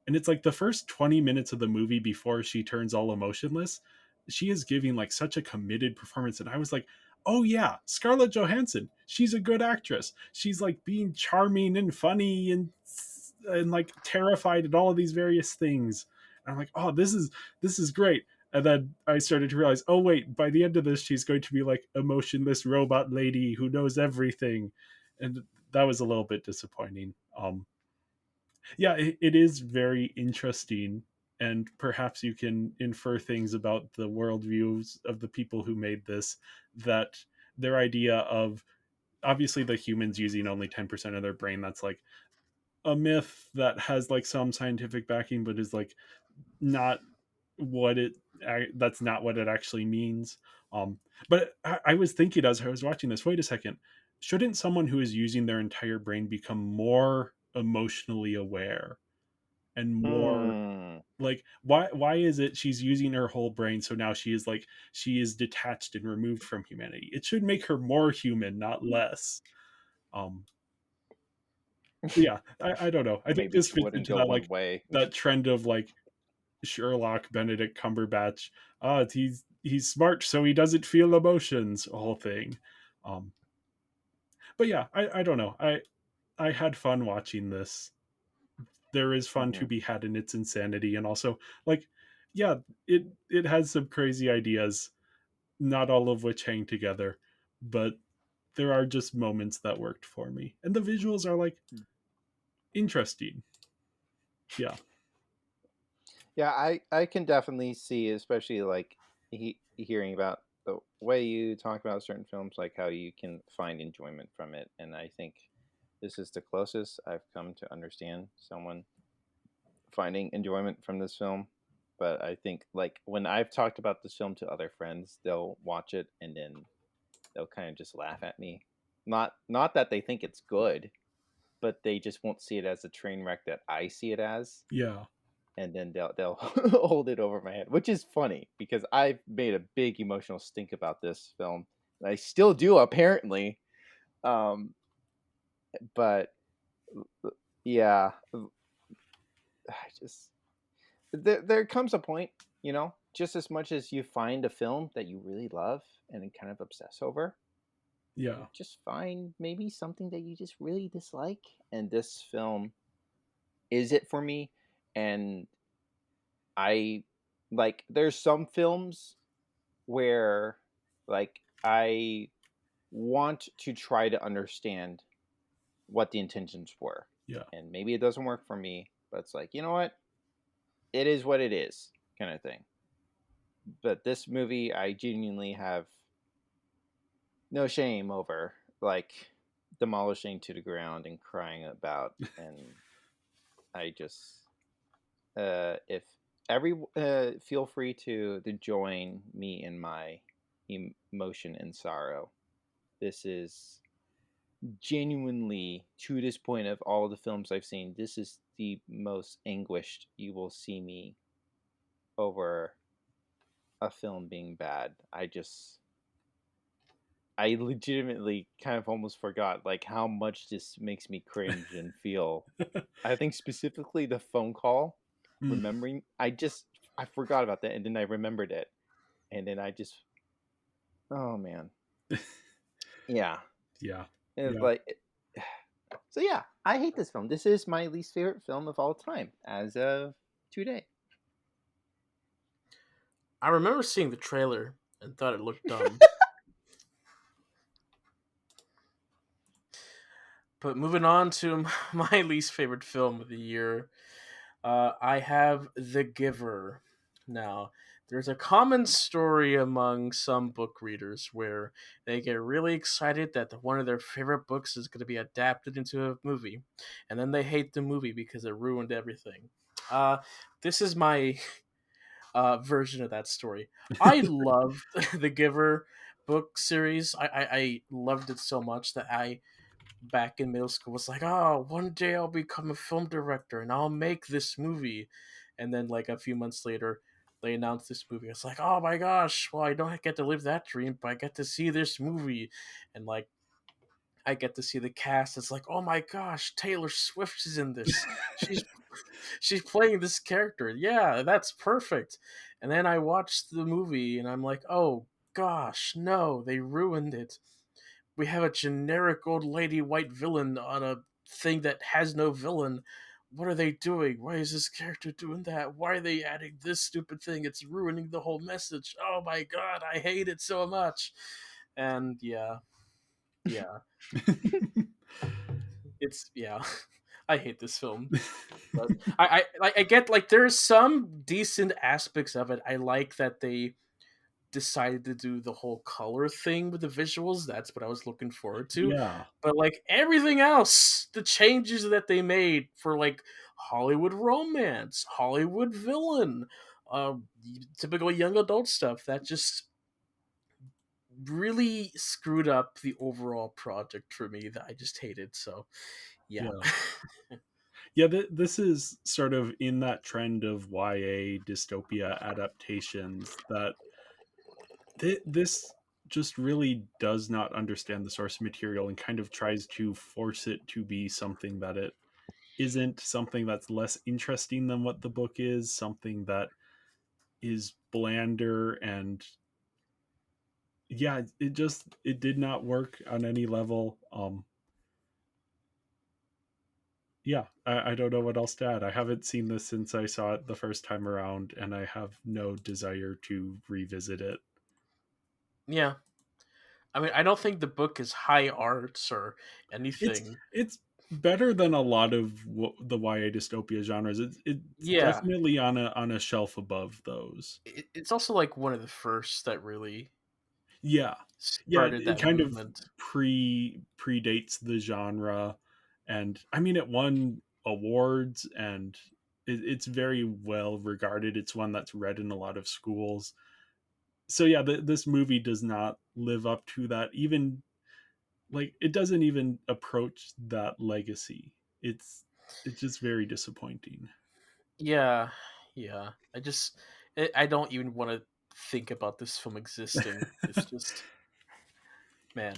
And it's like the first 20 minutes of the movie before she turns all emotionless, she is giving like such a committed performance. And I was like, oh yeah, Scarlett Johansson, she's a good actress. She's like being charming and funny and like terrified and all of these various things. And I'm like, oh, this is great. And then I started to realize, oh wait, by the end of this, she's going to be like emotionless robot lady who knows everything. And that was a little bit disappointing. Yeah, it is very interesting, and perhaps you can infer things about the worldviews of the people who made this, that their idea of obviously the humans using only 10% of their brain, that's like a myth that has like some scientific backing but is like not what it that's not what it actually means. But I was thinking as I was watching this, wait a second, shouldn't someone who is using their entire brain become more emotionally aware and more Hmm. like, why is it she's using her whole brain, so now she is detached and removed from humanity? It should make her more human, not less. um yeah, I don't know, I think Maybe this she fits wouldn't into go that one like way. that trend of like Sherlock, Benedict Cumberbatch. He's smart so he doesn't feel emotions, whole thing. um but yeah, I don't know, I had fun watching this. There is fun to Hmm. be had in its insanity, and also like, yeah, it has some crazy ideas, not all of which hang together, but there are just moments that worked for me, and the visuals are like interesting. Yeah. Yeah, I can definitely see, especially like hearing about the way you talk about certain films, like how you can find enjoyment from it, and I think this is the closest I've come to understand someone finding enjoyment from this film. But I think like when I've talked about this film to other friends, they'll watch it and then they'll kind of just laugh at me. Not that they think it's good, but they just won't see it as a train wreck that I see it as, Yeah. and then they'll hold it over my head, which is funny because I've made a big emotional stink about this film. And I still do apparently. Um, but yeah, I just there comes a point, just as much as you find a film that you really love and kind of obsess over, you Yeah. just find maybe something that you just really dislike, and this film is it for me. And I like there's some films where like I want to try to understand what the intentions were. Yeah. And maybe it doesn't work for me, but it's like, you know what? It is what it is, kind of thing. But this movie I genuinely have no shame over, like demolishing to the ground and crying about. And I just if every feel free to join me in my emotion and sorrow. This is genuinely, to this point of all the films I've seen, this is the most anguished you will see me over a film being bad. I legitimately kind of almost forgot like how much this makes me cringe and feel. I think specifically the phone call, Mm, remembering, I forgot about that and then I remembered it. And then I just, oh man. Yeah. yeah, It's yeah. like so yeah, I hate this film. This is my least favorite film of all time as of today. I remember seeing the trailer and thought it looked dumb. But moving on to my least favorite film of the year, I have The Giver. Now, there's a common story among some book readers where they get really excited that one of their favorite books is going to be adapted into a movie, and then they hate the movie because it ruined everything. Uh, this is my version of that story. I love the Giver book series. I loved it so much that I back in middle school was like, oh, one day I'll become a film director and I'll make this movie. And then like a few months later, they announced this movie. It's like, oh my gosh, well, I don't get to live that dream, but I get to see this movie. And like I get to see the cast. It's like, oh my gosh, Taylor Swift is in this. She's she's playing this character. Yeah, that's perfect. And then I watched the movie and I'm like, oh gosh, no, they ruined it. We have a generic old lady white villain on a thing that has no villain. What are they doing? Why is this character doing that? Why are they adding this stupid thing? It's ruining the whole message. Oh my god, I hate it so much. And yeah, yeah. I hate this film. But I get like there's some decent aspects of it. I like that they decided to do the whole color thing with the visuals. That's what I was looking forward to. Yeah, But like everything else, the changes that they made for like Hollywood romance, Hollywood villain, uh, typical young adult stuff, that just really screwed up the overall project for me. That I just hated. So yeah. yeah. Yeah, this is sort of in that trend of YA dystopia adaptations that this just really does not understand the source material and kind of tries to force it to be something that it isn't, something that's less interesting than what the book is, something that is blander. And yeah, it did not work on any level. Yeah, I don't know what else to add. I haven't seen this since I saw it the first time around, and I have no desire to revisit it. Yeah. I mean, I don't think the book is high arts or It's anything. it's better than a lot of the YA dystopia genres. It's Yeah. definitely on a shelf above those. It's also like one of the first that really Yeah, yeah, started it that kind of movement. predates the genre, and I mean it won awards, and it's very well regarded. It's one that's read in a lot of schools. So yeah, this movie does not live up to that. Even like it doesn't even approach that legacy. It's just very disappointing. Yeah, yeah. I don't even want to think about this film existing. It's just man.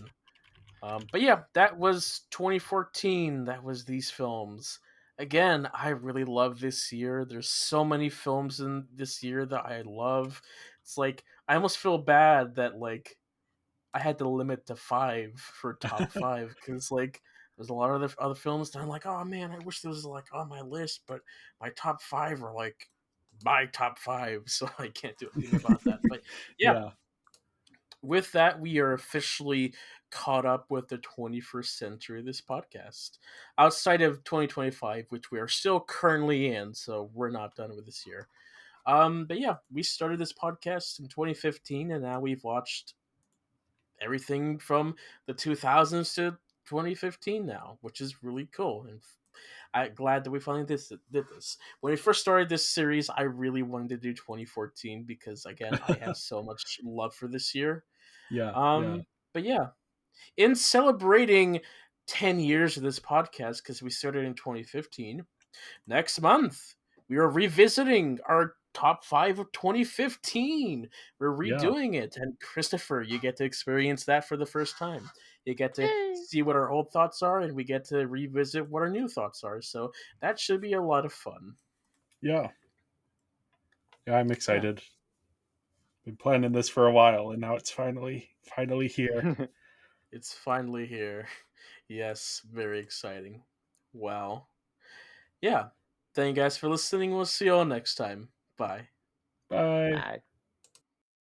But yeah, that was 2014. That was these films. Again, I really love this year. There's so many films in this year that I love. It's like I almost feel bad that like I had to limit to five for top five because like there's a lot of other films that I'm like, oh man, I wish this was like on my list, but my top five are like my top five, so I can't do anything about that. But yeah, Yeah, with that, we are officially caught up with the 21st century of this podcast. Outside of 2025, which we are still currently in, so we're not done with this year. But yeah, we started this podcast in 2015, and now we've watched everything from the 2000s to 2015 now, which is really cool. And I'm glad that we finally did this. When we first started this series, I really wanted to do 2014 because, again, I have so much love for this year. yeah, yeah. Um, but yeah, in celebrating 10 years of this podcast because we started in 2015. Next month, we are revisiting our top 5 of 2015. We're Yeah. redoing it. And Christopher, you get to experience that for the first time. You get to Yay. see what our old thoughts are, and we get to revisit what our new thoughts are. So that should be a lot of fun. Yeah. Yeah, I'm excited. Been planning this for a while, and now it's finally here. It's finally here. Yes, very exciting. Well, yeah. Thank you guys for listening. We'll see you all next time. Bye. Bye. Bye.